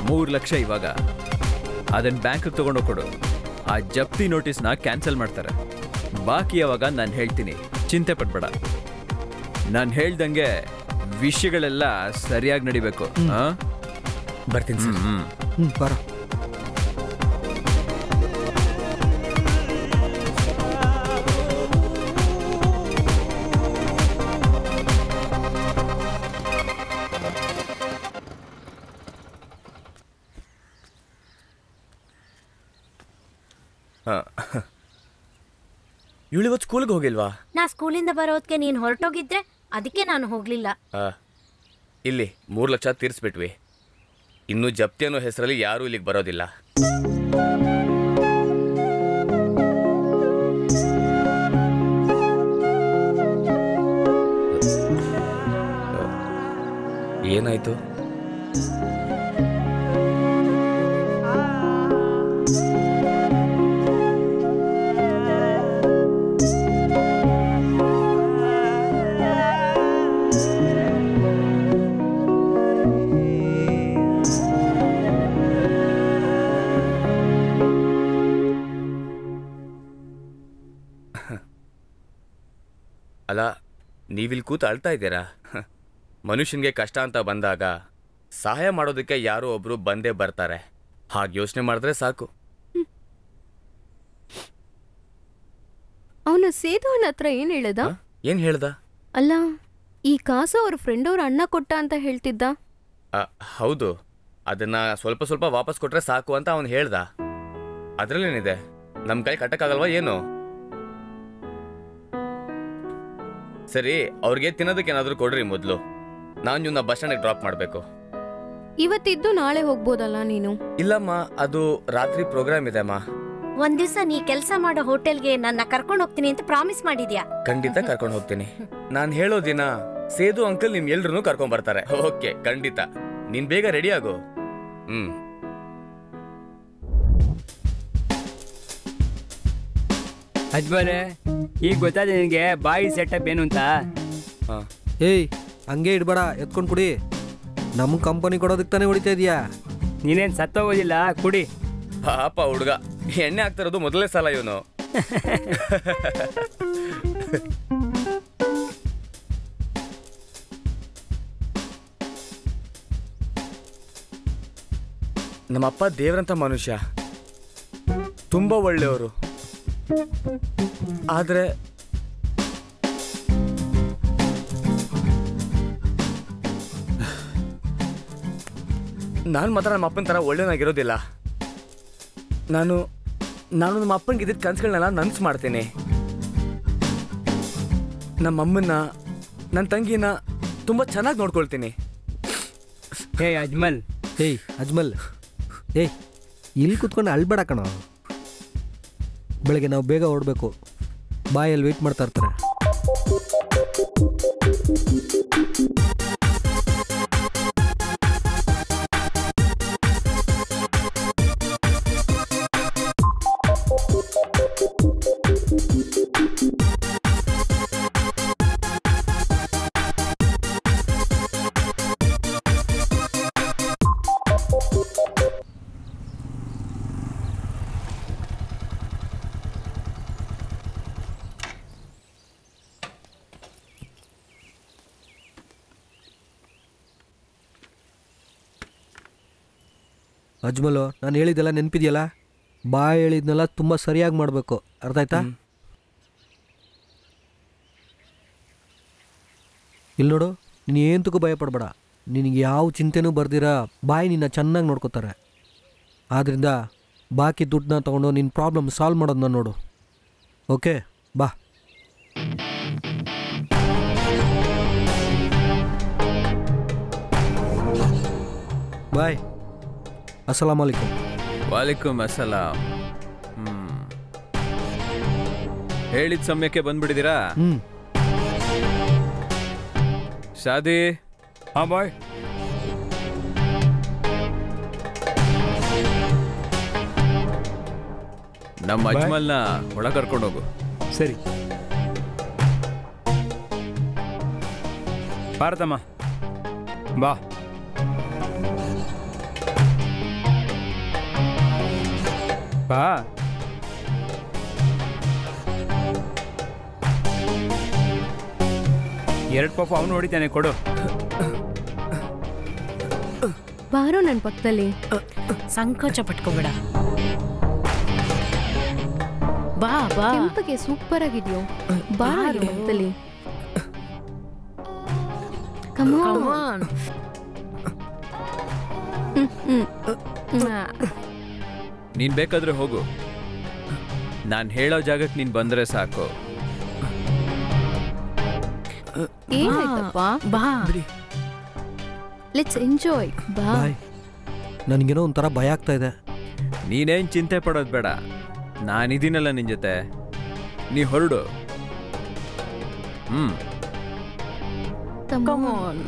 3 ಲಕ್ಷ ಇವಾಗ. ಅದನ್ನ ಬ್ಯಾಂಕಿಗೆ ತಗೊಂಡೋಗಿ ಕೊಡು. ಆ ಜಪ್ತಿ ನೋಟಿಸ್ನ ಕ್ಯಾನ್ಸಲ್ ಮಾಡ್ತಾರೆ. ಬಾಕಿ ಯಾವಾಗ ನಾನು ಹೇಳ್ತೀನಿ, ಚಿಂತೆ ಪಡ್ಬೇಡ. ನಾನು ಹೇಳ್ದಂಗೆ ವಿಷಯಗಳೆಲ್ಲ ಸರಿಯಾಗಿ ನಡಿಬೇಕು. ಬರ್ತೀನಿ ಸರ್. ಬರ. ಇವತ್ತು ಸ್ಕೂಲ್ಗೆ ಹೋಗಿಲ್ವಾ? ನಾ ಸ್ಕೂಲಿಂದ ಬರೋದಕ್ಕೆ ನೀನು ಹೊರಟೋಗಿದ್ರೆ ಅದಕ್ಕೆ ನಾನು ಹೋಗ್ಲಿಲ್ಲ. ಇಲ್ಲಿ 3 ಲಕ್ಷ ತೀರಿಸ್ಬಿಟ್ವಿ. ಇನ್ನು ಜಪ್ತಿ ಅನ್ನೋ ಹೆಸರಲ್ಲಿ ಯಾರೂ ಇಲ್ಲಿಗೆ ಬರೋದಿಲ್ಲ. ಏನಾಯ್ತು? ಅಲ್ಲ, ನೀವಿಲ್ಲಿ ಕೂತು ಅಳ್ತಾ ಇದ್ದೀರಾ? ಮನುಷ್ಯನಿಗೆ ಕಷ್ಟ ಅಂತ ಬಂದಾಗ ಸಹಾಯ ಮಾಡೋದಕ್ಕೆ ಯಾರೋ ಒಬ್ರು ಬಂದೇ ಬರ್ತಾರೆ. ಹಾಗೆ ಯೋಚನೆ ಮಾಡಿದ್ರೆ ಸಾಕು. ಅವನು ಸೇದು ಅಣ್ಣ ಹತ್ರ ಏನ್ ಹೇಳ್ದ? ಏನ್ ಹೇಳ್ದ? ಅಲ್ಲ, ಈ ಕಾಸು ಅವ್ರ ಫ್ರೆಂಡ್ ಅವ್ರ ಅಣ್ಣ ಕೊಟ್ಟ ಅಂತ ಹೇಳ್ತಿದ್ದ. ಹೌದು, ಅದನ್ನ ಸ್ವಲ್ಪ ಸ್ವಲ್ಪ ವಾಪಸ್ ಕೊಟ್ರೆ ಸಾಕು ಅಂತ ಅವನು ಹೇಳ್ದ. ಅದ್ರಲ್ಲೇನಿದೆ, ನಮ್ ಕೈ ಕಟ್ಟಕ್ಕಾಗಲ್ವಾ ಏನು? ಸರಿ, ಅವ್ರಿಗೆ ತಿನ್ನೋದಕ್ಕೆ ಏನಾದರೂ ಕೊಡ್ರಿ ಮೊದಲು. ನಾನು ಇವನ್ನ ಬಸ್ ಸ್ಟ್ಯಾಂಡಿಗೆ ಡ್ರಾಪ್ ಮಾಡಬೇಕು. ಇವತ್ತಿದ್ದು ನಾಳೆ ಹೋಗ್ಬೋದಲ್ಲ ನೀನು? ಇಲ್ಲಮ್ಮ, ಅದು ರಾತ್ರಿ ಪ್ರೋಗ್ರಾಮ್ ಇದೆ ಅಮ್ಮ. ಒಂದ್ ದಿವಸ ನೀ ಕೆಲಸ ಮಾಡೋ ಹೋಟೆಲ್ಗೆ ನನ್ನ ಕರ್ಕೊಂಡು ಹೋಗ್ತೀನಿ ಅಂತ ಪ್ರಾಮಿಸ್ ಮಾಡಿದ್ಯಾ? ಖಂಡಿತ ಕರ್ಕೊಂಡು ಹೋಗ್ತೀನಿ. ನಾನು ಹೇಳೋ ದಿನ ಸೇದು ಅಂಕಲ್ ನಿಮ್ ಎಲ್ರನ್ನೂ ಕರ್ಕೊಂಡ್ ಬರ್ತಾರೆ. ಓಕೆ, ಖಂಡಿತ. ನೀನ್ ಬೇಗ ರೆಡಿ ಆಗು. ಅಜ್ಬಾರೆ, ಈಗ ಗೊತ್ತಾದ ನಿನಗೆ ಬಾಯಿ ಸೆಟಪ್ ಏನು ಅಂತ? ಏಯ್, ಹಂಗೆ ಇಡ್ಬೇಡ, ಎತ್ಕೊಂಡು ಕುಡಿ. ನಮ್ಮ ಕಂಪನಿ ಕೊಡೋದಕ್ಕೆ ತಾನೇ ಹೊಡಿತಾ ಇದೀಯಾ? ನೀನೇನು ಸತ್ತೋಗೋದಿಲ್ಲ, ಕುಡಿ. ಪಾಪ ಹುಡುಗ, ಎಣ್ಣೆ ಆಗ್ತಿರೋದು ಮೊದಲೇ ಸಲ ಇವನು. ನಮ್ಮಪ್ಪ ದೇವ್ರಂತ ಮನುಷ್ಯ. ತುಂಬ ಒಳ್ಳೆಯವರು. ಆದರೆ ನಾನು ಮಾತ್ರ ನಮ್ಮ ಅಪ್ಪನ ಥರ ಒಳ್ಳೆಯನಾಗಿರೋದಿಲ್ಲ. ನಾನು ನಮ್ಮ ಅಪ್ಪನಿಗೆ ಇದ್ದಿದ್ದ ಕನಸುಗಳನ್ನೆಲ್ಲ ನನಸು ಮಾಡ್ತೀನಿ. ನಮ್ಮಮ್ಮನ್ನ, ನನ್ನ ತಂಗಿನ ತುಂಬ ಚೆನ್ನಾಗಿ ನೋಡ್ಕೊಳ್ತೀನಿ. ಅಜ್ಮಲ್ ಅಜ್ಮಲ್ ಇಲ್ಲಿ ಕುತ್ಕೊಂಡು ಅಳ್ಬೇಡ ಕಣ. ಬೆಳಗ್ಗೆ ನಾವು ಬೇಗ ಹೊರಡಬೇಕು. ಬಾಯಲ್ಲಿ ವೆಯ್ಟ್ ಮಾಡ್ತಾ ಇರ್ತಾರೆ. ಅಜ್ಮಲು, ನಾನು ಹೇಳಿದ್ದೆಲ್ಲ ನೆನಪಿದೆಯಲ್ಲ? ಬಾಯ್ ಹೇಳಿದ್ನೆಲ್ಲ ತುಂಬ ಸರಿಯಾಗಿ ಮಾಡಬೇಕು. ಅರ್ಥ ಆಯ್ತಾ? ಇಲ್ಲಿ ನೋಡು, ನೀನು ಏನಂತಕ್ಕೂ ಭಯಪಡಬೇಡ. ನಿನಗೆ ಯಾವ ಚಿಂತೆನೂ ಬರ್ದಿರ ಬಾಯಿ ನಿನ್ನ ಚೆನ್ನಾಗಿ ನೋಡ್ಕೋತಾರೆ. ಆದ್ದರಿಂದ ಬಾಕಿ ದುಡ್ಡನ್ನ ತೊಗೊಂಡು ನಿನ್ನ ಪ್ರಾಬ್ಲಮ್ ಸಾಲ್ವ್ ಮಾಡೋದನ್ನ ನೋಡು. ಓಕೆ, ಬಾ. ಬಾಯ್. अस्सलाम वालेकुम। ವಾಲೇಕುಮ್ ಅಸ್ಸಲಾಂ. ಹೇಳಿದ ಸಮಯಕ್ಕೆ ಬಂದ್ಬಿಟ್ಟಿದ್ದೀರಾ? ಶಾದಿ? ಹಾ ಬಾಯ್. ನಮ್ಮ ಅಜ್ಮಲ್ನ ಒಳ ಕರ್ಕೊಂಡೋಗು. ಸರಿ ಭಾರತಮ್ಮ ಬಾ. ಬಾ. ಎರಡು ಪಾಪ ಅವನು ಹೊಡಿತಾನೆ, ಕೊಡು. ಬಾರೋ ನನ್ನ ಪಕ್ಕದಲ್ಲಿ. ಸಂಕೋಚ ಪಟ್ಕೋಬೇಡ. ಬಾ ಬಾ. ಕೆಂಪಗೆ ಸೂಪರ್ ಆಗಿದ್ಯೋ. ಬಾರೋ ಪಕ್ಕದಲ್ಲಿ. Come on. ನೀನ್ ಬೇಕಾದ್ರೆ ಹೋಗು. ನಾನು ಹೇಳೋ ಜಾಗಕ್ಕೆ ನೀನ್ ಬಂದ್ರೆ ಸಾಕು. ಏನಾಯ್ತಪ್ಪ? ಬಾ. Let's enjoy. ಬಾ. ನನಗೇನೋ ಒಂಥರ ಭಯ ಆಗ್ತಾ ಇದೆ. ನೀನೇನ್ ಚಿಂತೆ ಪಡೋದು ಬೇಡ, ನಾನಿದ್ದೀನಲ್ಲ ನಿನ್ ಜೊತೆ. ನೀ ಹೊರಡು. Come on.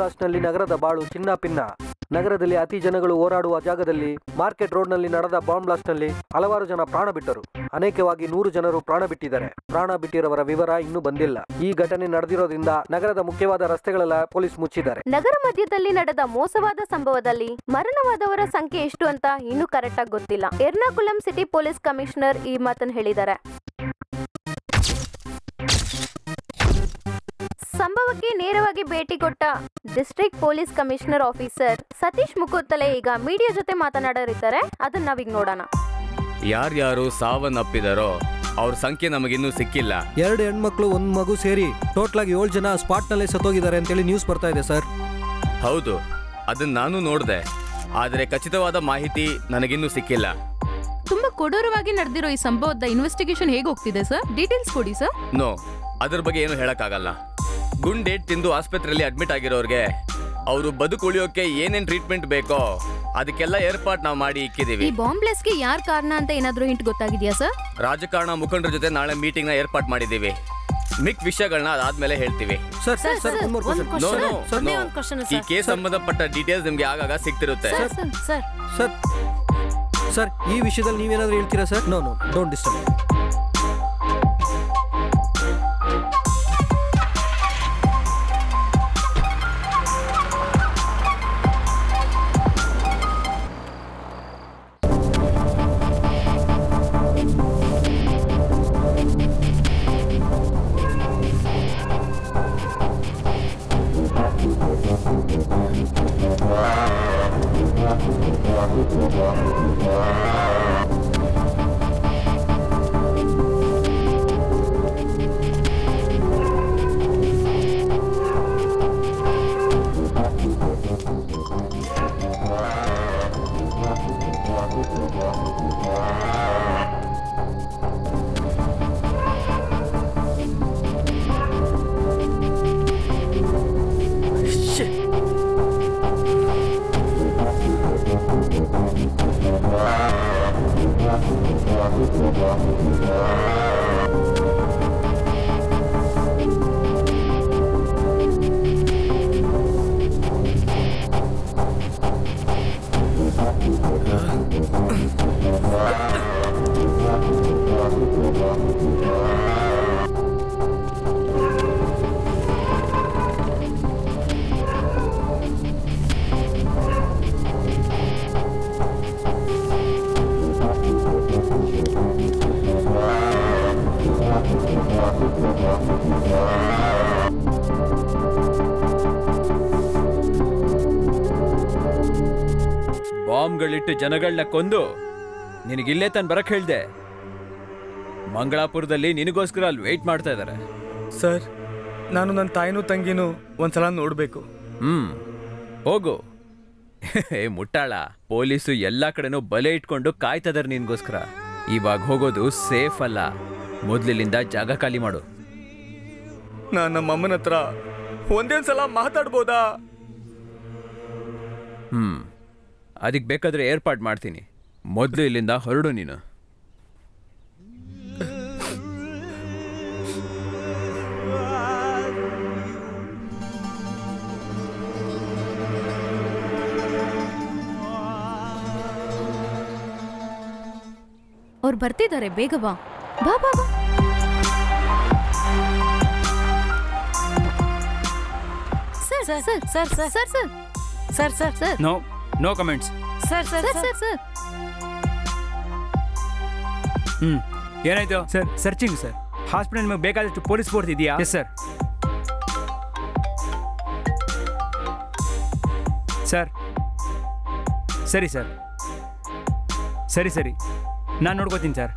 ಬ್ಲಾಸ್ಟ್ನಲ್ಲಿ ನಗರದ ಬಾಳು ಚಿನ್ನಾಪಿನ್ನ. ನಗರದಲ್ಲಿ ಅತಿ ಜನಗಳು ಓಡಾಡುವ ಜಾಗದಲ್ಲಿ ಮಾರ್ಕೆಟ್ ರೋಡ್ನಲ್ಲಿ ನಡೆದ ಬಾಂಬ್ ಬ್ಲಾಸ್ಟ್ನಲ್ಲಿ ಹಲವಾರು ಜನ ಪ್ರಾಣ ಬಿಟ್ಟರು. ಅನೇಕವಾಗಿ 100 ಜನರು ಪ್ರಾಣ ಬಿಟ್ಟಿದ್ದಾರೆ. ಪ್ರಾಣ ಬಿಟ್ಟಿರುವವರ ವಿವರ ಇನ್ನೂ ಬಂದಿಲ್ಲ. ಈ ಘಟನೆ ನಡೆದಿರೋದ್ರಿಂದ ನಗರದ ಮುಖ್ಯವಾದ ರಸ್ತೆಗಳೆಲ್ಲ ಪೊಲೀಸ್ ಮುಚ್ಚಿದ್ದಾರೆ. ನಗರ ಮಧ್ಯದಲ್ಲಿ ನಡೆದ ಮೋಸವಾದ ಸಂಭವದಲ್ಲಿ ಮರಣವಾದವರ ಸಂಖ್ಯೆ ಎಷ್ಟು ಅಂತ ಇನ್ನೂ ಕರೆಕ್ಟ್ ಆಗಿ ಗೊತ್ತಿಲ್ಲ. ಎರ್ನಾಕುಲಂ ಸಿಟಿ ಪೊಲೀಸ್ ಕಮಿಷನರ್ ಈ ಮಾತನ್ನು ಹೇಳಿದ್ದಾರೆ. ಸಂಭವಕ್ಕೆ ನೇರವಾಗಿ ಭೇಟಿ ಕೊಟ್ಟ district police commissioner officer Satish Mukottale ಈಗ ಮೀಡಿಯಾ ಜೊತೆ ಮಾತನಾಡೋರಿದ್ದಾರೆ. ಅದನ್ನ ನಾವೀಗ ನೋಡೋಣ. ಯಾರ್ಯಾರು ಸಾವನ್ನಪ್ಪಿದಾರೋ ಅವ್ರ ಸಂಖ್ಯೆ ನಮಗಿನ್ನೂ ಸಿಕ್ಕಿಲ್ಲ. 2 ಹೆಣ್ಮಕ್ಳು 1 ಮಗು ಸೇರಿ ಟೋಟಲ್ ಆಗಿ 7 ಜನ ಸ್ಪಾಟ್ ನಲ್ಲೇ ಸತ್ತೋಗಿದ್ದಾರೆ ಅಂತೇಳಿ ನ್ಯೂಸ್ ಬರ್ತಾ ಇದೆ ಸರ್. ಹೌದು, ಅದನ್ನ ನಾನು ನೋಡಿದೆ, ಆದರೆ ಖಚಿತವಾದ ಮಾಹಿತಿ ನನಗಿನ್ನೂ ಸಿಕ್ಕಿಲ್ಲ. ತುಂಬಾ ಕೊಡೂರವಾಗಿ ನಡೆದಿರೋ ಈ ಸಂಭವದ ಇನ್ವೆಸ್ಟಿಗೇಷನ್ ಹೇಗೆ ಹೋಗ್ತಿದೆ ಸರ್? ಡೀಟೇಲ್ಸ್ ಕೊಡಿ ಸರ್. ನೋ, ಅದ್ರ ಬಗ್ಗೆ ಏನು ಹೇಳಕ್ಕಾಗಲ್ಲ. ಗುಂಡೇಟ್ ತಿಂದು ಆಸ್ಪತ್ರೆಯಲ್ಲಿ ಅಡ್ಮಿಟ್ ಆಗಿರೋರ್ಗೆ ಅವರು ಬದುಕುಳಿಯೋಕೆ ಏನೇನ್ ಟ್ರೀಟ್ಮೆಂಟ್ ಬೇಕೋ ಅದಕ್ಕೆಲ್ಲ ಏರ್ಪಾಟ್ ನಾವು ಮಾಡಿ ಇಕ್ಕಿದೀವಿ. ಈ ಬಾಂಬ್ ಬ್ಲಾಸ್ಟ್ಗೆ ಯಾರ್ ಕಾರಣ ಅಂತ ಏನಾದ್ರೂ ಹಿಂಟ್ ಗೊತ್ತಾಗಿದೆಯಾ ಸರ್? ರಾಜಕಾರಣ ಮುಖಂಡರ ಜೊತೆ ನಾಳೆ ಮೀಟಿಂಗ್ ನ ಏರ್ಪಾಟ್ ಮಾಡಿದೀವಿ. ಮಿಕ್ ವಿಷಯಗಳನ್ನ ಅದಾದ್ಮೇಲೆ ಹೇಳ್ತೀವಿ. ಈ ಕೇಸ್ ಸಂಬಂಧಪಟ್ಟ ಡೀಟೇಲ್ಸ್ ನಿಮ್ಗೆ ಆಗಾಗ ಸಿಗ್ತಿರುತ್ತೆ. ಸರ್ ಈ ವಿಷಯದಲ್ಲಿ ನೀವೇನಾದ್ರೂ ಹೇಳ್ತೀರಾ ಸರ್? No don't disturb. ಬಾಂಬ್ಗಳಿಟ್ಟು ಜನಗಳನ್ನ ಕೊಂದು ನಿನಗಿಲ್ಲೇ ತಾನು ಬರಕ್ ಹೇಳ್ದೆ. ಮಂಗಳಾಪುರದಲ್ಲಿ ನಿನಗೋಸ್ಕರ ಅಲ್ಲಿ ವೇಟ್ ಮಾಡ್ತಾ ಇದ್ದಾರೆ. ಸರ್, ನಾನು ನನ್ನ ತಾಯಿನೂ ತಂಗಿನೂ ಒಂದ್ಸಲ ನೋಡ್ಬೇಕು. ಹೋಗು. ಮುಟ್ಟಾಳ, ಪೊಲೀಸು ಎಲ್ಲಾ ಕಡೆನೂ ಬಲೆ ಇಟ್ಕೊಂಡು ಕಾಯ್ತದಾರೆ ನಿನ್ಗೋಸ್ಕರ. ಇವಾಗ ಹೋಗೋದು ಸೇಫ್ ಅಲ್ಲ. ಮೊದ್ಲಿನಿಂದ ಜಾಗ ಖಾಲಿ ಮಾಡು. ನಾನು ನಮ್ಮ ಅಮ್ಮನ ಹತ್ರ ಒಂದೇನ್ ಸಲ ಮಾತಾಡ್ಬೋದಾ? ಅದಕ್ಕೆ ಬೇಕಾದ್ರೆ ಏರ್ಪಾಡು ಮಾಡ್ತೀನಿ. ಮೊದಲು ಇಲ್ಲಿಂದ ಹೊರಡು ನೀನು. ಅವ್ರು ಬರ್ತಿದ್ದಾರೆ, ಬೇಗ ಬಾ. ಬಾ ಬಾ ಬಾ. Sir sir sir sir sir sir sir sir sir no no comments. Sir sir sir sir ಏನಾಯ್ತು ಸರ್? Searching sir. ಹಾಸ್ಪಿಟಲ್ ನಿಮಗೆ ಬೇಕಾದಷ್ಟು ಪೊಲೀಸ್ ಫೋರ್ಸ್ ಇದೆಯಾ? Yes sir. ಸರ್ ಸರಿ ಸರ್, ಸರಿ ಸರಿ, ನಾನು ನೋಡ್ಕೋತೀನಿ ಸರ್.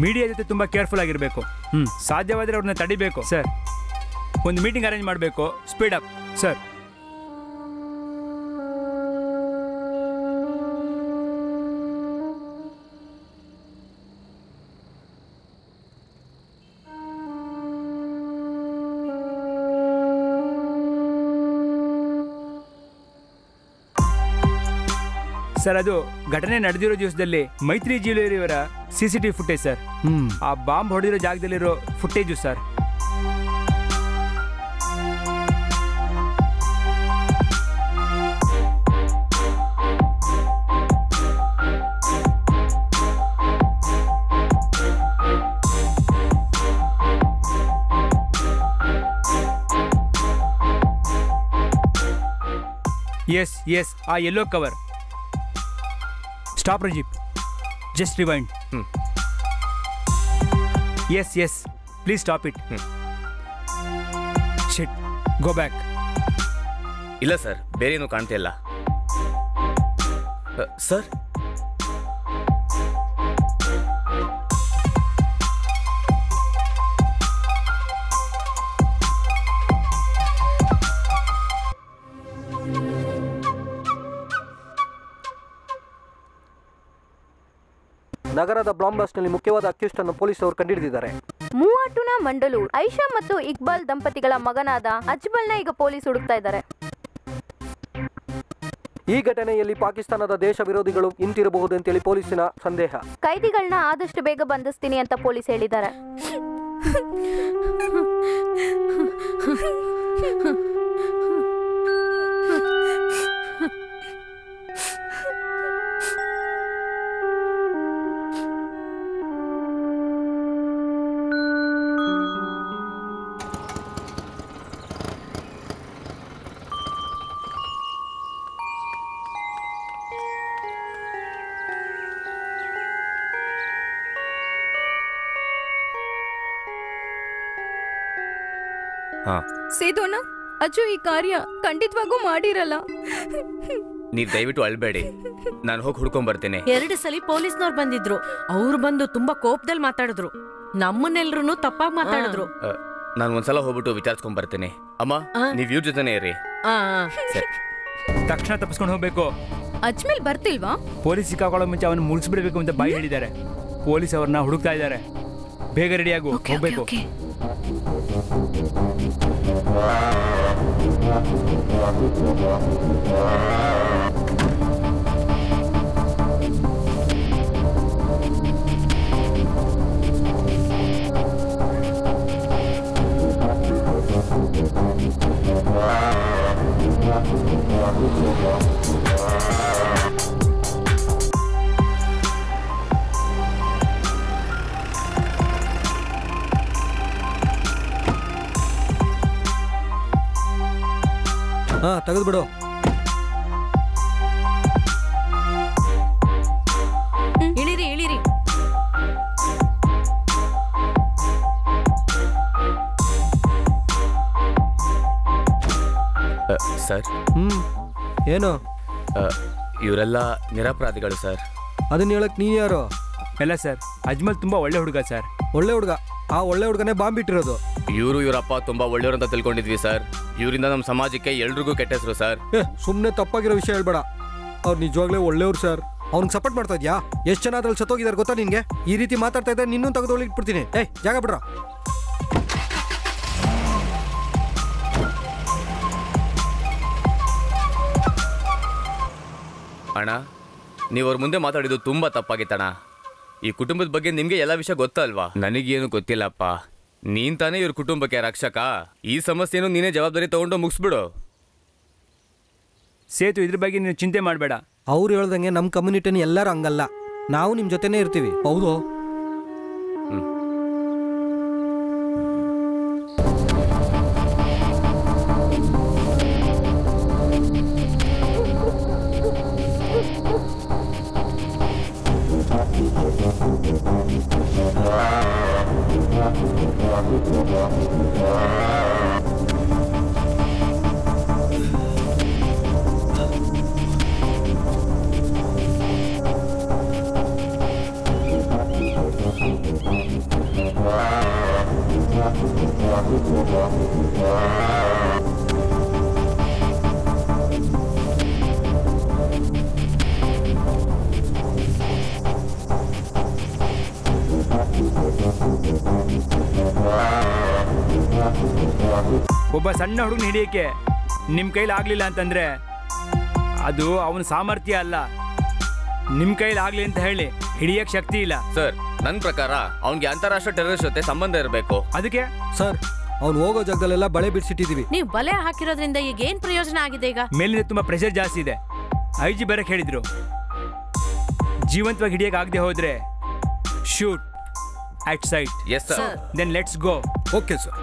ಮೀಡಿಯಾ ಜೊತೆ ತುಂಬ ಕೇರ್ಫುಲ್ ಆಗಿರಬೇಕು. ಸಾಧ್ಯವಾದರೆ ಅವ್ರನ್ನ ತಡಿಬೇಕು ಸರ್. ಒಂದು ಮೀಟಿಂಗ್ ಅರೇಂಜ್ ಮಾಡಬೇಕು. Speed up sir. ಸರ್, ಅದು ಘಟನೆ ನಡೆದಿರೋ ದಿವಸದಲ್ಲಿ ಮೈತ್ರಿ ಜ್ಯುವೆಲರಿಯವರ CCTV ಫುಟೇಜ್ ಸರ್. ಆ ಬಾಂಬ್ ಹೊಡೆದಿರೋ ಜಾಗದಲ್ಲಿರೋ ಫುಟೇಜು ಸರ್. ಎಸ್ ಆ yellow cover. Stop Rajeep, just rewind. Yes please stop it. Shit, go back. ಇಲ್ಲ ಸರ್, ಬೇರೆ ಏನೂ ಕಾಣ್ತಾ ಇಲ್ಲ ಸರ್. ನಗರದ ಬ್ಲಾಂಬಸ್ಟ್ನಲ್ಲಿ ಮುಖ್ಯವಾದ ಅಕ್ಯೂಸ್ಟ್ ಅನ್ನು ಪೊಲೀಸರು ಕಂಡುಹಿಡಿದಿದ್ದಾರೆ. ಮೂವಾಟುನ ಮಂಡಲೂರ್ ಐಷಾ ಮತ್ತು ಇಕ್ಬಾಲ್ ದಂಪತಿಗಳ ಮಗನಾದ ಅಜ್ಮಲ್ನ ಈಗ ಪೊಲೀಸ್ ಹುಡುಕ್ತಾ ಇದ್ದಾರೆ. ಈ ಘಟನೆಯಲ್ಲಿ ಪಾಕಿಸ್ತಾನದ ದೇಶ ವಿರೋಧಿಗಳು ಇಂತಿರಬಹುದು ಅಂತೇಳಿ ಪೊಲೀಸಿನ ಸಂದೇಹ. ಕೈದಿಗಳನ್ನ ಆದಷ್ಟು ಬೇಗ ಬಂಧಿಸ್ತೀನಿ ಅಂತ ಪೊಲೀಸ್ ಹೇಳಿದ್ದಾರೆ. ಸೇದೋಣ, ಅಜ್ಜು ಈ ಕಾರ್ಯ ಖಂಡಿತವಾಗೂ ಮಾಡಿರಲ್ಲ. ನೀವು ದಯವಿಟ್ಟು ಅಳ್ಬೇಡಿ, ನಾನು ಹೋಗಿ ಹುಡ್ಕೊಂಡ್ ಬರ್ತೇನೆ. 2 ಸಲ ಪೊಲೀಸ್ನವ್ರು ಬಂದಿದ್ರು. ಅವ್ರು ಬಂದು ತುಂಬಾ ಕೋಪದಲ್ಲಿ ಮಾತಾಡಿದ್ರು. ನಮ್ಮನ್ನೆಲ್ರು ತಪ್ಪಾಗಿ ಮಾತಾಡಿದ್ರು. ನಾನು ಒಂದ್ಸಲ ಹೋಗ್ಬಿಟ್ಟು ವಿಚಾರಿಸ್ಕೊಂಡ್ ಬರ್ತೇನೆ. ಅಮ್ಮ, ನೀವ್ ಇವ್ರ ಜೊತೆನೇ ಇರಿ. ತಕ್ಷಣ ತಪ್ಪಿಸ್ಕೊಂಡು ಹೋಗ್ಬೇಕು. ಅಜ್ಮೇಲ್ ಬರ್ತಿಲ್ವಾ? ಪೊಲೀಸ್ ಸಿಕ್ಕಾಕೊಳ್ಳೋ ಮುಂಚೆ ಅವನು ಮುಗಿಸ್ಬಿಡ್ಬೇಕು ಅಂತ ಬಾಯಿ ಹೇಳಿದ್ದಾರೆ. ಪೊಲೀಸ್ ಅವ್ರನ್ನ ಹುಡುಕ್ತಾ ಇದ್ದಾರೆ. ಬೇಗ ರೆಡಿಯಾಗು, ಹೋಗ್ಬೇಕು. ತೆಗೆದ್ಬಿಡು. ಇಳಿರಿ ಇಳಿರಿ. ಸರ್. ಏನು? ಇವರೆಲ್ಲ ನಿರಪರಾಧಿಗಳು ಸರ್. ಅದನ್ನ ಹೇಳಕ್ ನೀ ಯಾರು? ಎಲ್ಲ ಸರ್, ಅಜ್ಮಲ್ ತುಂಬಾ ಒಳ್ಳೆ ಹುಡುಗ ಸರ್. ಒಳ್ಳೆ ಹುಡುಗ? ಆ ಒಳ್ಳೆ ಹುಡುಗನೇ ಬಾಂಬ್ ಇಟ್ಟಿರೋದು. ಇವರಪ್ಪ ತುಂಬಾ ಒಳ್ಳೆಯವ್ರಂತ ತಿಳ್ಕೊಂಡಿದ್ವಿ ಸರ್. ಇವರಿಂದ ನಮ್ಮ ಸಮಾಜಕ್ಕೆ ಎಲ್ರಿಗೂ ಕೆಟ್ಟ ಹೆಸರು ಸರ್. ಸುಮ್ಮನೆ ತಪ್ಪಾಗಿರೋ ವಿಷಯ ಹೇಳ್ಬೇಡ. ಅವ್ರು ನಿಜವಾಗ್ಲೇ ಒಳ್ಳೆಯವ್ರು ಸರ್. ಅವ್ನಿಗೆ ಸಪೋರ್ಟ್ ಮಾಡ್ತಾ ಇದ್ಯಾ? ಎಷ್ಟು ಜನ ಅದ್ರಲ್ಲಿ ಸತ್ತೋಗಿದ್ದಾರೆ ಗೊತ್ತಾ ನಿನ್ಗೆ? ಈ ರೀತಿ ಮಾತಾಡ್ತಾ ಇದ್ದರೆ ನಿನ್ನೂ ತೆಗೆದು ಇಟ್ಬಿಡ್ತೀನಿ. ಜಾಗ ಬಿಡ್ರ. ಅಣ್ಣ, ನೀವು ಅವ್ರ ಮುಂದೆ ಮಾತಾಡಿದ್ದು ತುಂಬಾ ತಪ್ಪಾಗಿತ್ತಣ್ಣ. ಈ ಕುಟುಂಬದ ಬಗ್ಗೆ ನಿಮ್ಗೆ ಎಲ್ಲ ವಿಷಯ ಗೊತ್ತಲ್ವಾ? ನನಗೇನು ಗೊತ್ತಿಲ್ಲಪ್ಪ. ನೀನ್ ತಾನೇ ಇವ್ರ ಕುಟುಂಬಕ್ಕೆ ರಕ್ಷಕ. ಈ ಸಮಸ್ಯೆನೂ ನೀನೇ ಜವಾಬ್ದಾರಿ ತಗೊಂಡು ಮುಗಿಸ್ಬಿಡು. ಸೇತು, ಇದ್ರ ಬಗ್ಗೆ ನೀನು ಚಿಂತೆ ಮಾಡಬೇಡ. ಅವ್ರು ಹೇಳ್ದಂಗೆ ನಮ್ಮ ಕಮ್ಯುನಿಟಿನ ಎಲ್ಲರೂ ಹಂಗಲ್ಲ. ನಾವು ನಿಮ್ಮ ಜೊತೆನೇ ಇರ್ತೀವಿ. ಹೌದು. ಒಬ್ಬ ಸಣ್ಣ ಹುಡುಗನ ಹಿಡಿಯಕ್ಕೆ ನಿಮ್ಮ ಕೈಲಿ ಆಗ್ಲಿಲ್ಲ ಅಂತಂದ್ರೆ ಅದು ಅವನ ಸಾಮರ್ಥ್ಯ ಅಲ್ಲ. ನಿಮ್ಮ ಕೈಲಿ ಆಗ್ಲಿ ಅಂತ ಹೇಳಿ ಹಿಡಿಯಕ್ ಶಕ್ತಿ ಇಲ್ಲ ಸರ್. ನನ್ನ ಪ್ರಕಾರ ಅವನಿಗೆ ಅಂತಾರಾಷ್ಟ್ರೀಯ ಟೆರರಿಸ್ಟ್ ಜೊತೆ ಸಂಬಂಧ ಇರಬೇಕು. ಅದಕ್ಕೆ ಸರ್, ಅವ್ನು ಹೋಗೋ ಜಾಗದಲ್ಲೆಲ್ಲ ಬಳೆ ಬಿಡಿಸಿಟ್ಟಿದೀವಿ. ನೀವು ಬಲೆ ಹಾಕಿರೋದ್ರಿಂದ ಈಗ ಏನ್ ಪ್ರಯೋಜನ ಆಗಿದೆ? ಈಗ ಮೇಲಿಂದ ತುಂಬಾ ಪ್ರೆಷರ್ ಜಾಸ್ತಿ ಇದೆ. IG ಬರಕ್ ಹೇಳಿದ್ರು. ಜೀವಂತವಾಗಿ ಹಿಡಿಯಕ್ ಆಗದೆ ಹೋದ್ರೆ shoot at sight. Yes sir. Then let's go. Okay sir.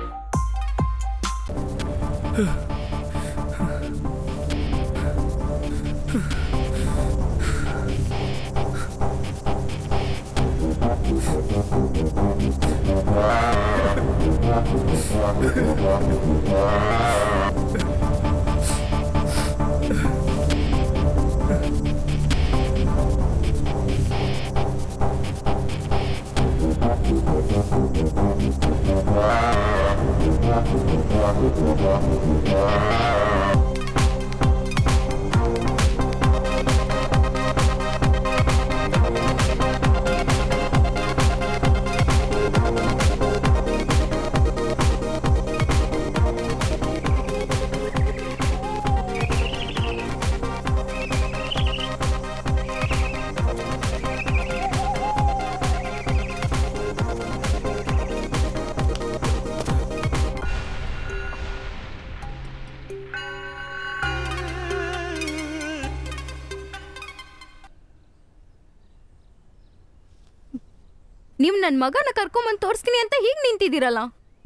ನೀವು ನನ್ನ ಮಗನ ಕರ್ಕೊಂಬಂದು ತೋರಿಸ್ತೀನಿ ಅಂತ ಹೀಗೆ ನಿಂತಿದ್ದೀರಲ್ಲ.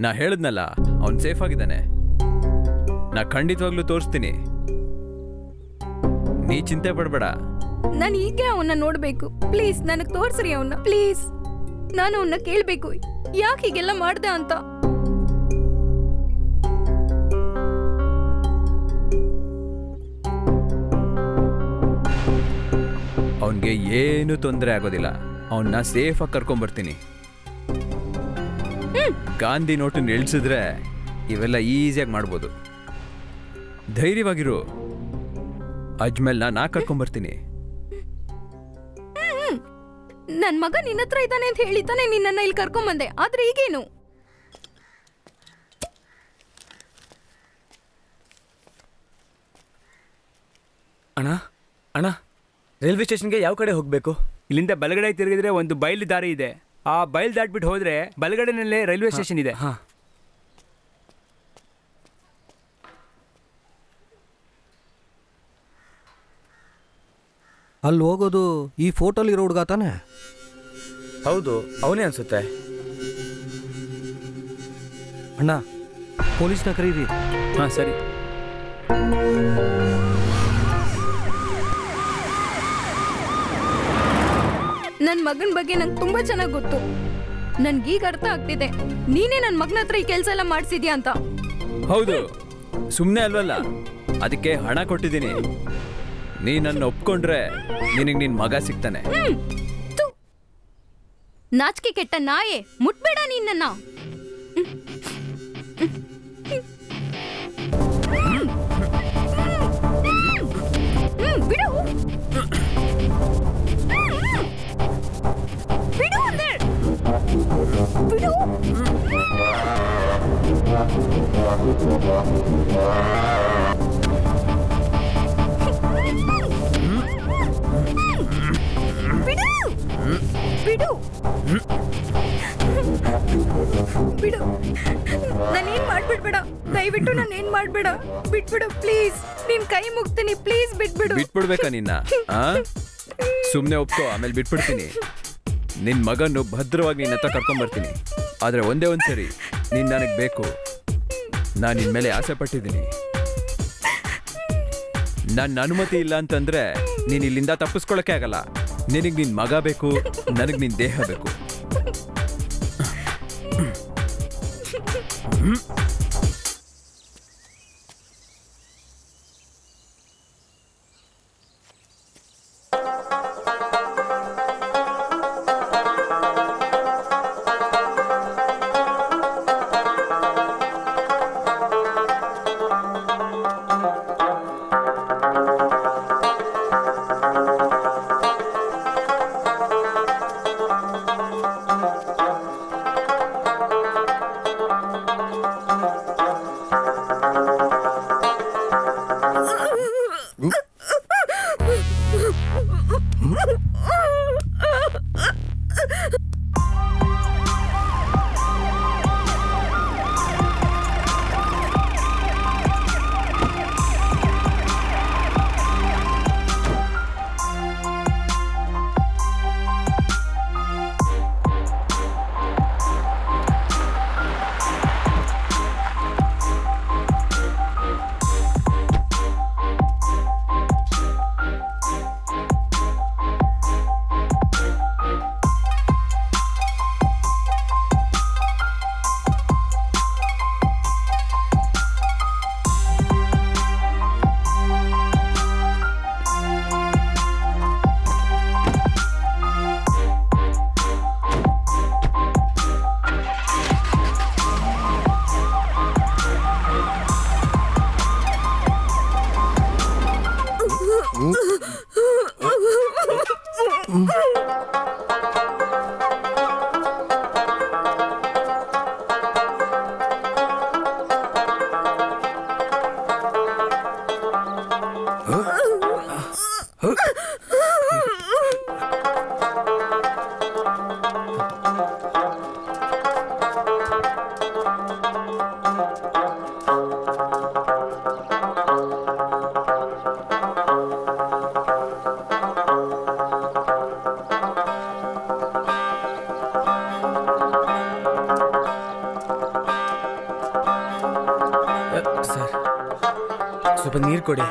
ನಾ ಹೇಳಿದ್ನಲ್ಲ ಅವ್ನು ಸೇಫ್ ಆಗಿದ್ದಾನೆ. ನಾ ಖಂಡಿತವಾಗ್ಲೂ ತೋರಿಸ್ತೀನಿ, ನೀ ಚಿಂತೆ ಪಡಬೇಡ. ನಾನು ಹೀಗೆ ಅವನ್ನ ನೋಡ್ಬೇಕು. ಪ್ಲೀಸ್ ನನಗೆ ತೋರಿಸ್ರಿ ಅವನ್ನ, ಪ್ಲೀಸ್. ನಾನು ಅವನ್ನ ಕೇಳಬೇಕು ಯಾಕೆ ಹೀಗೆಲ್ಲ ಮಾಡ್ದೆ ಅಂತ. ಅವನಿಗೆ ಏನು ತೊಂದರೆ ಆಗೋದಿಲ್ಲ. ಅವನ್ನ ಸೇಫಾಗಿ ಕರ್ಕೊಂಡ್ಬರ್ತೀನಿ. ಗಾಂಧಿ ನೋಟನ್ನು ಇಳಿಸಿದ್ರೆ ಇವೆಲ್ಲ ಈಸಿಯಾಗಿ ಮಾಡ್ಬೋದು. ಧೈರ್ಯವಾಗಿರು. ಅಜ್ಮೇಲ್ನ ನಾ ಕರ್ಕೊಂಡ್ಬರ್ತೀನಿ. ನನ್ ಮಗ ನಿನ್ನ ಹತ್ರ ಇದ್ದಾನೆ ಅಂತ ಹೇಳಿತಾನೆ ನಿನ್ನನ್ನ ಇಲ್ಲಿ ಕರ್ಕೊಂಬಂದೆ. ಆದ್ರೆ ಈಗೇನು? ಅಣ್ಣ ಅಣ್ಣ, ರೈಲ್ವೆ ಸ್ಟೇಷನ್ಗೆ ಯಾವ ಕಡೆ ಹೋಗಬೇಕು? ಇಲ್ಲಿಂದ ಬಲಗಡೆ ತಿರುಗಿದ್ರೆ ಒಂದು ಬಯಲು ದಾರಿ ಇದೆ. ಆ ಬಯಲು ದಾಟ್ಬಿಟ್ಟು ಹೋದ್ರೆ ಬಲಗಡೆನಲ್ಲೇ ರೈಲ್ವೆ ಸ್ಟೇಷನ್ ಇದೆ. ಅಲ್ಲಿ ಹೋಗೋದು ಈ ಫೋಟೋಲಿರೋ ಹುಡುಗ ತಾನೆ? ಹೌದು, ಅವನೇ ಅನ್ಸುತ್ತೆ. ಅಣ್ಣ, ಪೊಲೀಸ್ನ ಕರೀರಿ. ಹಾಂ ಸರಿ. ನನ್ನ ಮಗನ ಬಗ್ಗೆ ನಂಗೆ ತುಂಬಾ ಚೆನ್ನಾಗಿ ಗೊತ್ತು. ನನ್ಗೀಗ ಅರ್ಥ ಆಗ್ತಿದೆ ನೀನೇ ನನ್ನ ಮಗನ ಹತ್ರ ಈ ಕೆಲಸ ಎಲ್ಲ ಮಾಡಿಸಿದ್ಯಾ ಅಂತ. ಹೌದು, ಸುಮ್ಮನೆ ಅಲ್ವಲ್ಲ, ಅದಕ್ಕೆ ಹಣ ಕೊಟ್ಟಿದ್ದೀನಿ. ನೀ ನನ್ನ ಒಪ್ಕೊಂಡ್ರೆ ನಿನಗೆ ನಿನ್ ಮಗ ಸಿಗ್ತಾನೆ. ನಾಚಿಕೆ ಕೆಟ್ಟ ನಾಯೆ, ಮುಟ್ಬೇಡ ನೀನನ್ನ. ಬಿಡು ಬಿಡು ಅಂದೆ. ಬಿಡು. ಬಿಡು ಬಿಡು. ನಾನೇನ್ ಮಾಡ್ಬಿಡ್ಬೇಡ, ದಯವಿಟ್ಟು ನಾನೇನ್ ಮಾಡ್ಬೇಡ, ಬಿಟ್ಬಿಡು ಪ್ಲೀಸ್. ನಿನ್ ಕೈ ಮುಗ್ತೀನಿ, ಪ್ಲೀಸ್ ಬಿಟ್ಬಿಡು. ಬಿಟ್ಬಿಡ್ಬೇಕಾ ನಿನ್ನ? ಸುಮ್ನೆ ಒಪ್ಕೋ, ಆಮೇಲೆ ಬಿಟ್ಬಿಡ್ತೀನಿ. ನಿನ್ ಮಗನ್ನು ಭದ್ರವಾಗಿ ನಿನ್ನ ಹತ್ರ ಕರ್ಕೊಂಡ್ಬರ್ತೀನಿ. ಆದ್ರೆ ಒಂದೇ ಒಂದ್ಸರಿ ನೀನ್ ನನಗೆ ಬೇಕು. ನಾನು ನಿನ್ ಮೇಲೆ ಆಸೆ ಪಟ್ಟಿದ್ದೀನಿ. ನನ್ನ ಅನುಮತಿ ಇಲ್ಲ ಅಂತಂದ್ರೆ ನೀನ್ ಇಲ್ಲಿಂದ ತಪ್ಪಿಸ್ಕೊಳಕ್ಕೆ ಆಗಲ್ಲ. ನಿನಗೆ ನಿನ್ ಮಗ ಬೇಕು, ನನಗೆ ನಿನ್ ದೇಹ ಬೇಕು. ಸ್ವಲ್ಪ ನೀರು ಕೊಡಿ.